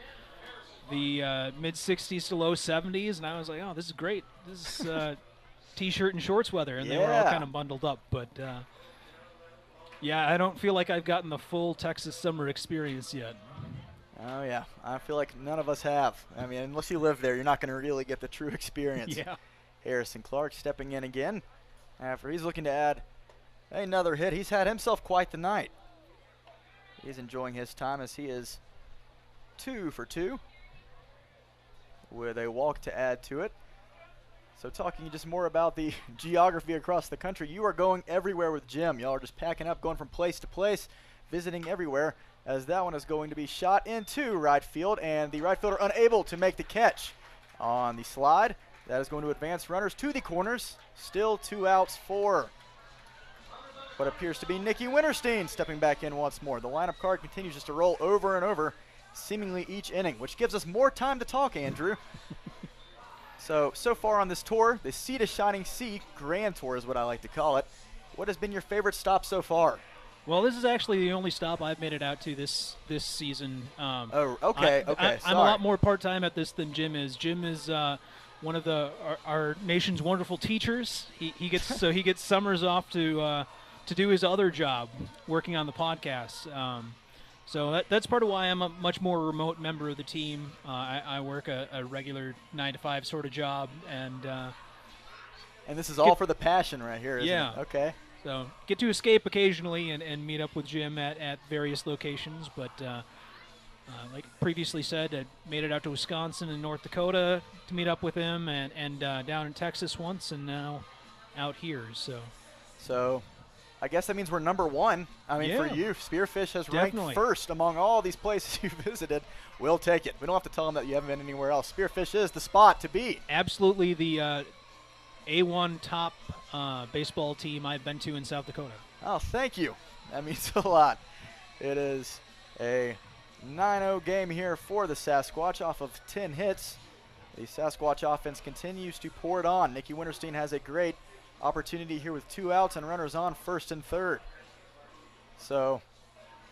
mid 60s to low 70s, and I was like, oh, this is great. This is T-shirt and shorts weather, and they were all kind of bundled up. But I don't feel like I've gotten the full Texas summer experience yet. Oh yeah, I feel like none of us have. I mean, unless you live there, you're not going to really get the true experience. Yeah. Harrison Clark stepping in again after he's looking to add another hit. He's had himself quite the night. He's enjoying his time as he is 2 for 2. with a walk to add to it. So talking just more about the geography across the country, you are going everywhere with Jim. Y'all are just packing up, going from place to place, visiting everywhere, as that one is going to be shot into right field, and the right fielder unable to make the catch on the slide. That is going to advance runners to the corners. Still 2 outs for what appears to be Nikki Winterstein stepping back in once more. The lineup card continues just to roll over and over, seemingly each inning, which gives us more time to talk, Andrew. So far on this tour, the Sea to Shining Sea Grand Tour is what I like to call it. What has been your favorite stop so far? Well, this is actually the only stop I've made it out to this season. Oh, okay, I'm a lot more part-time at this than Jim is. Jim is one of our nation's wonderful teachers. He gets summers off to do his other job, working on the podcast. So that's part of why I'm a much more remote member of the team. I work a regular 9-to-5 sort of job, and this is all for the passion right here, isn't yeah. it? Okay. So get to escape occasionally and meet up with Jim at various locations, but like previously said, I made it out to Wisconsin and North Dakota to meet up with him, and down in Texas once, and now out here. So I guess that means we're number one. I mean, for you, Spearfish has ranked first among all these places you visited. We'll take it. We don't have to tell them that you haven't been anywhere else. Spearfish is the spot to be. Absolutely the A1 top baseball team I've been to in South Dakota. Oh, thank you. That means a lot. It is a 9-0 game here for the Sasquatch off of 10 hits. The Sasquatch offense continues to pour it on. Nikki Winterstein has a great opportunity here with 2 outs and runners on first and third. So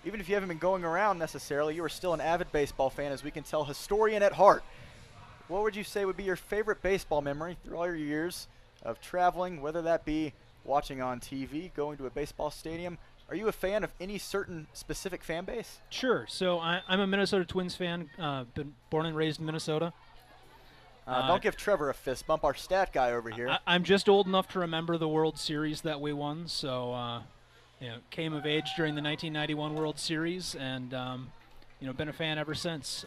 even if you haven't been going around necessarily, you are still an avid baseball fan, as we can tell, historian at heart. What would you say would be your favorite baseball memory through all your years of traveling, whether that be watching on TV, going to a baseball stadium? Are you a fan of any certain specific fan base? Sure. So I'm a Minnesota Twins fan, been born and raised in Minnesota. Don't give Trevor a fist bump, our stat guy over here. I'm just old enough to remember the World Series that we won, so came of age during the 1991 World Series, and been a fan ever since.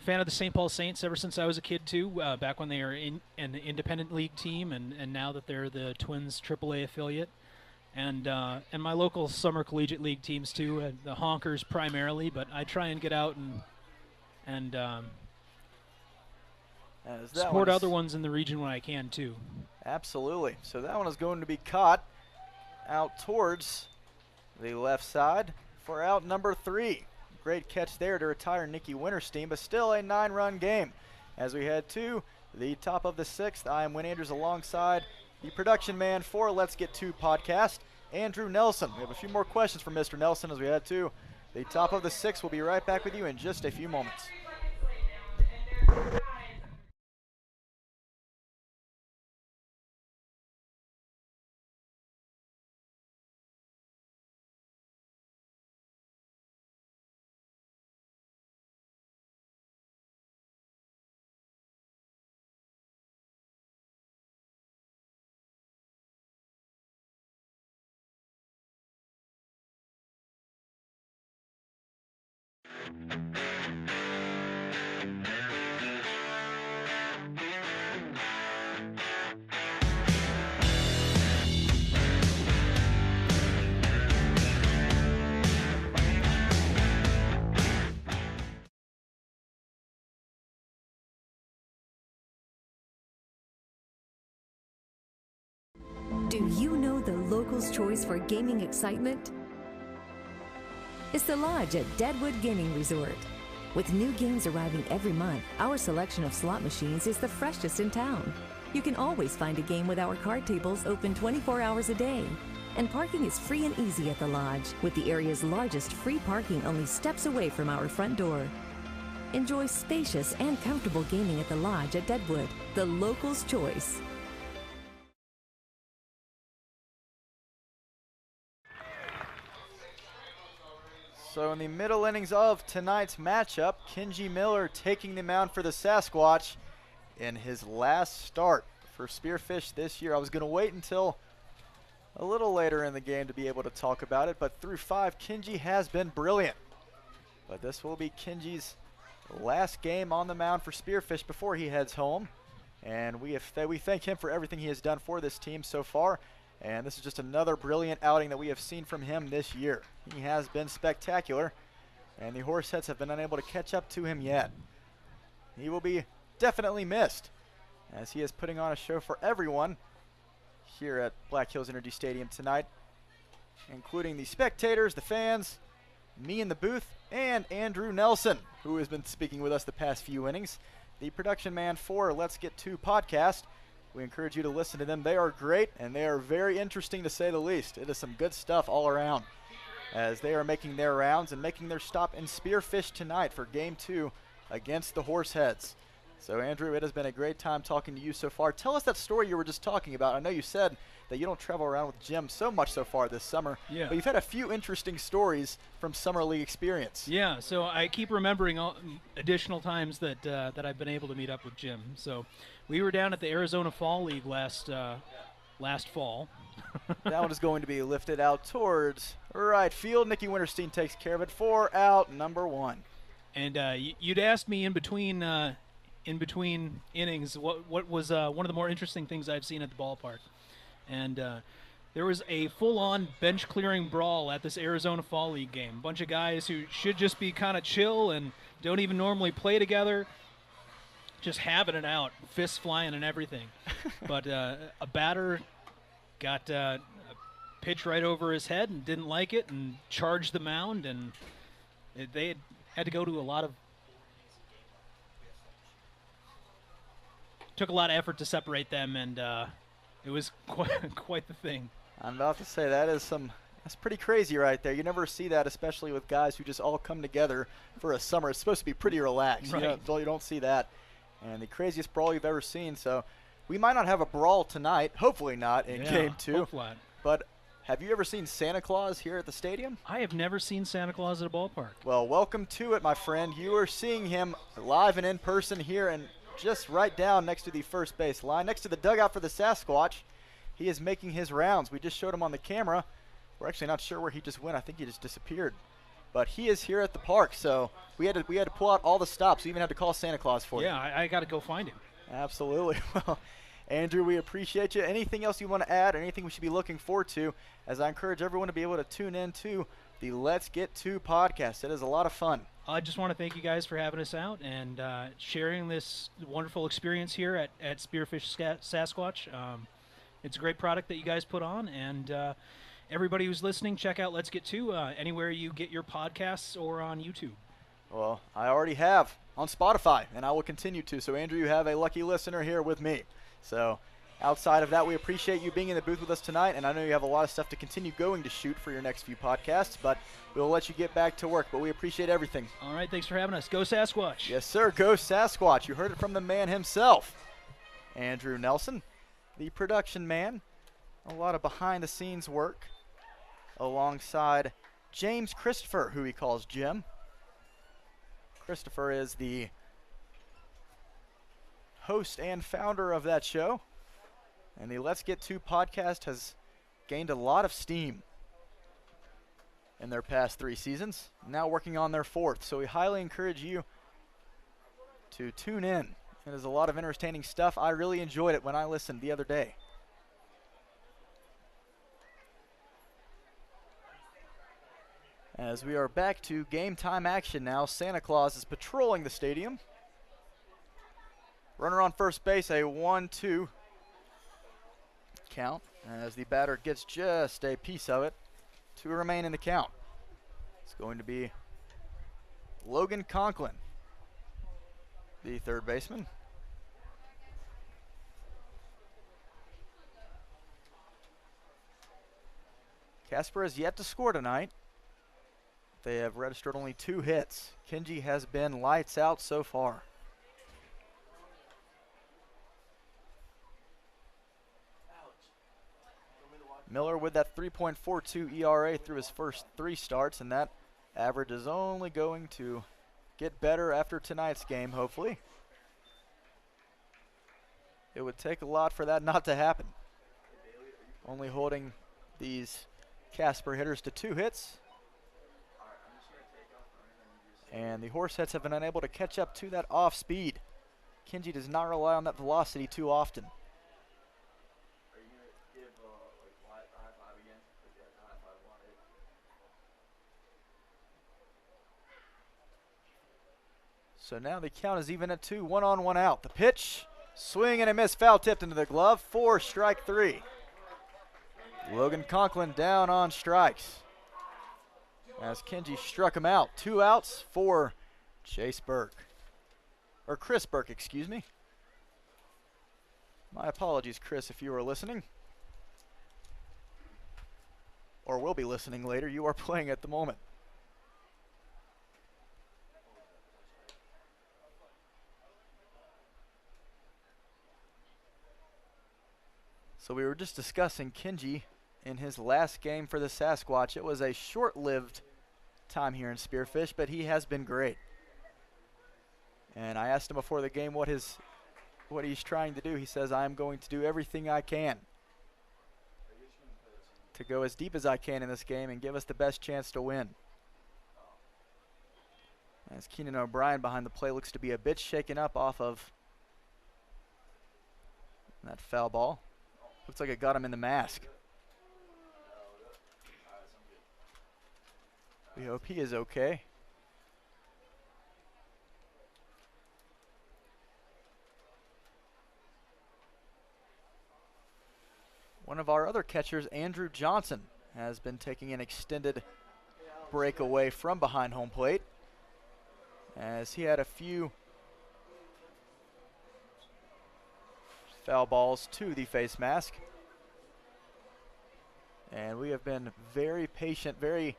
Fan of the St. Paul Saints ever since I was a kid too. Back when they were in an independent league team, and now that they're the Twins AAA affiliate, and my local summer collegiate league teams too. The Honkers primarily, but I try and get out and support other ones in the region when I can too. Absolutely. So that one is going to be caught out towards the left side for out number 3. Great catch there to retire Nikki Winterstein, but still a 9-run game. As we head to the top of the 6th, I am Win Andrews alongside the production man for Let's Get To podcast, Andrew Nelson. We have a few more questions for Mr. Nelson as we head to the top of the 6th. We'll be right back with you in just a few moments. Do you know the locals' choice for gaming excitement? It's the Lodge at Deadwood Gaming Resort. With new games arriving every month, our selection of slot machines is the freshest in town. You can always find a game with our card tables open 24 hours a day. And parking is free and easy at the Lodge, with the area's largest free parking only steps away from our front door. Enjoy spacious and comfortable gaming at the Lodge at Deadwood, the locals' choice. So in the middle innings of tonight's matchup, Kenji Miller taking the mound for the Sasquatch in his last start for Spearfish this year. I was going to wait until a little later in the game to be able to talk about it, but through 5, Kenji has been brilliant. But this will be Kenji's last game on the mound for Spearfish before he heads home. And we thank him for everything he has done for this team so far. And this is just another brilliant outing that we have seen from him this year. He has been spectacular, and the Horseheads have been unable to catch up to him yet. He will be definitely missed, as he is putting on a show for everyone here at Black Hills Energy Stadium tonight, including the spectators, the fans, me in the booth, and Andrew Nelson, who has been speaking with us the past few innings, the production man for Let's Get To podcast. We encourage you to listen to them. They are great, and they are very interesting to say the least. It is some good stuff all around, as they are making their rounds and making their stop in Spearfish tonight for Game 2 against the Horseheads. So, Andrew, it has been a great time talking to you so far. Tell us that story you were just talking about. I know you said that you don't travel around with Jim so much so far this summer, but you've had a few interesting stories from Summer League experience. Yeah, so I keep remembering all additional times that I've been able to meet up with Jim. So we were down at the Arizona Fall League last fall. That one is going to be lifted out towards right field. Nikki Winterstein takes care of it for out number 1. And you'd asked me in between innings what was one of the more interesting things I've seen at the ballpark. And there was a full-on bench-clearing brawl at this Arizona Fall League game. A bunch of guys who should just be kind of chill and don't even normally play together, just having it out, fists flying and everything. But a batter got a pitch right over his head and didn't like it and charged the mound, and they had to go to took a lot of effort to separate them, and it was quite the thing. I'm about to say that's pretty crazy right there. You never see that, especially with guys who just all come together for a summer. It's supposed to be pretty relaxed. Right. You don't see that. And the craziest brawl you've ever seen. So we might not have a brawl tonight. Hopefully not in Game 2. Hopefully not. But have you ever seen Santa Claus here at the stadium? I have never seen Santa Claus at a ballpark. Well, welcome to it, my friend. You are seeing him live and in person here, and just right down next to the first base line, next to the dugout for the Sasquatch. He is making his rounds. We just showed him on the camera. We're actually not sure where he just went. I think he just disappeared. But he is here at the park, so we had to pull out all the stops. We even had to call Santa Claus for you. Yeah, I got to go find him. Absolutely. Well, Andrew, we appreciate you. Anything else you want to add, or anything we should be looking forward to, as I encourage everyone to be able to tune in to the Let's Get To podcast. It is a lot of fun. I just want to thank you guys for having us out and sharing this wonderful experience here at Spearfish Sasquatch. It's a great product that you guys put on, and everybody who's listening, check out Let's Get To anywhere you get your podcasts or on YouTube. Well, I already have on Spotify, and I will continue to. So, Andrew, you have a lucky listener here with me. So, outside of that, we appreciate you being in the booth with us tonight, and I know you have a lot of stuff to continue going to shoot for your next few podcasts, but we'll let you get back to work. But we appreciate everything. All right, thanks for having us. Go Sasquatch. Yes, sir. Go Sasquatch. You heard it from the man himself, Andrew Nelson, the production man. A lot of behind-the-scenes work alongside James Christopher, who he calls Jim. Christopher is the host and founder of that show. And the Let's Get To podcast has gained a lot of steam in their past 3 seasons, now working on their 4th. So we highly encourage you to tune in. It is a lot of entertaining stuff. I really enjoyed it when I listened the other day. As we are back to game time action now, Santa Claus is patrolling the stadium. Runner on first base, a 1-2 count, as the batter gets just a piece of it to remain in the count. It's going to be Logan Conklin, the third baseman. Casper has yet to score tonight. They have registered only 2 hits. Kenji has been lights out so far. Miller with that 3.42 ERA through his first 3 starts, and that average is only going to get better after tonight's game, hopefully. It would take a lot for that not to happen. Only holding these Casper hitters to 2 hits. And the Horseheads have been unable to catch up to that off speed. Kenji does not rely on that velocity too often. So now the count is even at 2, 1 on, 1 out. The pitch, swing and a miss, foul tipped into the glove, 4, strike 3. Logan Conklin down on strikes as Kenji struck him out. 2 outs for Chase Burke. Or Chris Burke, excuse me. My apologies, Chris, if you were listening. Or will be listening later. You are playing at the moment. So we were just discussing Kenji in his last game for the Sasquatch. It was a short-lived time here in Spearfish, but he has been great. And I asked him before the game what he's trying to do. He says, I'm going to do everything I can to go as deep as I can in this game and give us the best chance to win. As Keenan O'Brien behind the plate looks to be a bit shaken up off of that foul ball. Looks like it got him in the mask. We hope he is okay. One of our other catchers, Andrew Johnson, has been taking an extended break away from behind home plate as he had a few foul balls to the face mask. And we have been very patient, very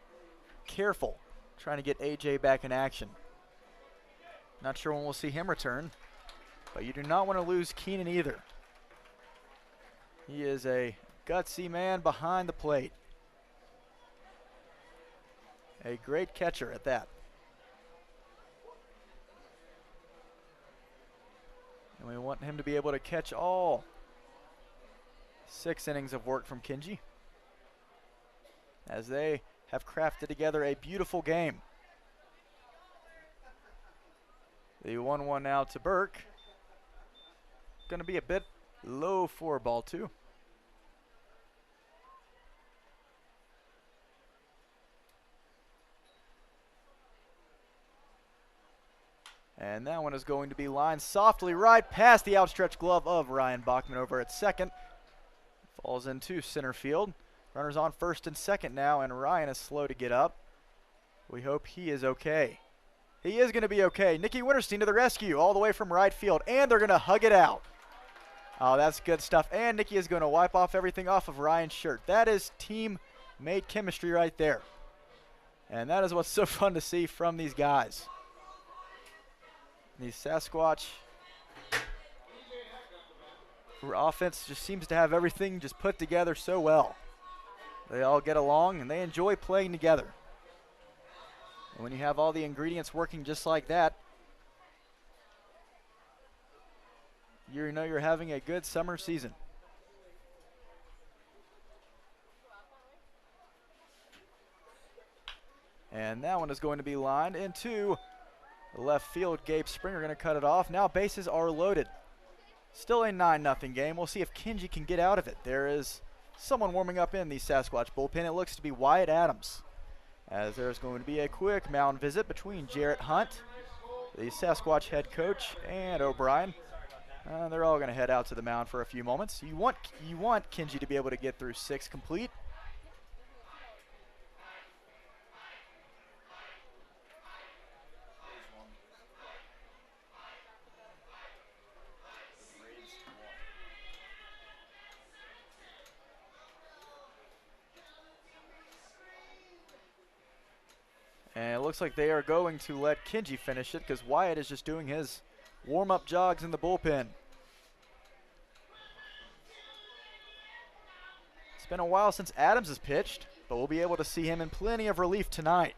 careful trying to get AJ back in action. Not sure when we'll see him return, but you do not want to lose Keenan either. He is a gutsy man behind the plate. A great catcher at that. And we want him to be able to catch all 6 innings of work from Kenji, as they have crafted together a beautiful game. The 1-1 now to Burke. Going to be a bit low for ball 2. And that one is going to be lined softly right past the outstretched glove of Ryan Bachman over at second. Falls into center field. Runners on first and second now, and Ryan is slow to get up. We hope he is okay. He is going to be okay. Nicky Winterstein to the rescue all the way from right field, and they're going to hug it out. Oh, that's good stuff. And Nicky is going to wipe off everything off of Ryan's shirt. That is teammate chemistry right there. And that is what's so fun to see from these guys. The Sasquatch offense just seems to have everything just put together so well. They all get along and they enjoy playing together. And when you have all the ingredients working just like that, you know you're having a good summer season. And that one is going to be lined into left field. Gabe Springer going to cut it off. Now bases are loaded. Still a 9-0 game. We'll see if Kenji can get out of it. There is someone warming up in the Sasquatch bullpen. It looks to be Wyatt Adams, as there's going to be a quick mound visit between Jarrett Hunt, the Sasquatch head coach, and O'Brien. They're all going to head out to the mound for a few moments. You want Kenji to be able to get through 6 complete. And it looks like they are going to let Kenji finish it because Wyatt is just doing his warm-up jogs in the bullpen. It's been a while since Adams has pitched, but we'll be able to see him in plenty of relief tonight.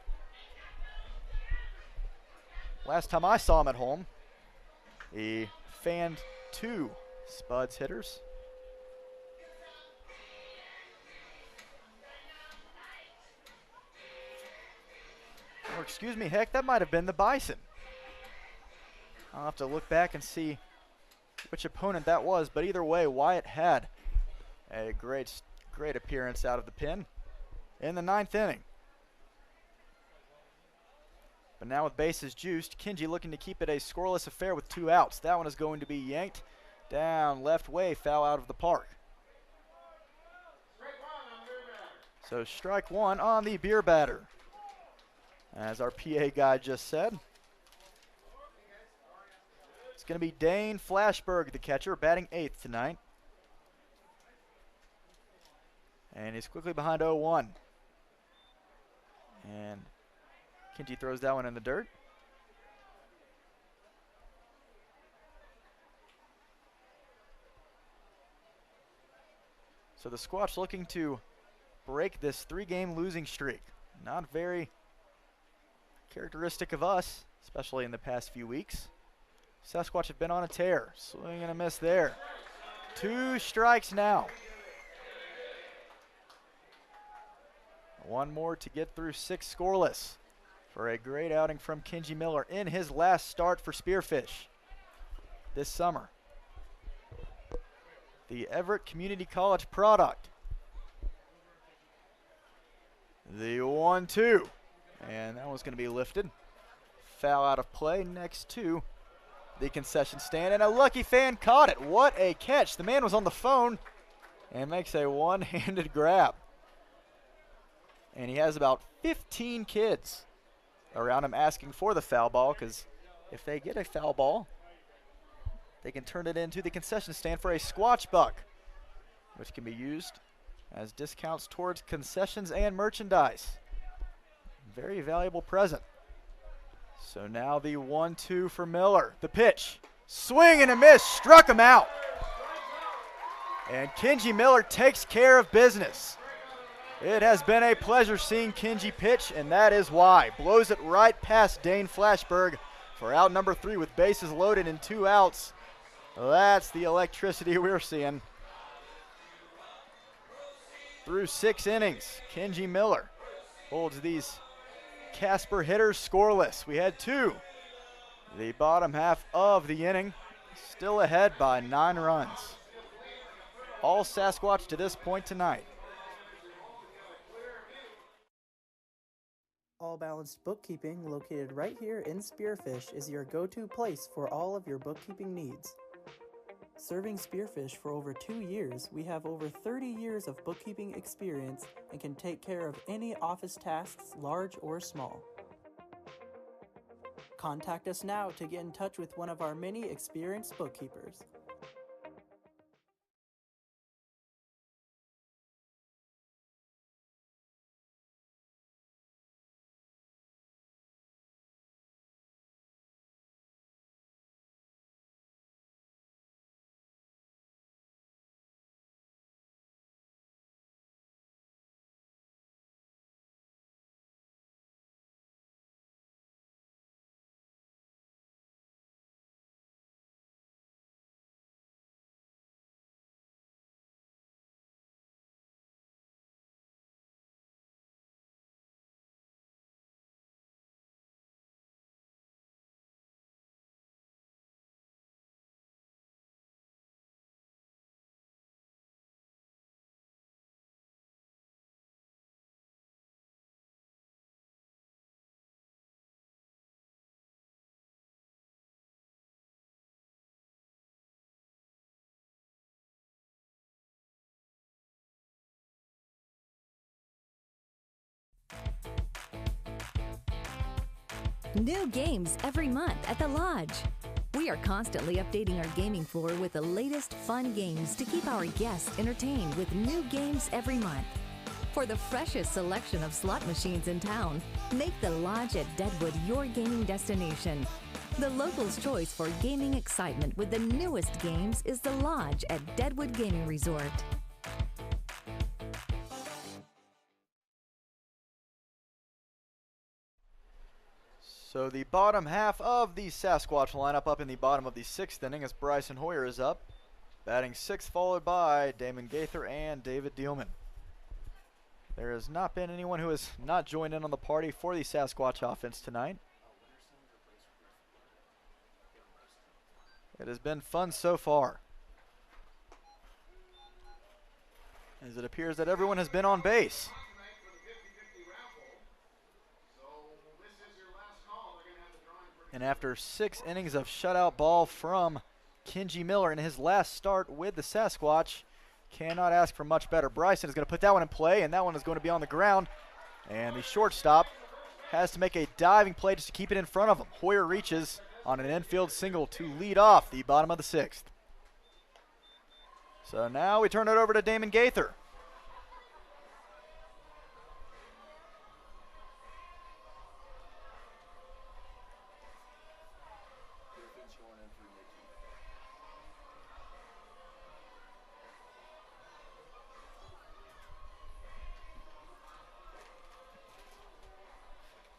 Last time I saw him at home, he fanned 2 Spuds hitters. Or excuse me, heck, that might have been the Bison. I'll have to look back and see which opponent that was, but either way, Wyatt had a great appearance out of the pen in the 9th inning. But now with bases juiced, Kenji looking to keep it a scoreless affair with 2 outs. That one is going to be yanked down left way, foul out of the park. So strike 1 on the beer batter, as our PA guy just said. It's going to be Dane Flashberg, the catcher, batting 8th tonight. And he's quickly behind 0-1. And Kenji throws that one in the dirt. So the Squatch looking to break this 3-game losing streak. Not very characteristic of us, especially in the past few weeks. Sasquatch have been on a tear. Swing and a miss there. 2 strikes now. 1 more to get through 6 scoreless for a great outing from Kenji Miller in his last start for Spearfish this summer. The Everett Community College product. The 1-2. And that one's going to be lifted. Foul out of play next to the concession stand, and a lucky fan caught it. What a catch. The man was on the phone and makes a one-handed grab. And he has about 15 kids around him asking for the foul ball, because if they get a foul ball, they can turn it into the concession stand for a Squatch Buck, which can be used as discounts towards concessions and merchandise. Very valuable present. So now the 1-2 for Miller. The pitch. Swing and a miss. Struck him out. And Kenji Miller takes care of business. It has been a pleasure seeing Kenji pitch, and that is why. Blows it right past Dane Flashberg for out number 3 with bases loaded and 2 outs. That's the electricity we're seeing. Through 6 innings, Kenji Miller holds these Casper hitters scoreless. We had 2. The bottom half of the inning, still ahead by 9 runs. All Sasquatch to this point tonight. All Balanced Bookkeeping, located right here in Spearfish, is your go-to place for all of your bookkeeping needs. Serving Spearfish for over 2 years, we have over 30 years of bookkeeping experience and can take care of any office tasks, large or small. Contact us now to get in touch with one of our many experienced bookkeepers. New games every month at the Lodge. We are constantly updating our gaming floor with the latest fun games to keep our guests entertained with new games every month. For the freshest selection of slot machines in town, make the Lodge at Deadwood your gaming destination. The locals' choice for gaming excitement with the newest games is the Lodge at Deadwood Gaming Resort. So the bottom half of the Sasquatch lineup up in the bottom of the 6th inning as Bryson Hoyer is up, batting 6th, followed by Damon Gaither and David Dielman. There has not been anyone who has not joined in on the party for the Sasquatch offense tonight. It has been fun so far, as it appears that everyone has been on base. And after 6 innings of shutout ball from Kenji Miller in his last start with the Sasquatch, cannot ask for much better. Bryson is going to put that one in play, and that one is going to be on the ground. And the shortstop has to make a diving play just to keep it in front of him. Hoyer reaches on an infield single to lead off the bottom of the 6th. So now we turn it over to Damon Gaither.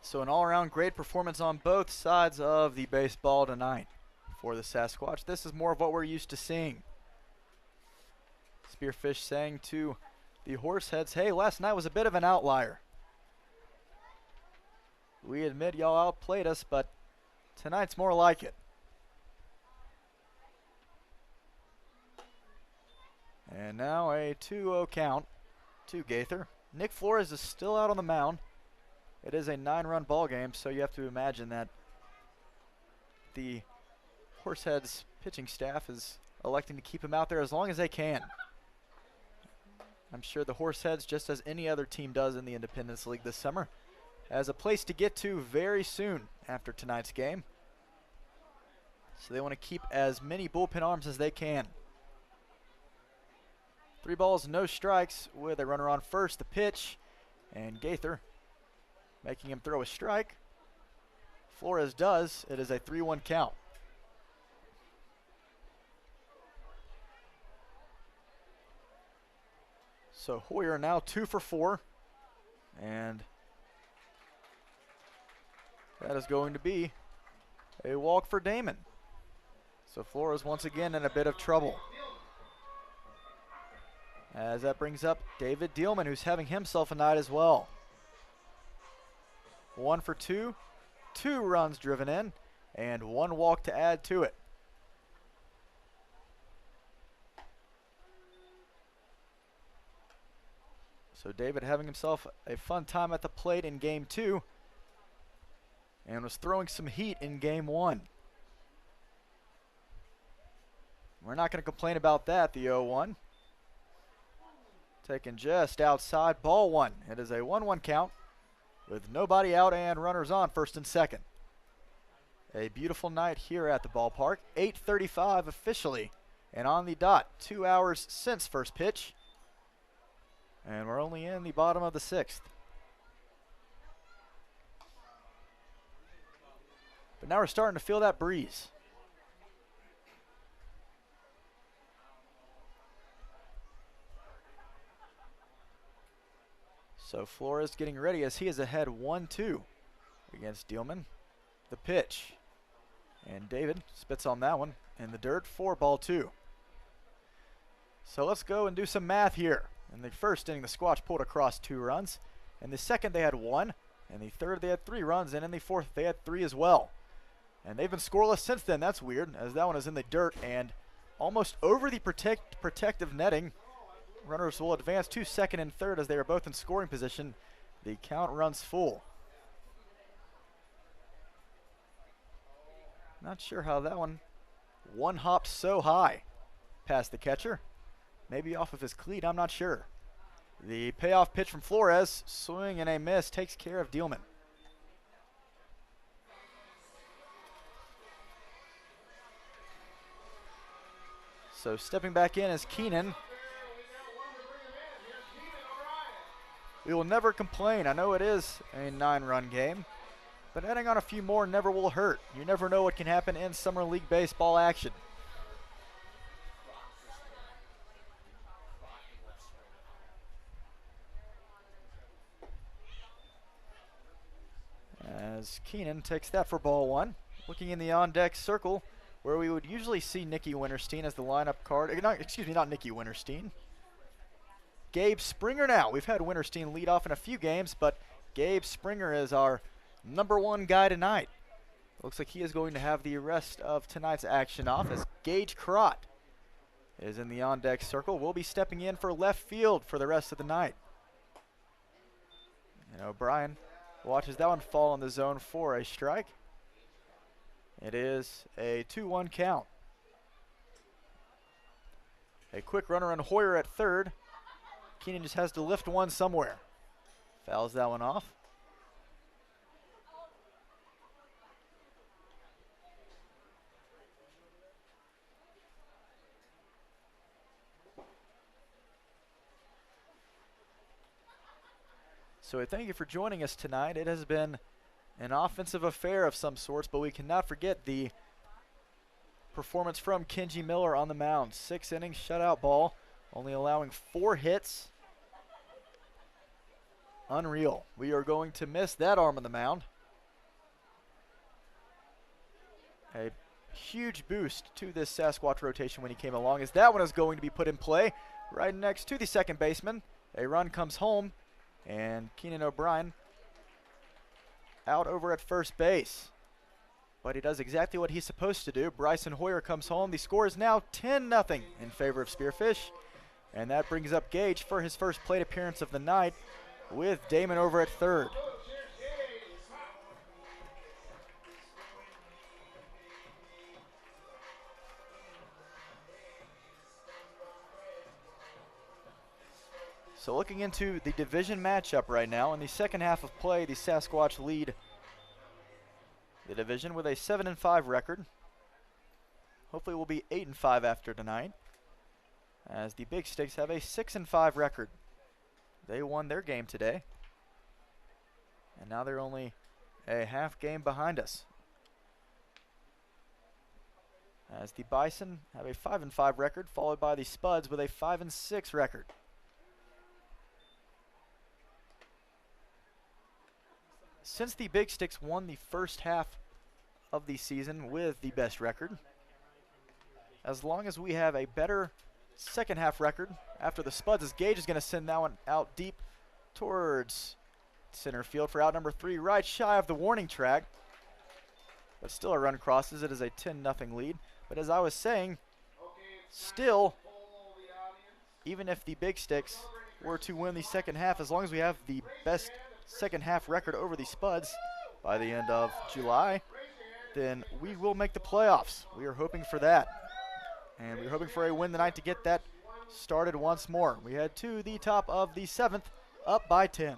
So an all-around great performance on both sides of the baseball tonight for the Sasquatch. This is more of what we're used to seeing. Spearfish saying to the Horseheads, hey, last night was a bit of an outlier. We admit y'all outplayed us, but tonight's more like it. And now a 2-0 count to Gaither. Nick Flores is still out on the mound. It is a 9-run ball game, so you have to imagine that the Horseheads pitching staff is electing to keep him out there as long as they can. I'm sure the Horseheads, just as any other team does in the Independence League this summer, has a place to get to very soon after tonight's game. So they want to keep as many bullpen arms as they can. 3 balls, no strikes with a runner on first. The pitch, and Gaither making him throw a strike. Flores does. It is a 3-1 count. So Hoyer now 2 for 4. And that is going to be a walk for Damon. So Flores once again in a bit of trouble. As that brings up David Dielman, who's having himself a night as well. 1 for 2, 2 runs driven in, and 1 walk to add to it. So David having himself a fun time at the plate in game 2, and was throwing some heat in game 1. We're not going to complain about that, the 0-1. Taken just outside, ball 1. It is a 1-1 count, with nobody out and runners on first and second. A beautiful night here at the ballpark. 8:35 officially and on the dot. 2 hours since first pitch. And we're only in the bottom of the 6th. But now we're starting to feel that breeze. So Flores getting ready as he is ahead 1-2 against Dielman. The pitch. And David spits on that one in the dirt for ball 2. So let's go and do some math here. In the first inning, the Squatch pulled across 2 runs. In the second, they had 1. In the third, they had 3 runs. And in the fourth, they had 3 as well. And they've been scoreless since then. That's weird, as that one is in the dirt and almost over the protective netting. Runners will advance to second and third as they are both in scoring position. The count runs full. Not sure how that one hopped so high past the catcher. Maybe off of his cleat, I'm not sure. The payoff pitch from Flores, swing and a miss, takes care of Dielman. So stepping back in is Keenan. We will never complain. I know it is a 9-run game, but adding on a few more never will hurt. You never know what can happen in Summer League baseball action. As Keenan takes that for ball 1. Looking in the on-deck circle where we would usually see Nicky Winterstein as the lineup card. Not Nicky Winterstein. Gabe Springer now. We've had Winterstein lead off in a few games, but Gabe Springer is our #1 guy tonight. Looks like he is going to have the rest of tonight's action off as Gage Crott is in the on-deck circle. Will be stepping in for left field for the rest of the night. And O'Brien watches that one fall in the zone for a strike. It is a 2-1 count. A quick runner on Hoyer at third. Keenan just has to lift one somewhere. Fouls that one off. So thank you for joining us tonight. It has been an offensive affair of some sorts, but we cannot forget the performance from Kenji Miller on the mound. 6 innings, shutout ball, only allowing 4 hits. Unreal. We are going to miss that arm on the mound. A huge boost to this Sasquatch rotation when he came along, as that one is going to be put in play right next to the second baseman. A run comes home, and Keenan O'Brien out over at first base. But he does exactly what he's supposed to do. Bryson Hoyer comes home. The score is now 10-0 in favor of Spearfish. And that brings up Gage for his first plate appearance of the night with Damon over at third. So looking into the division matchup right now, in the second half of play, the Sasquatch lead the division with a 7-5 record. Hopefully we'll be 8-5 after tonight, as the Big Sticks have a 6-5 record. They won their game today, and now they're only a half game behind us, as the Bison have a 5-5 record, followed by the Spuds with a 5-6 record. Since the Big Sticks won the first half of the season with the best record, as long as we have a better second half record after the Spuds, as Gage is going to send that one out deep towards center field for out number 3, right shy of the warning track. But still a run crosses. It is a 10-0 lead. But as I was saying, still, even if the Big Sticks were to win the second half, as long as we have the best second half record over the Spuds by the end of July, then we will make the playoffs. We are hoping for that. And we're hoping for a win tonight to get that started once more. We head to the top of the 7th, up by 10.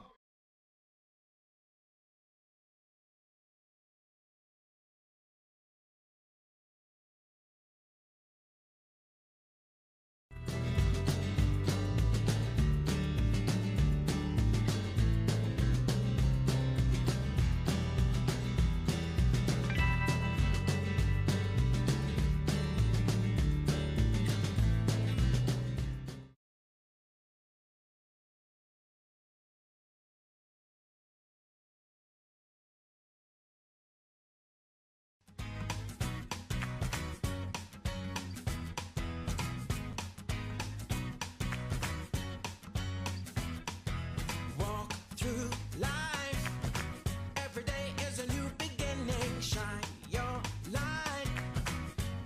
Through life, every day is a new beginning. Shine your light.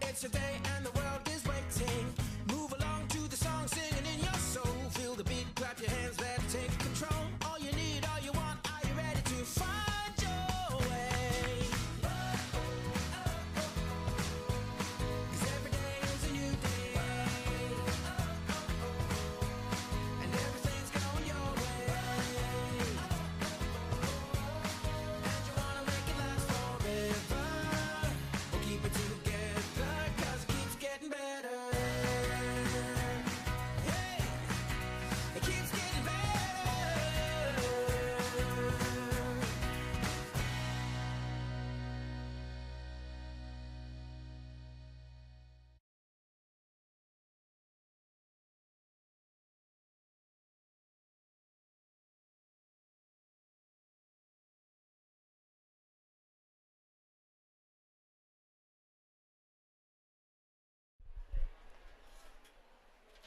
It's a day and the world is waiting. Move along to the song, singing in your soul. Feel the beat, clap your hands, let's take control. All you need, all you want, are you ready to find your way? 'Cause every day is a new day. And everything's going your way.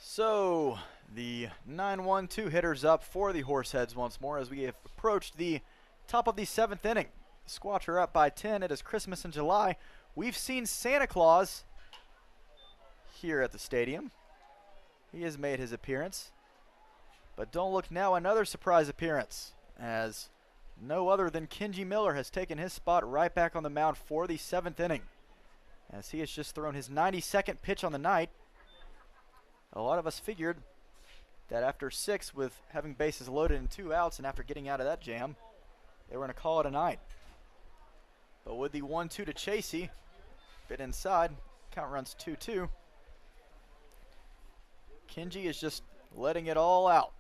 So The 9-1-2 hitters up for the Horseheads once more as we have approached the top of the 7th inning. Squatch are up by 10. It is Christmas in July. We've seen Santa Claus here at the stadium. He has made his appearance. But don't look now, another surprise appearance, as no other than Kenji Miller has taken his spot right back on the mound for the 7th inning, as he has just thrown his 92nd pitch on the night. A lot of us figured that after 6, with having bases loaded and 2 outs, and after getting out of that jam, they were going to call it a night. But with the 1-2 to Chasey, bit inside, count runs 2-2. Kenji is just letting it all out.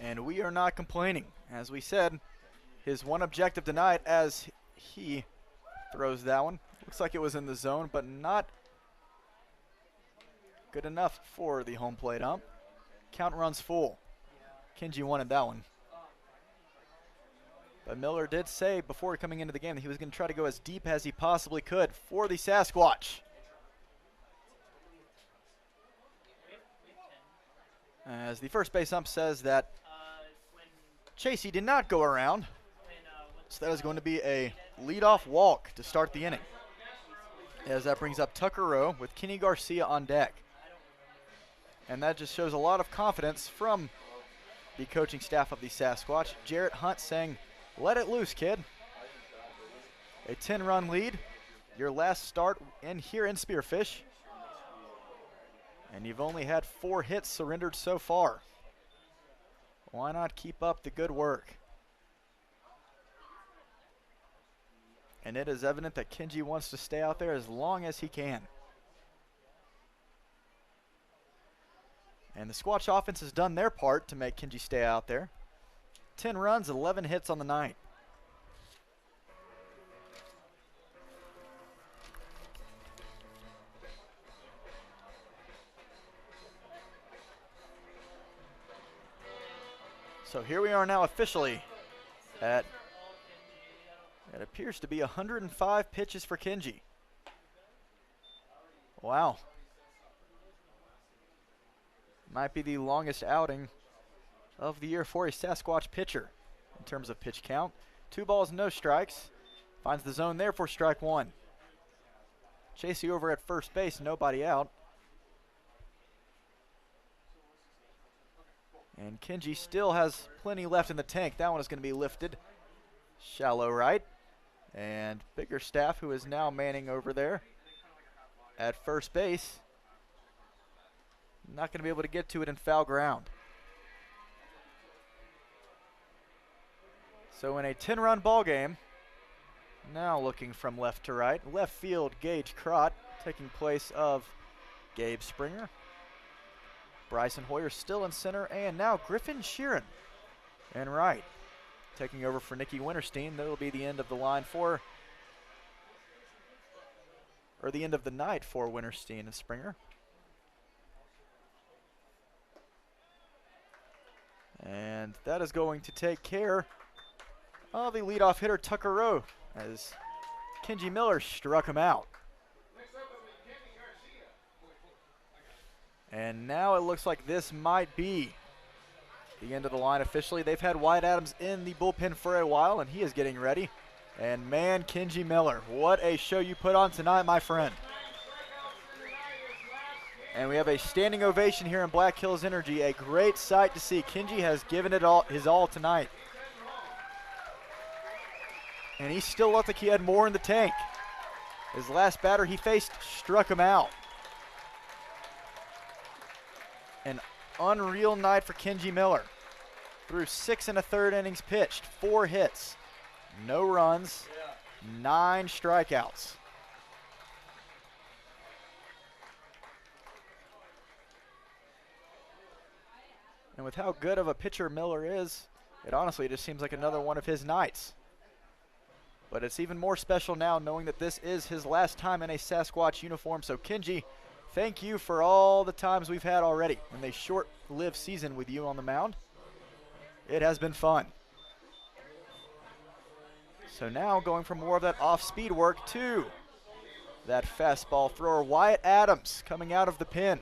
And we are not complaining. As we said, his one objective tonight, as he throws that one, looks like it was in the zone, but not good enough for the home plate ump. Count runs full. Kenji wanted that one. But Miller did say before coming into the game that he was going to try to go as deep as he possibly could for the Sasquatch. As the first base ump says that Chasey did not go around, so that is going to be a leadoff walk to start the inning. As that brings up Tucker Rowe with Kenny Garcia on deck. And that just shows a lot of confidence from the coaching staff of the Sasquatch. Jarrett Hunt saying, "Let it loose, kid." A 10-run lead, your last start in here in Spearfish. And you've only had 4 hits surrendered so far. Why not keep up the good work? And it is evident that Kenji wants to stay out there as long as he can. And the Squatch offense has done their part to make Kenji stay out there. 10 runs, 11 hits on the night. So here we are now officially at, it appears to be 105 pitches for Kenji. Wow. Might be the longest outing of the year for a Sasquatch pitcher in terms of pitch count. 2 balls, no strikes. Finds the zone there for strike 1. Chasey over at first base, nobody out. And Kenji still has plenty left in the tank. That one is going to be lifted. Shallow right. And Biggerstaff, who is now manning over there at first base, not going to be able to get to it in foul ground. So in a 10-run ball game, now looking from left to right, left field Gage Crott taking place of Gabe Springer. Bryson Hoyer still in center, and now Griffin Sheeran in right, taking over for Nicky Winterstein. That'll be the end of the line for, or the end of the night for Winterstein and Springer. And that is going to take care of the leadoff hitter Tucker Rowe, as Kenji Miller struck him out. And now it looks like this might be the end of the line officially. They've had Wyatt Adams in the bullpen for a while, and he is getting ready. And man, Kenji Miller, what a show you put on tonight, my friend. And we have a standing ovation here in Black Hills Energy. A great sight to see. Kenji has given it all, his all tonight. And he still looked like he had more in the tank. His last batter he faced struck him out. An unreal night for Kenji Miller. Through 6 1/3 innings pitched, 4 hits, no runs, 9 strikeouts. And with how good of a pitcher Miller is, it honestly just seems like another one of his nights. But it's even more special now knowing that this is his last time in a Sasquatch uniform. So Kenji, thank you for all the times we've had already in a short-lived season with you on the mound. It has been fun. So now going from more of that off-speed work to that fastball thrower, Wyatt Adams coming out of the pen.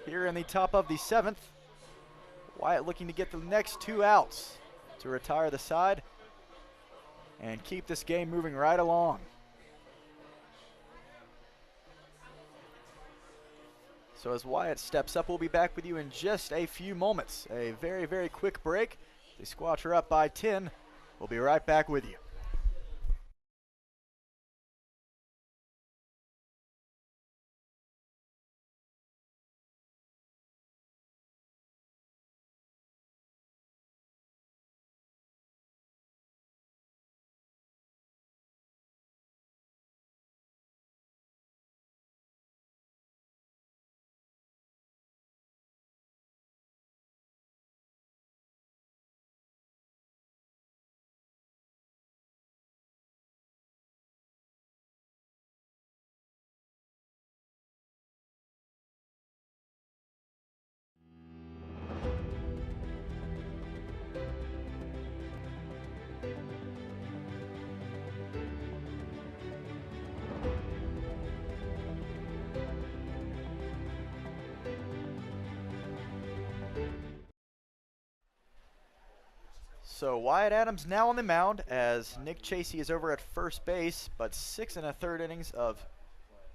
here in the top of the 7th. Wyatt looking to get the next 2 outs to retire the side and keep this game moving right along. So as Wyatt steps up, we'll be back with you in just a few moments. A very, very quick break. The Squatch are up by 10. We'll be right back with you. So Wyatt Adams now on the mound as Nick Chasey is over at first base, but 6 1/3 innings of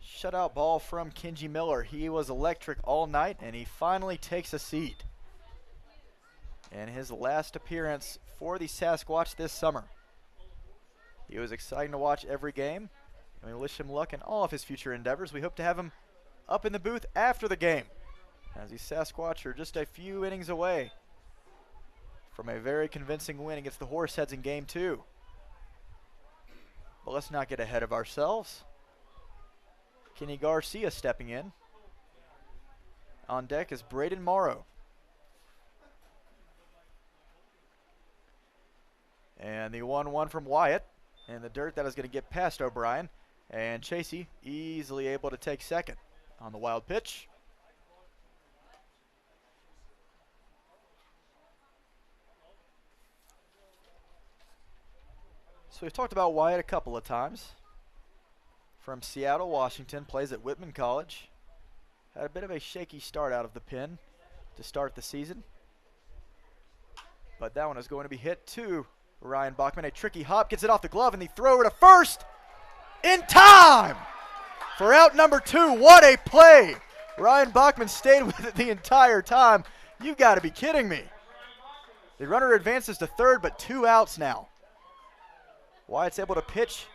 shutout ball from Kenji Miller. He was electric all night, and he finally takes a seat in his last appearance for the Sasquatch this summer. He was exciting to watch every game, and we wish him luck in all of his future endeavors. We hope to have him up in the booth after the game, as the Sasquatch are just a few innings away from a very convincing win against the Horseheads in Game 2. But let's not get ahead of ourselves. Kenny Garcia stepping in. On deck is Braden Morrow. And the 1-1 from Wyatt. In the dirt, that is going to get past O'Brien. And Chasey easily able to take second on the wild pitch. So we've talked about Wyatt a couple of times. From Seattle, Washington, plays at Whitman College. Had a bit of a shaky start out of the pen to start the season. But that one is going to be hit to Ryan Bachman. A tricky hop, gets it off the glove, and the throw over to first in time for out number 2. What a play. Ryan Bachman stayed with it the entire time. You've got to be kidding me. The runner advances to third, but 2 outs now. Wyatt's able to pitch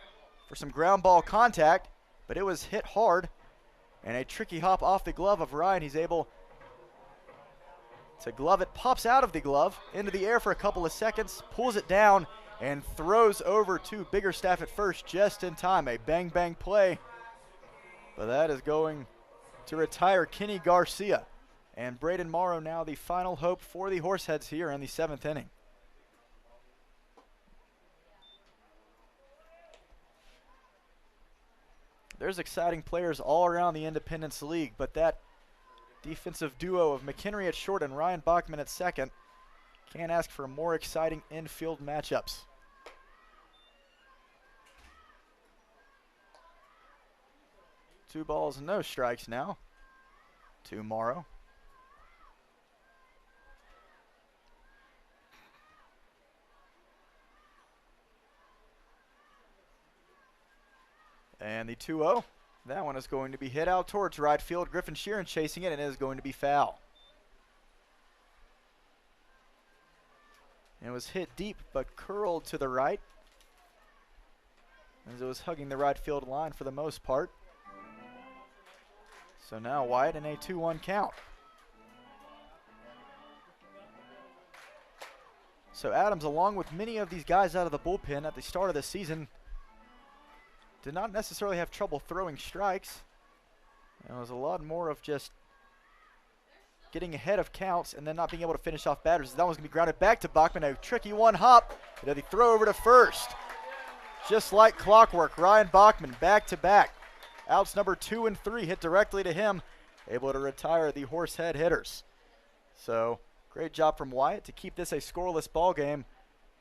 for some ground ball contact, but it was hit hard, and a tricky hop off the glove of Ryan. He's able to glove it, pops out of the glove, into the air for a couple of seconds, pulls it down, and throws over to Biggerstaff at first just in time. A bang-bang play, but that is going to retire Kenny Garcia. And Braden Morrow now the final hope for the Horseheads here in the 7th inning. There's exciting players all around the Independence League, but that defensive duo of McHenry at short and Ryan Bachman at second can't ask for more exciting infield matchups. Two balls, no strikes now to Morrow. And the 2-0, that one is going to be hit out towards right field. Griffin Sheeran chasing it, and it is going to be foul. It was hit deep, but curled to the right, as it was hugging the right field line for the most part. So now Wyatt in a 2-1 count. So Adams, along with many of these guys out of the bullpen at the start of the season, did not necessarily have trouble throwing strikes. It was a lot more of just getting ahead of counts and then not being able to finish off batters. That one's going to be grounded back to Bachman. A tricky one hop. And then the throw over to first. Just like clockwork, Ryan Bachman back to back. Outs number 2 and 3 hit directly to him. Able to retire the Horsehead hitters. So great job from Wyatt to keep this a scoreless ball game.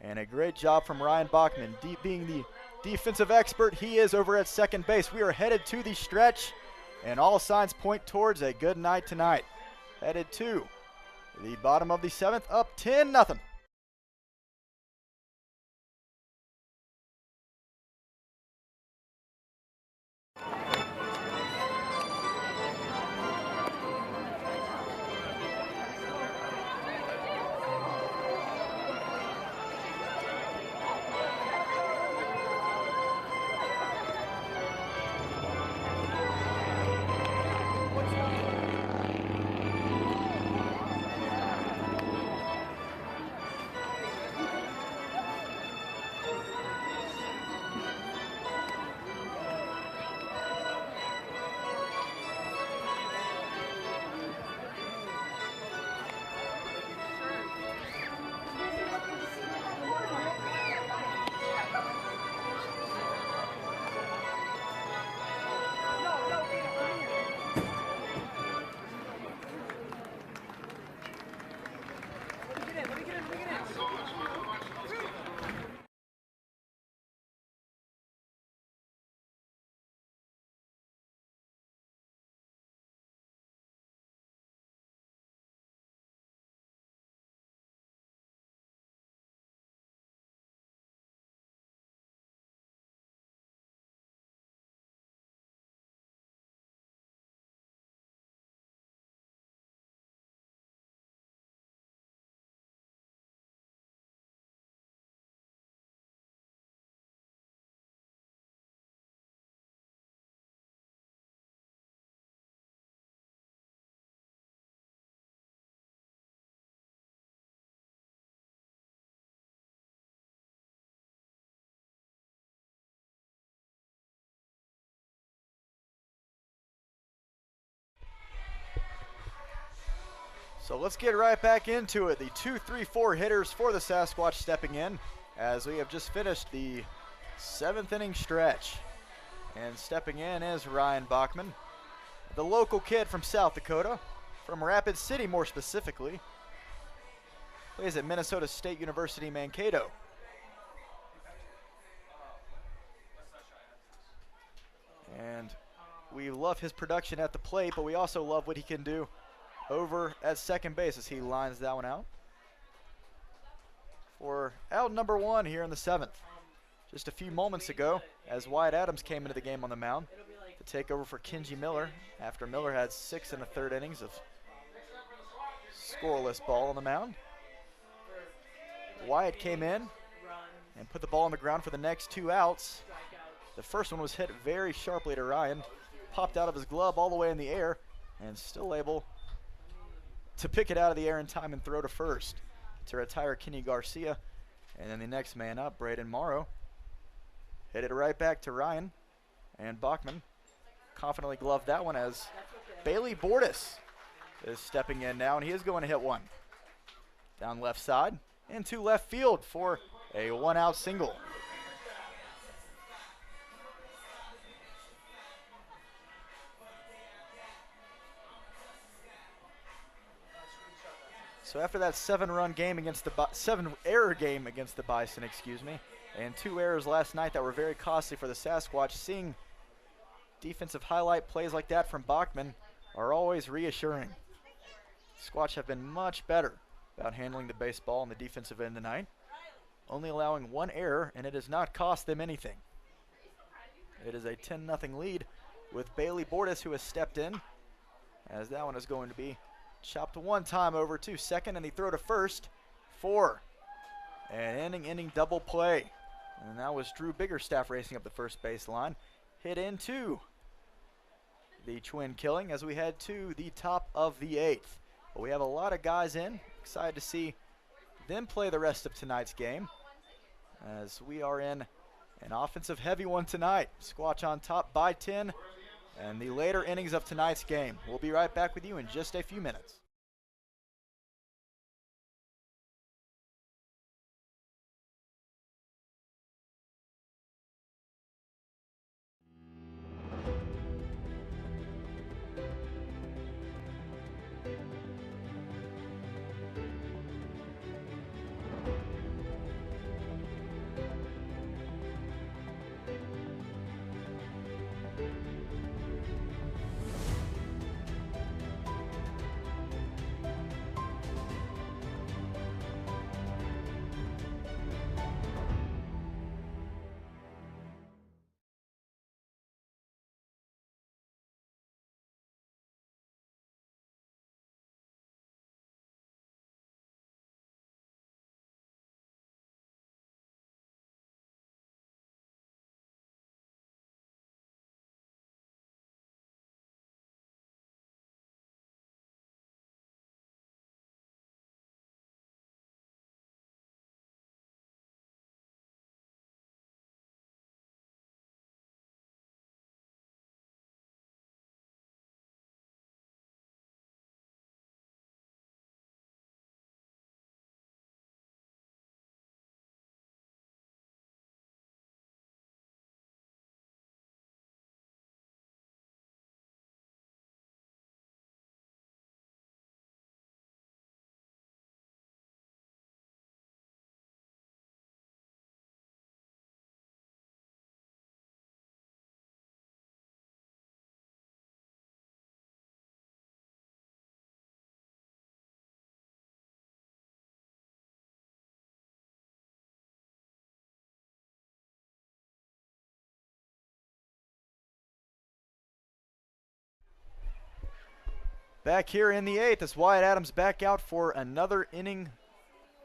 And a great job from Ryan Bachman, being the defensive expert he is over at second base. We are headed to the stretch, and all signs point towards a good night tonight. headed to the bottom of the 7th, up 10-0. So let's get right back into it. The 2, 3, 4 hitters for the Sasquatch stepping in as we have just finished the 7th inning stretch. And stepping in is Ryan Bachman, the local kid from South Dakota, from Rapid City more specifically. Plays at Minnesota State University Mankato. And we love his production at the plate, but we also love what he can do over at second base as he lines that one out for out number 1 here in the 7th. Just a few moments ago, as Wyatt Adams came into the game on the mound to take over for Kenji Miller after Miller had 6 1/3 innings of scoreless ball on the mound. Wyatt came in and put the ball on the ground for the next 2 outs. The first one was hit very sharply to Ryan, popped out of his glove all the way in the air, and still able to pick it out of the air in time and throw to first to retire Kenny Garcia. And then the next man up, Braden Morrow, hit it right back to Ryan, and Bachman confidently gloved that one as Bailey Bordas is stepping in now, and he is going to hit one down left side into left field for a 1-out single. So after that 7-error game against the Bison, and 2 errors last night that were very costly for the Sasquatch, seeing defensive highlight plays like that from Bachman are always reassuring. Squatch have been much better about handling the baseball on the defensive end tonight, only allowing 1 error, and it has not cost them anything. It is a 10-0 lead with Bailey Bordas, who has stepped in, as that one is going to be chopped 1 time over to second, and the throw to first for an inning double play. And that was Drew Biggerstaff racing up the first baseline, hit into the twin killing as we head to the top of the 8th. But we have a lot of guys in. Excited to see them play the rest of tonight's game, as we are in an offensive heavy one tonight. Squatch on top by 10. And the later innings of tonight's game. We'll be right back with you in just a few minutes. Back here in the 8th as Wyatt Adams back out for another inning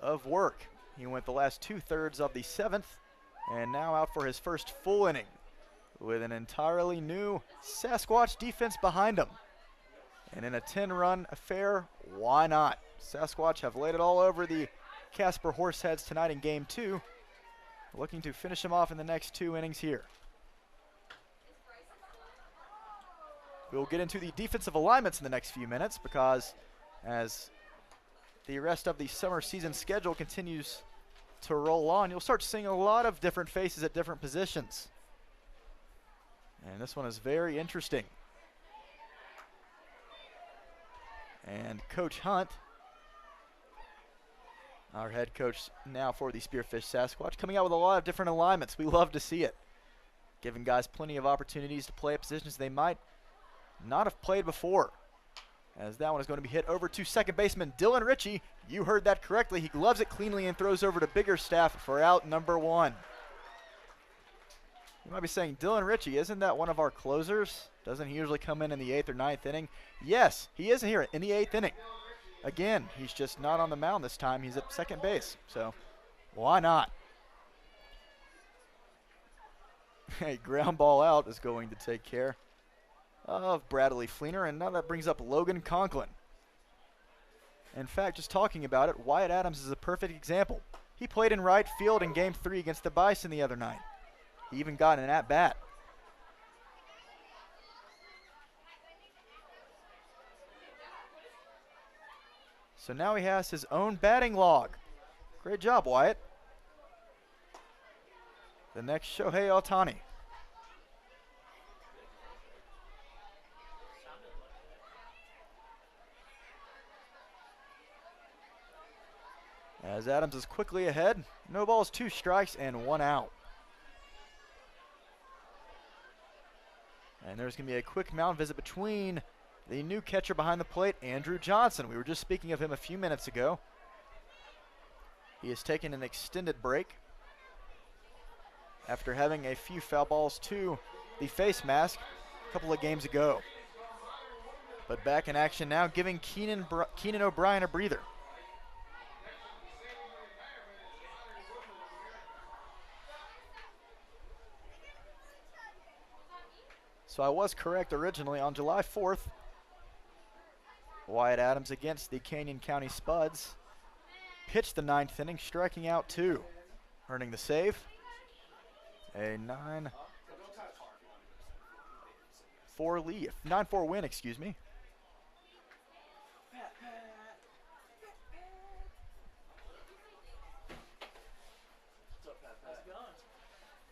of work. He went the last 2/3 of the 7th and now out for his first full inning with an entirely new Sasquatch defense behind him. And in a 10-run affair, why not? Sasquatch have laid it all over the Casper Horseheads tonight in Game 2, looking to finish them off in the next 2 innings here. We'll get into the defensive alignments in the next few minutes because as the rest of the summer season schedule continues to roll on, you'll start seeing a lot of different faces at different positions. And this one is very interesting. And Coach Hunt, our head coach now for the Spearfish Sasquatch, coming out with a lot of different alignments. We love to see it. Giving guys plenty of opportunities to play at positions they might not have played before. As that one is going to be hit over to second baseman Dylan Ritchie. You heard that correctly. He gloves it cleanly and throws over to Biggerstaff for out number 1. You might be saying, Dylan Ritchie, isn't that one of our closers? Doesn't he usually come in the 8th or 9th inning? Yes, he is here in the 8th inning. Again, he's just not on the mound this time. He's at second base, so why not? A ground ball out is going to take care of Bradley Fleener, and now that brings up Logan Conklin. In fact, just talking about it, Wyatt Adams is a perfect example. He played in right field in Game 3 against the Bison the other night. He even got an at-bat. So now he has his own batting log. Great job, Wyatt. The next Shohei Ohtani. As Adams is quickly ahead, no balls, 2 strikes, and 1 out. And there's going to be a quick mound visit between the new catcher behind the plate, Andrew Johnson. We were just speaking of him a few minutes ago. He has taken an extended break after having a few foul balls to the face mask a couple of games ago. But back in action now, giving Keenan O'Brien a breather. So I was correct originally. On July 4th, Wyatt Adams against the Canyon County Spuds pitched the 9th inning, striking out 2, earning the save. A 9-4 win, excuse me.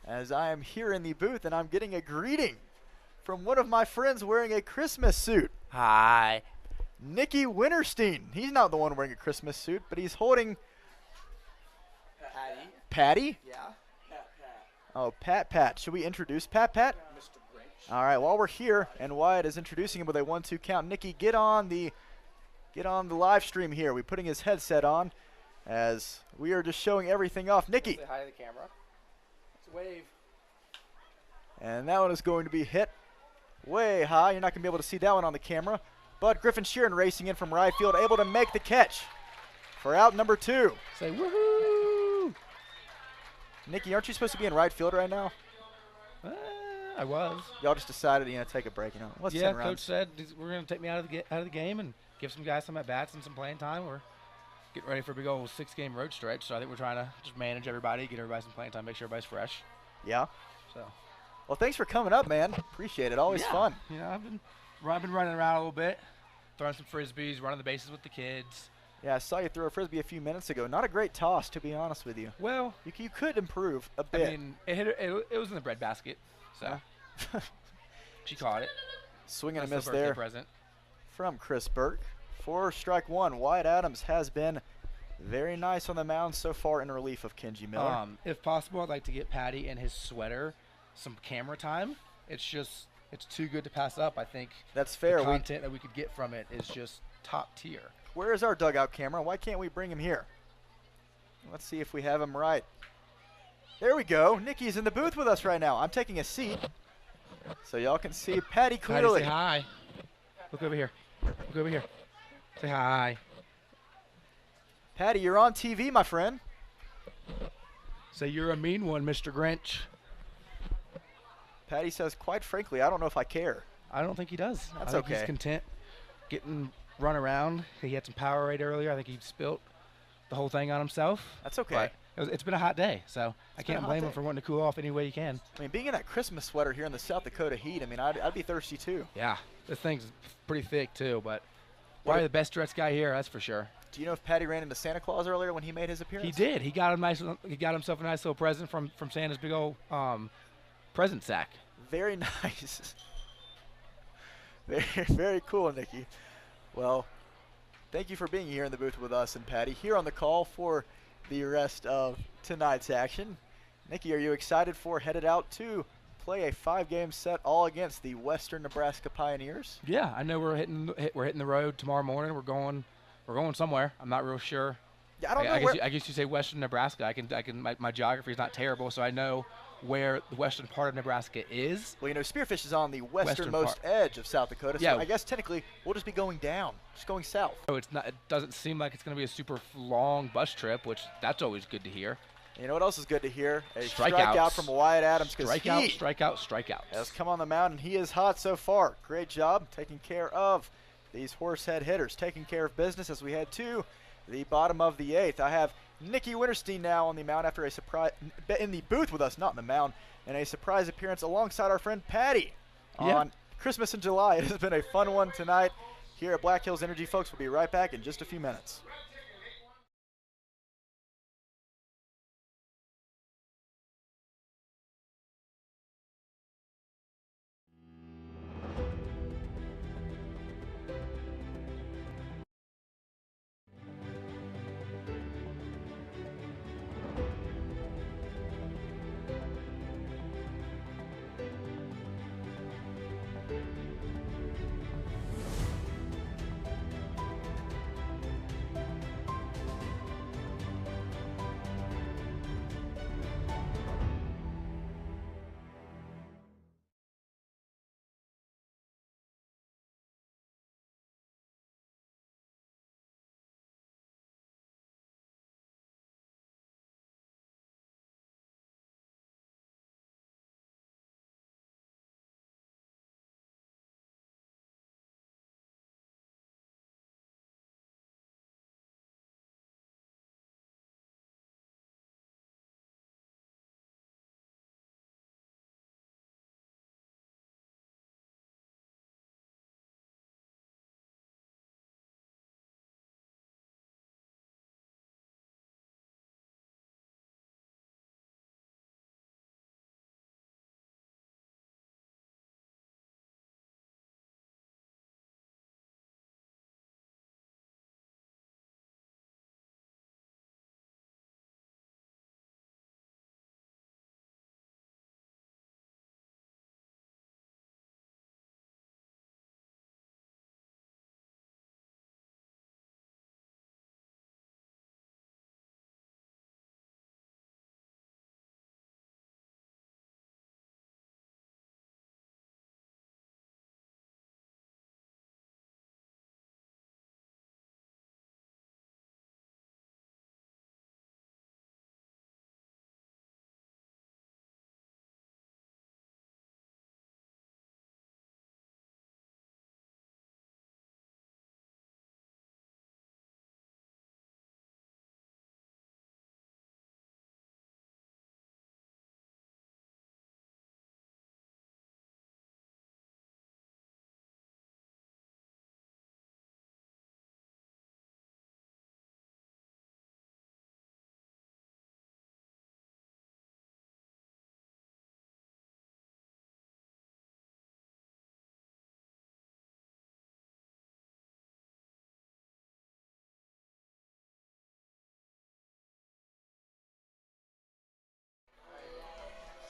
As I am here in the booth and I'm getting a greeting from one of my friends wearing a Christmas suit. Hi. Nicky Winterstein. He's not the one wearing a Christmas suit, but he's holding Patty. Patty? Yeah. Pat. Oh, Pat. Should we introduce Pat? Mr. Grinch. All right, while we're here and Wyatt is introducing him with a 1-2 count, Nicky, get on the live stream here. We're putting his headset on as we are just showing everything off. Nicky. Say hi to the camera. It's a wave. And that one is going to be hit way high. You're not going to be able to see that one on the camera. But Griffin Sheeran racing in from right field, able to make the catch for out number 2. Say woohoo! Nicky, aren't you supposed to be in right field right now? I was. Y'all just decided to take a break. What's 10 runs? Coach said we're going to take me out of the game and give some guys some at bats and some playing time. We're getting ready for a big old 6-game road stretch, so I think we're trying to just manage everybody, get everybody some playing time, make sure everybody's fresh. Yeah. So. Well, thanks for coming up, man. Appreciate it. Always fun. I've been running around a little bit, throwing some frisbees, running the bases with the kids. Yeah, I saw you throw a frisbee a few minutes ago. Not a great toss, to be honest with you. Well, you could improve a bit. I mean, it was in the bread basket, so she caught it. Swing and a Nice miss there present from Chris Burke. For strike 1, Wyatt Adams has been very nice on the mound so far in relief of Kenji Miller. If possible, I'd like to get Patty and his sweater some camera time. It's too good to pass up. I think that's fair. The content that we could get from it is just top tier. Where is our dugout camera? Why can't we bring him here? Let's see if we have him right. There we go. Nicky's in the booth with us right now. I'm taking a seat so y'all can see Patty clearly. Patty, say hi. Look over here. Look over here. Say hi. Patty, you're on TV, my friend. Say you're a mean one, Mr. Grinch. Patty says, quite frankly, I don't know if I care. I don't think he does. That's I think okay. He's content getting run around. He had some Powerade earlier. I think he spilt the whole thing on himself. That's okay. But it's been a hot day, so I can't blame him for wanting to cool off any way he can. I mean, being in that Christmas sweater here in the South Dakota heat, I mean, I'd be thirsty too. Yeah, this thing's pretty thick too, but probably the best dressed guy here, that's for sure. Do you know if Patty ran into Santa Claus earlier when he made his appearance? He did. He got himself a nice little present from Santa's big old present sack. Very nice. Very, very cool, Nikki. Well, thank you for being here in the booth with us and Patty here on the call for the rest of tonight's action. Nikki, are you excited for headed out to play a 5-game set all against the Western Nebraska Pioneers? Yeah, I know we're hitting the road tomorrow morning. We're going somewhere. I'm not real sure. Yeah, I don't know. I guess you say Western Nebraska. My geography is not terrible, so I know where the western part of Nebraska is. Well, you know, Spearfish is on the westernmost edge of South Dakota, so yeah. I guess technically we'll just be going down, just going south. So it doesn't seem like it's going to be a super long bus trip, which that's always good to hear. You know what else is good to hear? A Strikeouts. strikeout from Wyatt Adams. Strikeout. Has come on the mound, and he is hot so far. Great job taking care of these Horsehead hitters, taking care of business as we head to the bottom of the 8th. I have Nikki Winterstein now on the mound after a surprise in the booth with us, not in the mound, and a surprise appearance alongside our friend Patty on Christmas in July. It has been a fun one tonight here at Black Hills Energy, folks. We'll be right back in just a few minutes.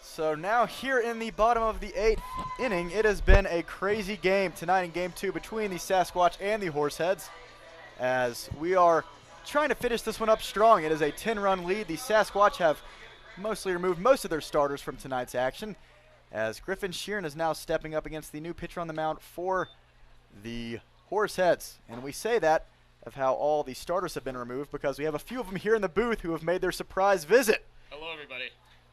So now here in the bottom of the 8th inning, it has been a crazy game tonight in Game 2 between the Sasquatch and the Horseheads, as we are trying to finish this one up strong. It is a 10-run lead. The Sasquatch have mostly removed most of their starters from tonight's action, as Griffin Sheeran is now stepping up against the new pitcher on the mound for the Horseheads. And we say that of how all the starters have been removed because we have a few of them here in the booth who have made their surprise visit. Hello, everybody.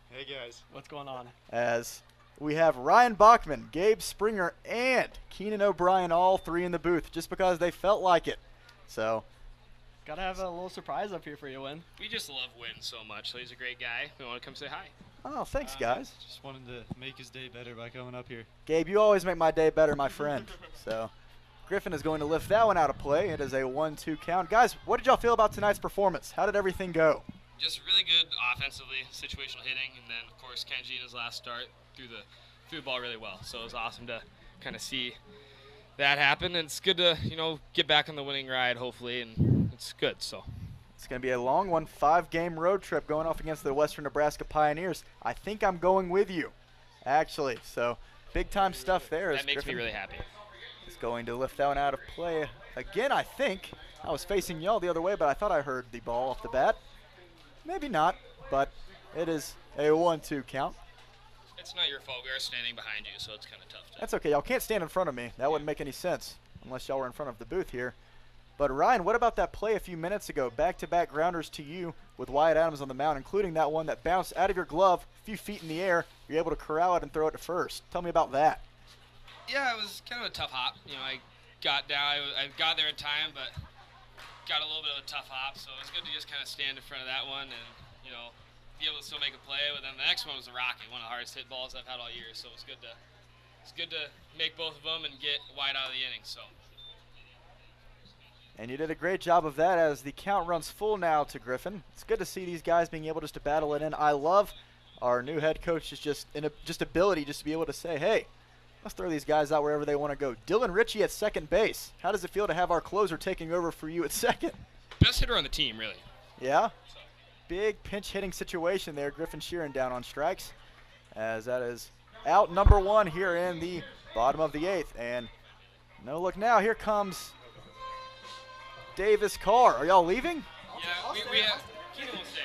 Hey, guys. What's going on? As we have Ryan Bachman, Gabe Springer, and Keenan O'Brien, all three in the booth just because they felt like it. So, gotta have a little surprise up here for you, Win. We just love Win so much, so he's a great guy. We want to come say hi. oh, thanks, guys. Just wanted to make his day better by coming up here. Gabe, you always make my day better, my friend. So, Griffin is going to lift that one out of play. It is a 1-2 count. Guys, what did y'all feel about tonight's performance? How did everything go? Just really good offensively, situational hitting, and then, of course, Kenji in his last start threw the ball really well. So it was awesome to kind of see that happen, and it's good to, get back on the winning ride, hopefully, and it's good, so. It's going to be a long one, 5-game road trip going off against the Western Nebraska Pioneers. I think I'm going with you, actually. So, big-time stuff there. That makes me really happy. Is going to lift that one out of play. Again, I think. I was facing y'all the other way, but I thought I heard the ball off the bat. Maybe not, but it is a 1-2 count. It's not your fault. We are standing behind you, so it's kind of tough. That's okay. Y'all can't stand in front of me. That wouldn't make any sense unless y'all were in front of the booth here. But, Ryan, what about that play a few minutes ago? Back-to-back grounders to you with Wyatt Adams on the mound, including that one that bounced out of your glove a few feet in the air. You're able to corral it and throw it to first. Tell me about that. Yeah, it was kind of a tough hop. I got down. I got there in time, but got a little bit of a tough hop. So it was good to just kind of stand in front of that one and, be able to still make a play. But then the next one was a rocket, one of the hardest hit balls I've had all year. So it was good to make both of them and get wide out of the inning. So. And you did a great job of that as the count runs full now to Griffin. It's good to see these guys being able just to battle it in. I love our new head coach's just ability just to be able to say, hey, let's throw these guys out wherever they want to go. Dylan Ritchie at second base. How does it feel to have our closer taking over for you at second? Best hitter on the team, really. Yeah? Big pinch hitting situation there. Griffin Sheeran down on strikes as that is out number one here in the bottom of the 8th. And no look now. Here comes Davis Carr. Are y'all leaving? Yeah, we have Keenan will stay.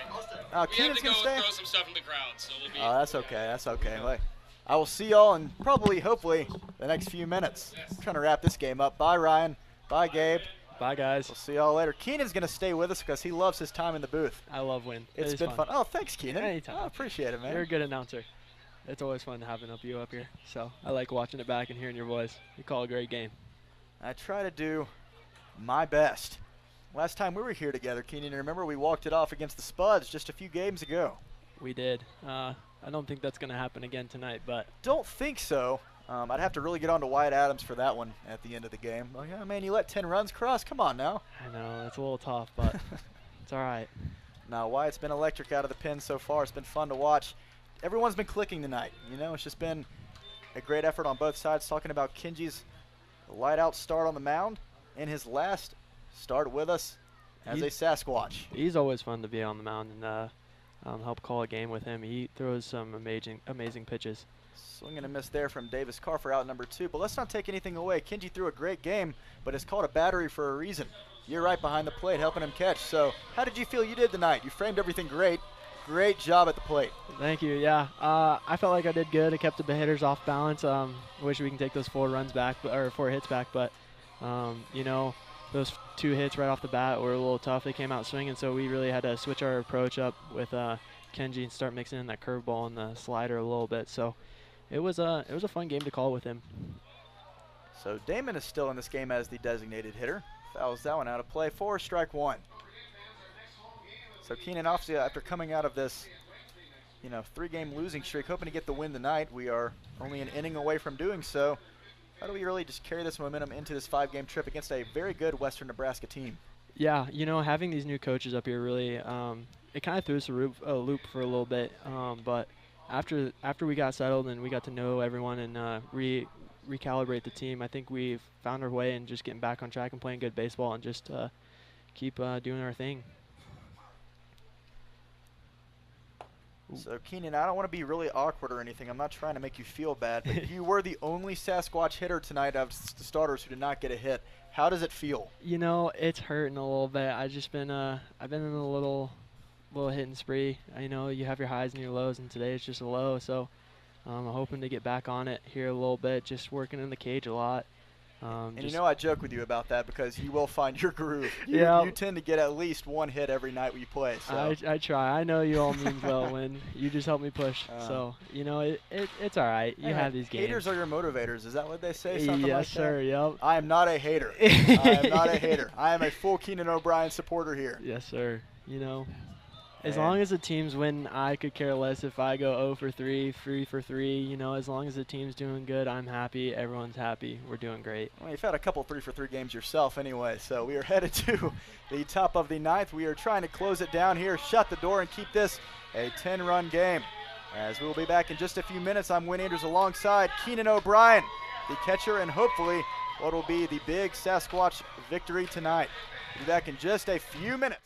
Oh, we Keenan's have to go gonna stay? throw some stuff in the crowd, so we'll be. Oh, that's okay. That's okay. Like, I will see y'all in probably, hopefully, the next few minutes. Yes. I'm trying to wrap this game up. Bye, Ryan. Bye, Gabe. Bye, guys. We'll see y'all later. Keenan's going to stay with us because he loves his time in the booth. I love Win. It's been fun. Oh, thanks, Keenan. Anytime. I appreciate it, man. You're a good announcer. It's always fun having you up here. So I like watching it back and hearing your voice. You call a great game. I try to do my best. Last time we were here together, Keenan, remember we walked it off against the Spuds just a few games ago. We did. I don't think that's going to happen again tonight, but. Don't think so. I'd have to really get on to Wyatt Adams for that one at the end of the game. Oh, yeah, man, you let 10 runs cross. Come on now. I know. It's a little tough, but it's all right. Now, Wyatt's been electric out of the pen so far. It's been fun to watch. Everyone's been clicking tonight. It's just been a great effort on both sides. Talking about Kenji's light-out start on the mound and his last start with us as a Sasquatch. He's always fun to be on the mound and help call a game with him. He throws some amazing pitches. Swing and a miss there from Davis Carr for out number 2. But let's not take anything away. Kenji threw a great game, but it's called a battery for a reason. You're right behind the plate helping him catch. So how did you feel you did tonight? You framed everything great. Great job at the plate. Thank you. Yeah, I felt like I did good. I kept the hitters off balance. I wish we can take those 4 hits back, but those 2 hits right off the bat were a little tough. They came out swinging, so we really had to switch our approach up with Kenji and start mixing in that curveball and the slider a little bit. So it was a fun game to call with him. So Damon is still in this game as the designated hitter. Fouls that one out of play for strike 1. So Keenan, obviously, after coming out of this, 3-game losing streak, hoping to get the win tonight. We are only an inning away from doing so. How do we really just carry this momentum into this 5-game trip against a very good Western Nebraska team? Yeah, having these new coaches up here really, it kind of threw us a loop for a little bit. But after we got settled and we got to know everyone and recalibrate the team, I think we've found our way and just getting back on track and playing good baseball and just keep doing our thing. So, Keenan, I don't want to be really awkward or anything. I'm not trying to make you feel bad, but you were the only Sasquatch hitter tonight of the starters who did not get a hit. How does it feel? It's hurting a little bit. I've been in a little hitting spree. You have your highs and your lows, and today it's just a low. So I'm hoping to get back on it here a little bit, just working in the cage a lot. And you know I joke with you about that because you will find your groove. Yeah. You tend to get at least one hit every night we play. So. I try. I know you all mean well when you just help me push. So, you know, it's all right. You have these games. Haters are your motivators. Is that what they say? Something yes, like sir. That? Yep. I am not a hater. I am not a hater. I am a full Keenan O'Brien supporter here. Yes, sir. You know, as long as the teams win, I could care less if I go 0 for 3, 3 for 3. You know, as long as the team's doing good, I'm happy. Everyone's happy. We're doing great. Well, you've had a couple 3 for 3 games yourself anyway, so we are headed to the top of the 9th. We are trying to close it down here, shut the door, and keep this a 10-run game. As we will be back in just a few minutes, I'm Win Andrews alongside Keenan O'Brien, the catcher, and hopefully what will be the big Sasquatch victory tonight. We'll be back in just a few minutes.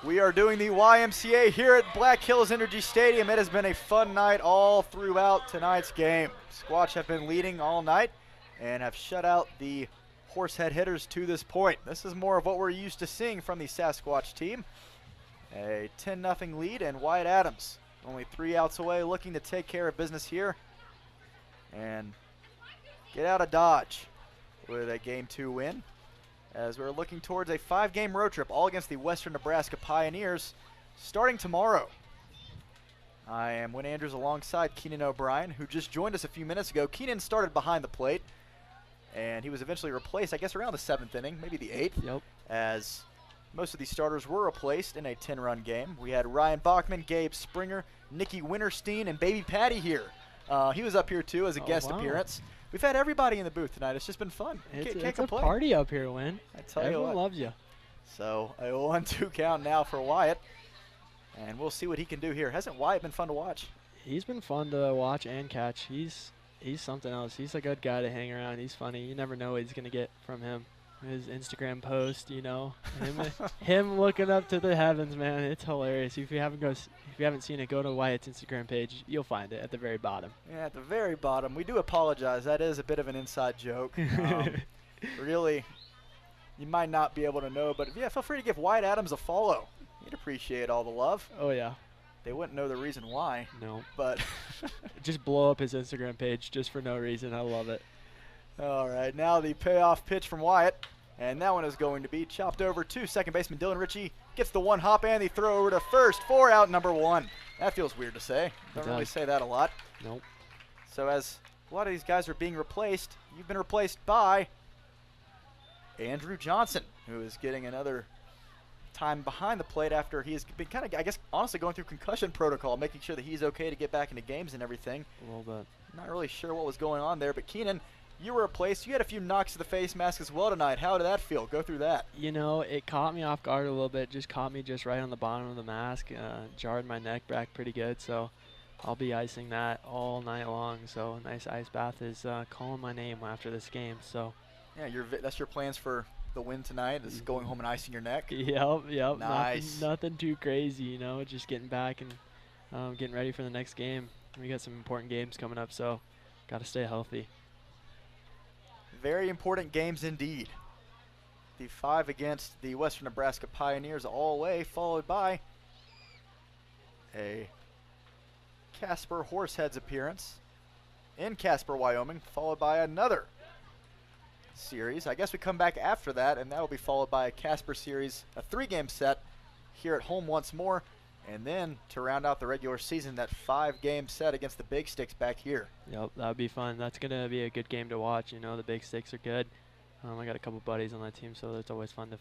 We are doing the YMCA here at Black Hills Energy Stadium. It has been a fun night all throughout tonight's game. Squatch have been leading all night and have shut out the Horsehead hitters to this point. This is more of what we're used to seeing from the Sasquatch team. A 10-0 lead, and Wyatt Adams only 3 outs away, looking to take care of business here and get out of Dodge with a Game 2 win, as we're looking towards a 5-game road trip, all against the Western Nebraska Pioneers, starting tomorrow. I am Win Andrews alongside Keenan O'Brien, who just joined us a few minutes ago. Keenan started behind the plate, and he was eventually replaced, I guess, around the 7th inning, maybe the 8th, as most of these starters were replaced in a 10-run game. We had Ryan Bachman, Gabe Springer, Nikki Winterstein, and Baby Patty here. He was up here, too, as a guest appearance. We've had everybody in the booth tonight. It's just been fun. It's a party up here, Win. I tell you Everyone what. loves you. So a 1-2 count now for Wyatt, and we'll see what he can do here. Hasn't Wyatt been fun to watch? He's been fun to watch and catch. He's something else. He's a good guy to hang around. He's funny. You never know what he's going to get from him. His Instagram post, you know, him looking up to the heavens, man. It's hilarious. If you haven't seen it, go to Wyatt's Instagram page. You'll find it at the very bottom. Yeah, at the very bottom. We do apologize. That is a bit of an inside joke. Really, you might not be able to know, but yeah, feel free to give Wyatt Adams a follow. He'd appreciate all the love. Oh, yeah. They wouldn't know the reason why. No. But just blow up his Instagram page just for no reason. I love it. All right, now the payoff pitch from Wyatt, and that one is going to be chopped over to second baseman Dylan Ritchie. Gets the one hop and the throw over to first for out number 1. That feels weird to say. Don't really say that a lot. Nope. So as a lot of these guys are being replaced, you've been replaced by Andrew Johnson, who is getting another time behind the plate after he has been kind of, I guess, honestly going through concussion protocol, making sure that he's okay to get back into games and everything. A little bit. Not really sure what was going on there, but Keenan, you were replaced. You had a few knocks to the face mask as well tonight. How did that feel? Go through that. You know, it caught me off guard a little bit. Just caught me just right on the bottom of the mask. Jarred my neck back pretty good, so I'll be icing that all night long. So a nice ice bath is calling my name after this game. So yeah, that's your plans for the win tonight, is going home and icing your neck? Yep. Nice. Nothing too crazy, you know, just getting back and getting ready for the next game. We got some important games coming up, so got to stay healthy. Very important games indeed. The 5 against the Western Nebraska Pioneers all away, followed by a Casper Horseheads appearance in Casper, Wyoming, followed by another series. I guess we come back after that, and that will be followed by a Casper series, a 3-game set here at home once more, and then to round out the regular season, that 5-game set against the Big Sticks back here. Yep, that would be fun. That's going to be a good game to watch. You know, the Big Sticks are good. I got a couple buddies on that team, so it's always fun to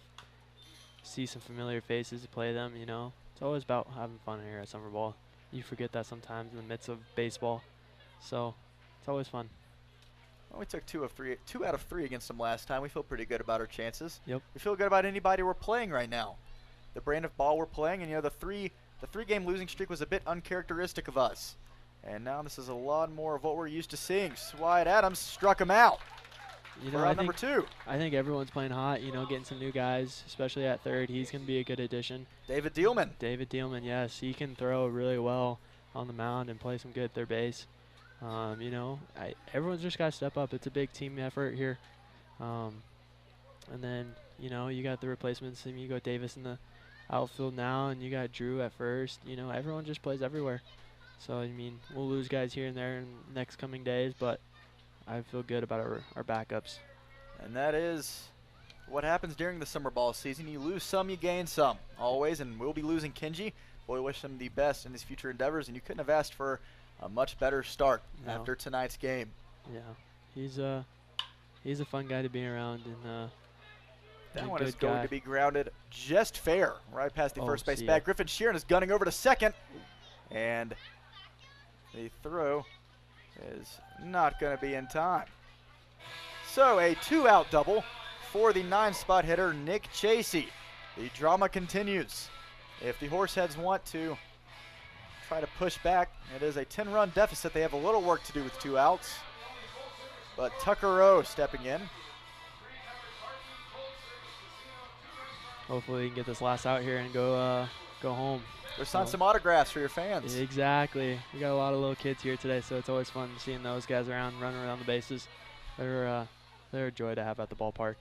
see some familiar faces, play them, you know. It's always about having fun here at Summer Ball. You forget that sometimes in the midst of baseball, so it's always fun. Well, we took 2 out of 3 against them last time. We feel pretty good about our chances. Yep. We feel good about anybody we're playing right now. The brand of ball we're playing, and you know, the 3-game losing streak was a bit uncharacteristic of us. And now this is a lot more of what we're used to seeing. Wyatt Adams struck him out. You know, for round number 2. I think everyone's playing hot, you know, getting some new guys, especially at third. He's going to be a good addition. David Dielman. David Dielman, yes. He can throw really well on the mound and play some good third base. You know, everyone's just got to step up. It's a big team effort here. And then, you know, you got the replacements. I mean, you got Davis in the outfield now, and you got Drew at first. You know, everyone just plays everywhere. So, I mean, we'll lose guys here and there in the next coming days, but I feel good about our backups. And that is what happens during the summer ball season. You lose some, you gain some, always. And we'll be losing Kenji. Boy, we wish him the best in his future endeavors, and you couldn't have asked for a much better start after tonight's game. Yeah, he's a fun guy to be around, and that one is going to be grounded just fair, right past the first base bag. Griffin Sheeran is gunning over to second, and the throw is not going to be in time. So a 2-out double for the 9-spot hitter, Nick Chasey. The drama continues. If the Horseheads want to try to push back, it is a 10-run deficit. They have a little work to do with 2 outs. But Tucker Rowe stepping in. Hopefully we can get this last out here and go home. Go sign some autographs for your fans. Exactly. We got a lot of little kids here today, so it's always fun seeing those guys around, running around the bases. They're a joy to have at the ballpark.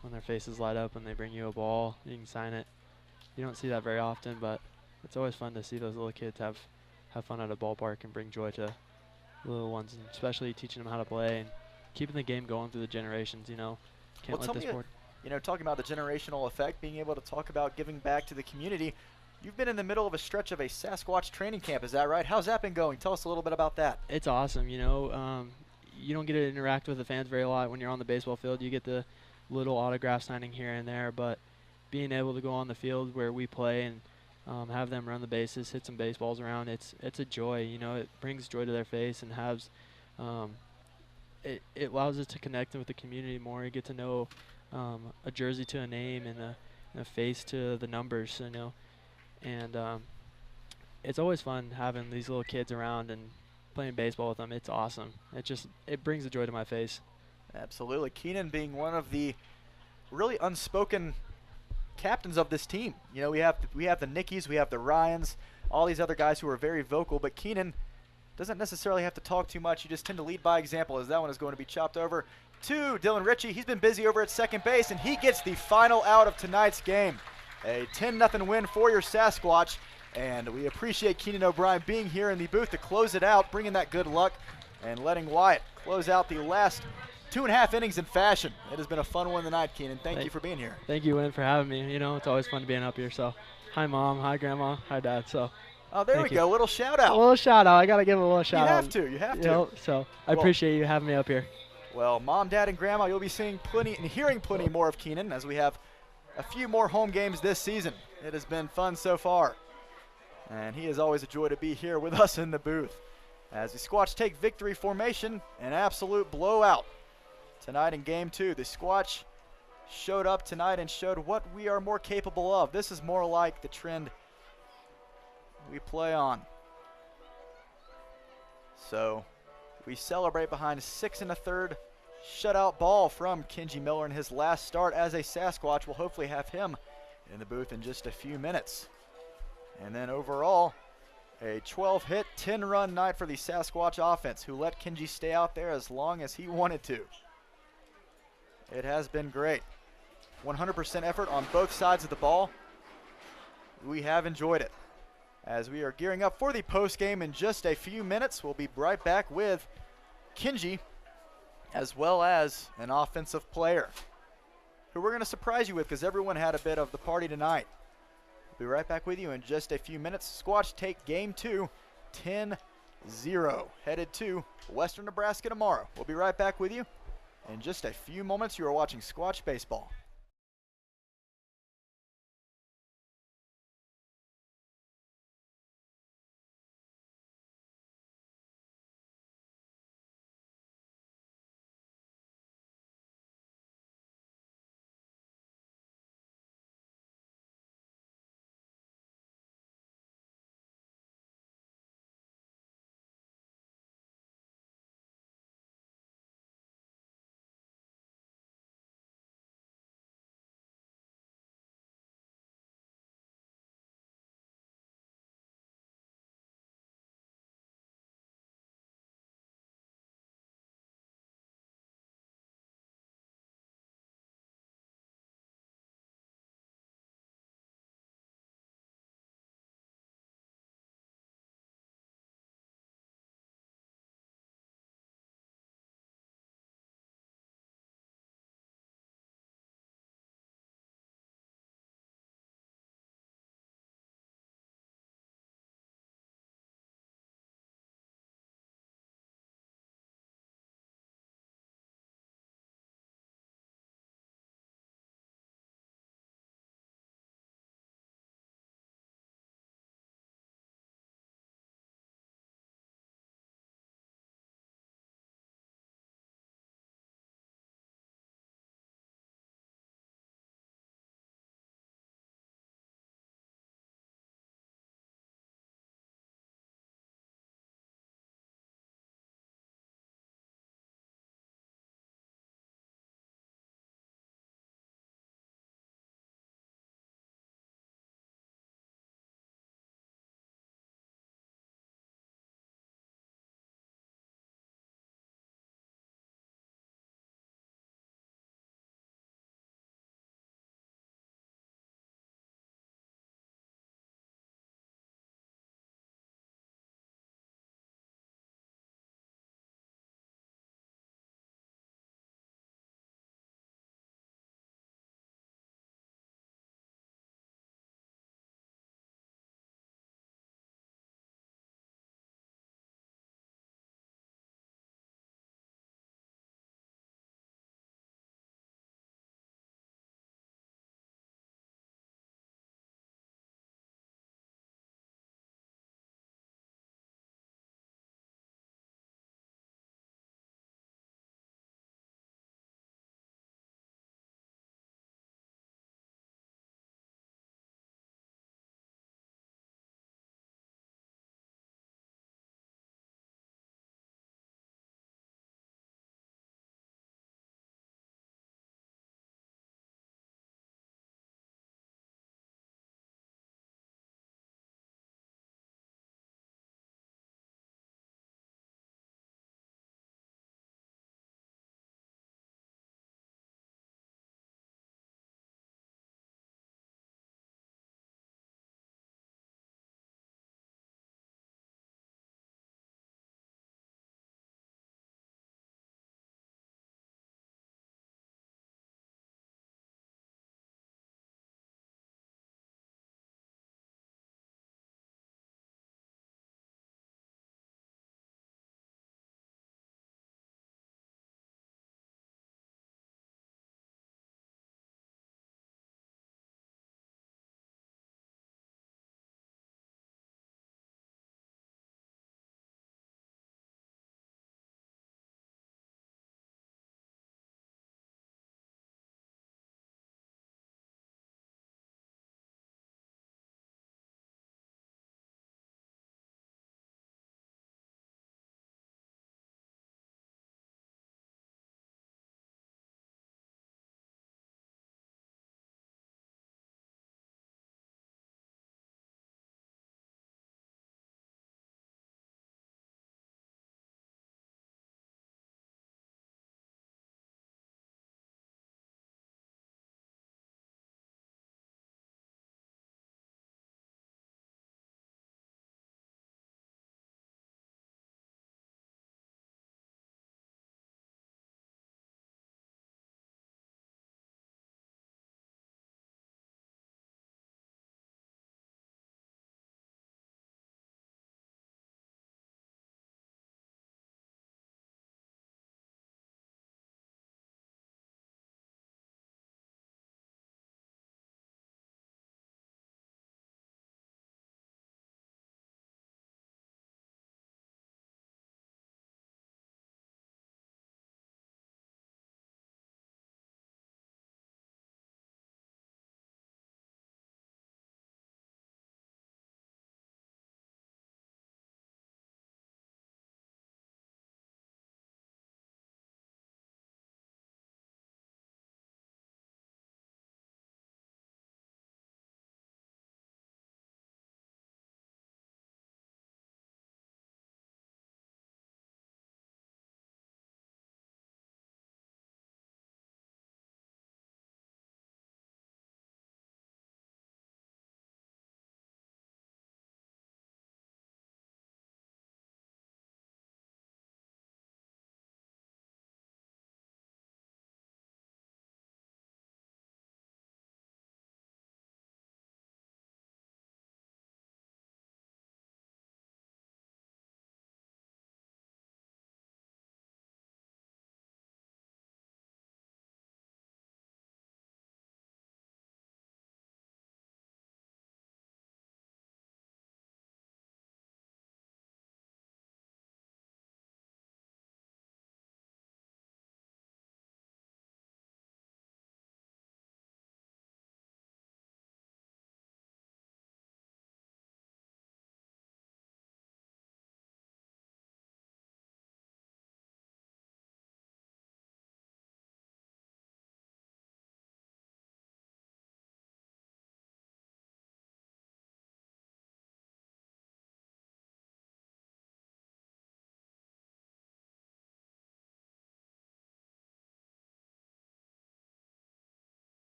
When their faces light up when they bring you a ball, you can sign it. You don't see that very often, but it's always fun to see those little kids have fun at a ballpark and bring joy to little ones, and especially teaching them how to play and keeping the game going through the generations, you know. Can't let this sport. You know, talking about the generational effect, being able to talk about giving back to the community, you've been in the middle of a stretch of a Sasquatch training camp, is that right? How's that been going? Tell us a little bit about that. It's awesome, you know. You don't get to interact with the fans very a lot when you're on the baseball field. You get the little autograph signing here and there, but being able to go on the field where we play and have them run the bases, hit some baseballs around, it's a joy. You know, it brings joy to their face and has it allows us to connect with the community more. You get to know a jersey to a name and a face to the numbers, you know. And it's always fun having these little kids around and playing baseball with them. It's awesome. It brings a joy to my face. Absolutely. Keenan being one of the really unspoken captains of this team. You know, we have the Nickies, we have the Ryans, all these other guys who are very vocal, but Keenan doesn't necessarily have to talk too much. You just tend to lead by example, as that one is going to be chopped over to Dylan Ritchie. He's been busy over at second base, and he gets the final out of tonight's game. A 10-0 win for your Sasquatch, and we appreciate Keenan O'Brien being here in the booth to close it out, bringing that good luck, and letting Wyatt close out the last 2.5 innings in fashion. It has been a fun one tonight, Keenan. Thank you for being here. Thank you, Wynn, for having me. You know, it's always fun being up here. So, hi, Mom. Hi, Grandma. Hi, Dad. So, oh, there we go. Little shout out. A little shout out. I got to give a little shout out. You have to. You know, so, I appreciate you having me up here. Well, Mom, Dad, and Grandma, you'll be seeing plenty and hearing plenty more of Keenan as we have a few more home games this season. It has been fun so far. And he is always a joy to be here with us in the booth. As the Squatch take victory formation, an absolute blowout tonight in game 2. The Squatch showed up tonight and showed what we are more capable of. This is more like the trend we play on. So we celebrate behind 6 1/3 shutout ball from Kenji Miller in his last start as a Sasquatch. We'll hopefully have him in the booth in just a few minutes. And then overall, a 12-hit, 10-run night for the Sasquatch offense, who let Kenji stay out there as long as he wanted to. It has been great. 100% effort on both sides of the ball. We have enjoyed it. As we are gearing up for the postgame in just a few minutes, we'll be right back with Kenji, as well as an offensive player who we're going to surprise you with because everyone had a bit of the party tonight. We'll be right back with you in just a few minutes. Squatch take game 2, 10-0, headed to Western Nebraska tomorrow. We'll be right back with you in just a few moments. You are watching Squatch Baseball.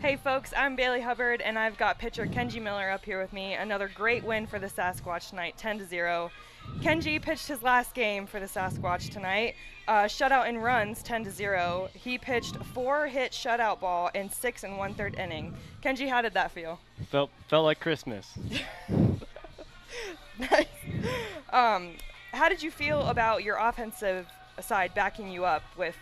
Hey folks, I'm Bailey Hubbard, and I've got pitcher Kenji Miller up here with me. Another great win for the Sasquatch tonight, 10-0. Kenji pitched his last game for the Sasquatch tonight, shutout in runs, 10-0. He pitched 4-hit shutout ball in 6 1/3 inning. Kenji, how did that feel? Felt like Christmas. Nice. How did you feel about your offensive side backing you up with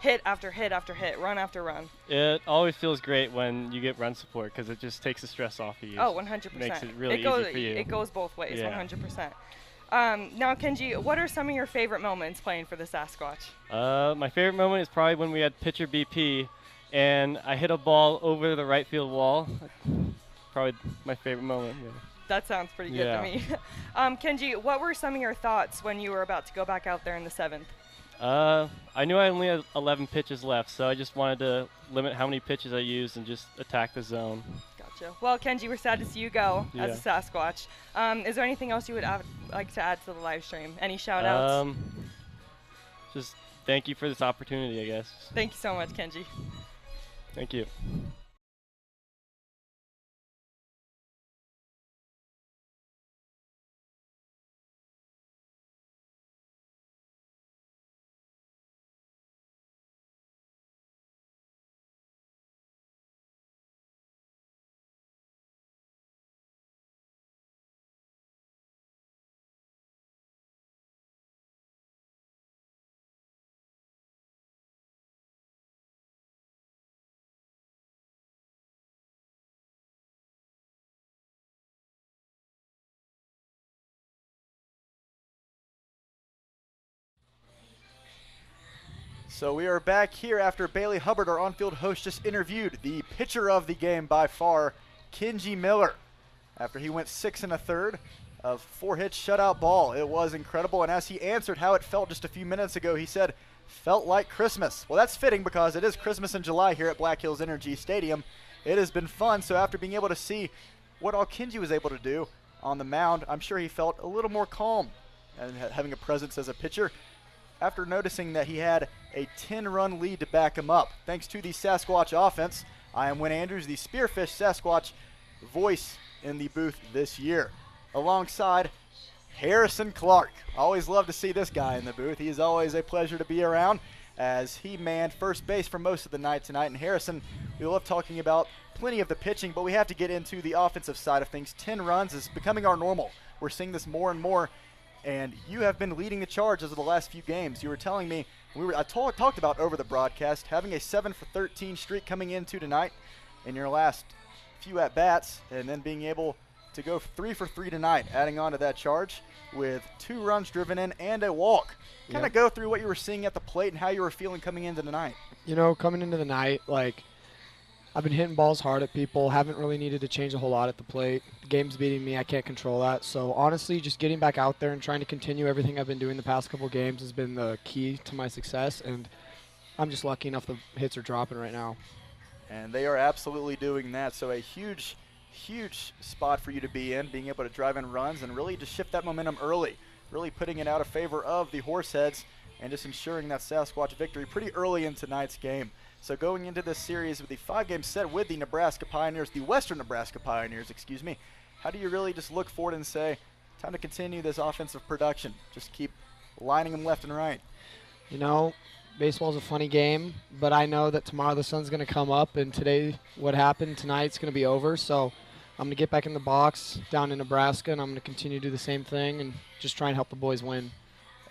hit after hit after hit, run after run? It always feels great when you get run support because it just takes the stress off of you. Oh, 100%. Makes it really easy for you. It goes both ways, Yeah. 100%. Now, Kenji, what are some of your favorite moments playing for the Sasquatch? My favorite moment is probably when we had pitcher BP and I hit a ball over the right field wall. Probably my favorite moment. Yeah. That sounds pretty good to me. Kenji, what were some of your thoughts when you were about to go back out there in the 7th? I knew I only had 11 pitches left, so I just wanted to limit how many pitches I used and just attack the zone. Gotcha. Well, Kenji, we're sad to see you go as a Sasquatch. Is there anything else you would like to add to the live stream? Any shout-outs? Just thank you for this opportunity, I guess. Thank you so much, Kenji. Thank you. So we are back here after Bailey Hubbard, our on-field host, just interviewed the pitcher of the game by far, Kenji Miller, after he went 6 1/3 of 4-hit shutout ball. It was incredible, and as he answered how it felt just a few minutes ago, he said, felt like Christmas. Well, that's fitting because it is Christmas in July here at Black Hills Energy Stadium. It has been fun, so after being able to see what all Kenji was able to do on the mound, I'm sure he felt a little more calm and having a presence as a pitcher after noticing that he had a 10-run lead to back him up. Thanks to the Sasquatch offense, I am Win Andrews, the Spearfish Sasquatch voice in the booth this year, alongside Harrison Clark. Always love to see this guy in the booth. He is always a pleasure to be around as he manned first base for most of the night tonight. And Harrison, we love talking about plenty of the pitching, but we have to get into the offensive side of things. 10 runs is becoming our normal. We're seeing this more and more, and you have been leading the charge as of the last few games. You were telling me, I talked about over the broadcast, having a 7-for-13 streak coming into tonight in your last few at-bats, and then being able to go 3 for 3 tonight, adding on to that charge with 2 runs driven in and a walk. Kind of go through what you were seeing at the plate and how you were feeling coming into the night. You know, coming into the night, I've been hitting balls hard at people, haven't really needed to change a whole lot at the plate. The game's beating me, I can't control that. So honestly, just getting back out there and trying to continue everything I've been doing the past couple games has been the key to my success, and I'm just lucky enough the hits are dropping right now. And they are absolutely doing that, so a huge spot for you to be in, being able to drive in runs and really just shift that momentum early, really putting it out of favor of the Horseheads and just ensuring that Sasquatch victory pretty early in tonight's game. So going into this series with the 5-game set with the Nebraska Pioneers, the Western Nebraska Pioneers, excuse me, how do you really just look forward and say, time to continue this offensive production, just keep lining them left and right? You know, baseball's a funny game, but I know that tomorrow the sun's going to come up, and today what happened tonight's going to be over. So I'm going to get back in the box down in Nebraska, and I'm going to continue to do the same thing and just try and help the boys win.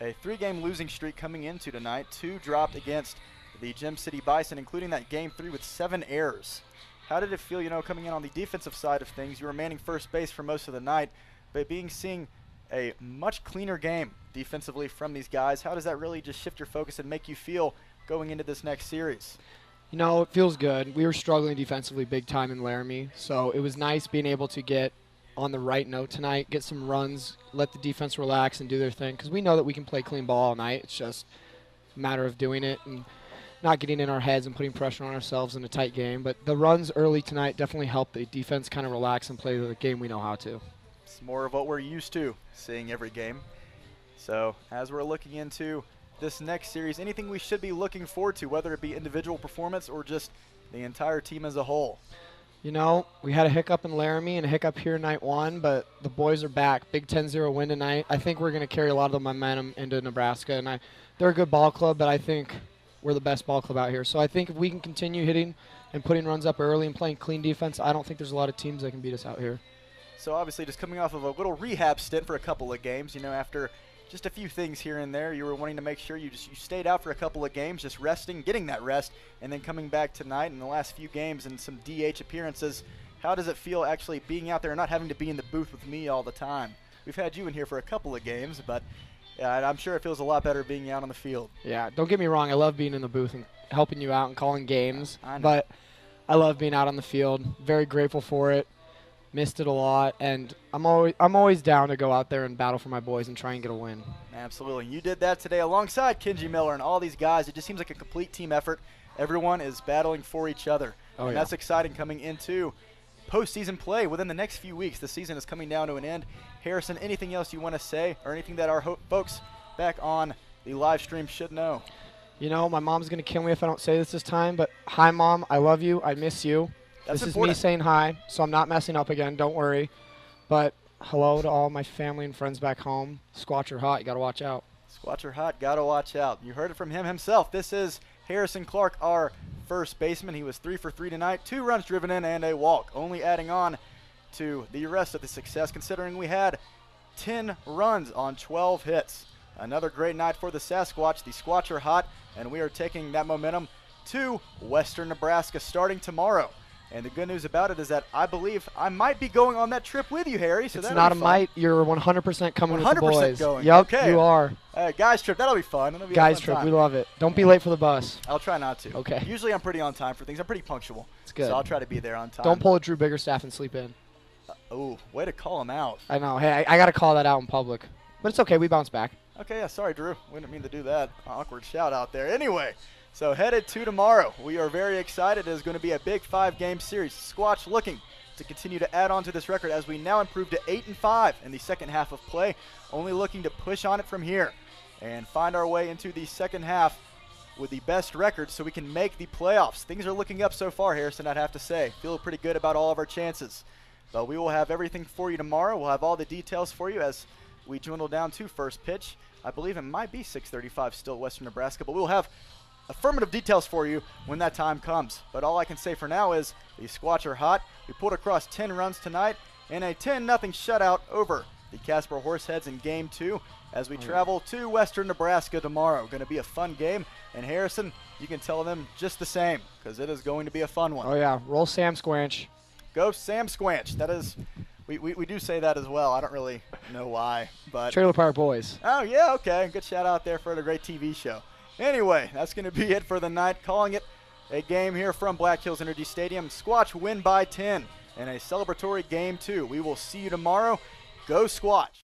A 3-game losing streak coming into tonight, 2 dropped against the Gem City Bison, including that game 3 with 7 errors. How did it feel, coming in on the defensive side of things? You were manning first base for most of the night, but seeing a much cleaner game defensively from these guys, how does that really just shift your focus and make you feel going into this next series? You know, it feels good. We were struggling defensively big time in Laramie, so it was nice being able to get on the right note tonight, get some runs, let the defense relax and do their thing, because we know that we can play clean ball all night. It's just a matter of doing it and not getting in our heads and putting pressure on ourselves in a tight game. But the runs early tonight definitely helped the defense kind of relax and play the game we know how to. It's more of what we're used to seeing every game. So as we're looking into this next series, anything we should be looking forward to, whether it be individual performance or just the entire team as a whole? You know, we had a hiccup in Laramie and a hiccup here night 1, but the boys are back. Big 10-0 win tonight. I think we're going to carry a lot of the momentum into Nebraska, and they're a good ball club, but I think we're the best ball club out here. So I think if we can continue hitting and putting runs up early and playing clean defense, I don't think there's a lot of teams that can beat us out here. So obviously just coming off of a little rehab stint for a couple of games, you know, after just a few things here and there, you were wanting to make sure you stayed out for a couple of games, just resting, getting that rest, and then coming back tonight in the last few games and some DH appearances. How does it feel actually being out there and not having to be in the booth with me all the time? We've had you in here for a couple of games, but I'm sure it feels a lot better being out on the field. Yeah, don't get me wrong. I love being in the booth and helping you out and calling games, I know. but I love being out on the field. Very grateful for it. Missed it a lot, and I'm always down to go out there and battle for my boys and try and get a win. Absolutely. You did that today alongside Kenji Miller and all these guys. It just seems like a complete team effort. Everyone is battling for each other. Oh, and yeah. that's exciting coming into postseason play within the next few weeks. The season is coming down to an end. Harrison, anything else you want to say or anything that our folks back on the live stream should know? You know, my mom's going to kill me if I don't say this time, but hi, Mom. I love you. I miss you. That's this important. is me saying hi, so I'm not messing up again. Don't worry. But hello to all my family and friends back home. Squatch are hot. You got to watch out. Squatch are hot. Got to watch out. You heard it from him himself. This is Harrison Clark, our first baseman. He was 3 for 3 tonight, 2 runs driven in and a walk, only adding on to the rest of the success considering we had 10 runs on 12 hits. Another great night for the Sasquatch. The Squatch are hot, and we are taking that momentum to Western Nebraska starting tomorrow. And the good news about it is that I believe I might be going on that trip with you, Harry. So It's that'll not be a fun. might. You're 100% coming with the 100% boys. going. Yep, Okay. you are. Guys trip. That'll be fun. That'll be a Guys fun trip. time. We love it. Don't be late for the bus. I'll try not to. Okay. Usually I'm pretty on time for things. I'm pretty punctual. It's good. So I'll try to be there on time. Don't pull a Drew Biggerstaff and sleep in. Oh, way to call him out. I know. Hey, I got to call that out in public. But it's okay. We bounce back. Okay, yeah, sorry, Drew. We didn't mean to do that. Awkward shout out there. Anyway, so headed to tomorrow. We are very excited. It is going to be a big 5-game series. Squatch looking to continue to add on to this record as we now improve to 8-5 in the second half of play. Only looking to push on it from here and find our way into the second half with the best record so we can make the playoffs. Things are looking up so far, Harrison, I'd have to say. Feel pretty good about all of our chances. But we will have everything for you tomorrow. We'll have all the details for you as we dwindle down to first pitch. I believe it might be 6:35 still Western Nebraska, but we'll have affirmative details for you when that time comes. But all I can say for now is the Squatch are hot. We pulled across 10 runs tonight in a 10-0 shutout over the Casper Horseheads in Game 2 as we travel to Western Nebraska tomorrow. Going to be a fun game. And Harrison, you can tell them just the same because it is going to be a fun one. Oh, yeah. Roll Sam Squanch. Go Sam Squanch. That is, we do say that as well. I don't really know why, but Trailer Park Boys. Oh, yeah, okay. Good shout out there for the great TV show. Anyway, that's going to be it for the night. Calling it a game here from Black Hills Energy Stadium. Squatch win by 10 in a celebratory Game 2. We will see you tomorrow. Go Squatch.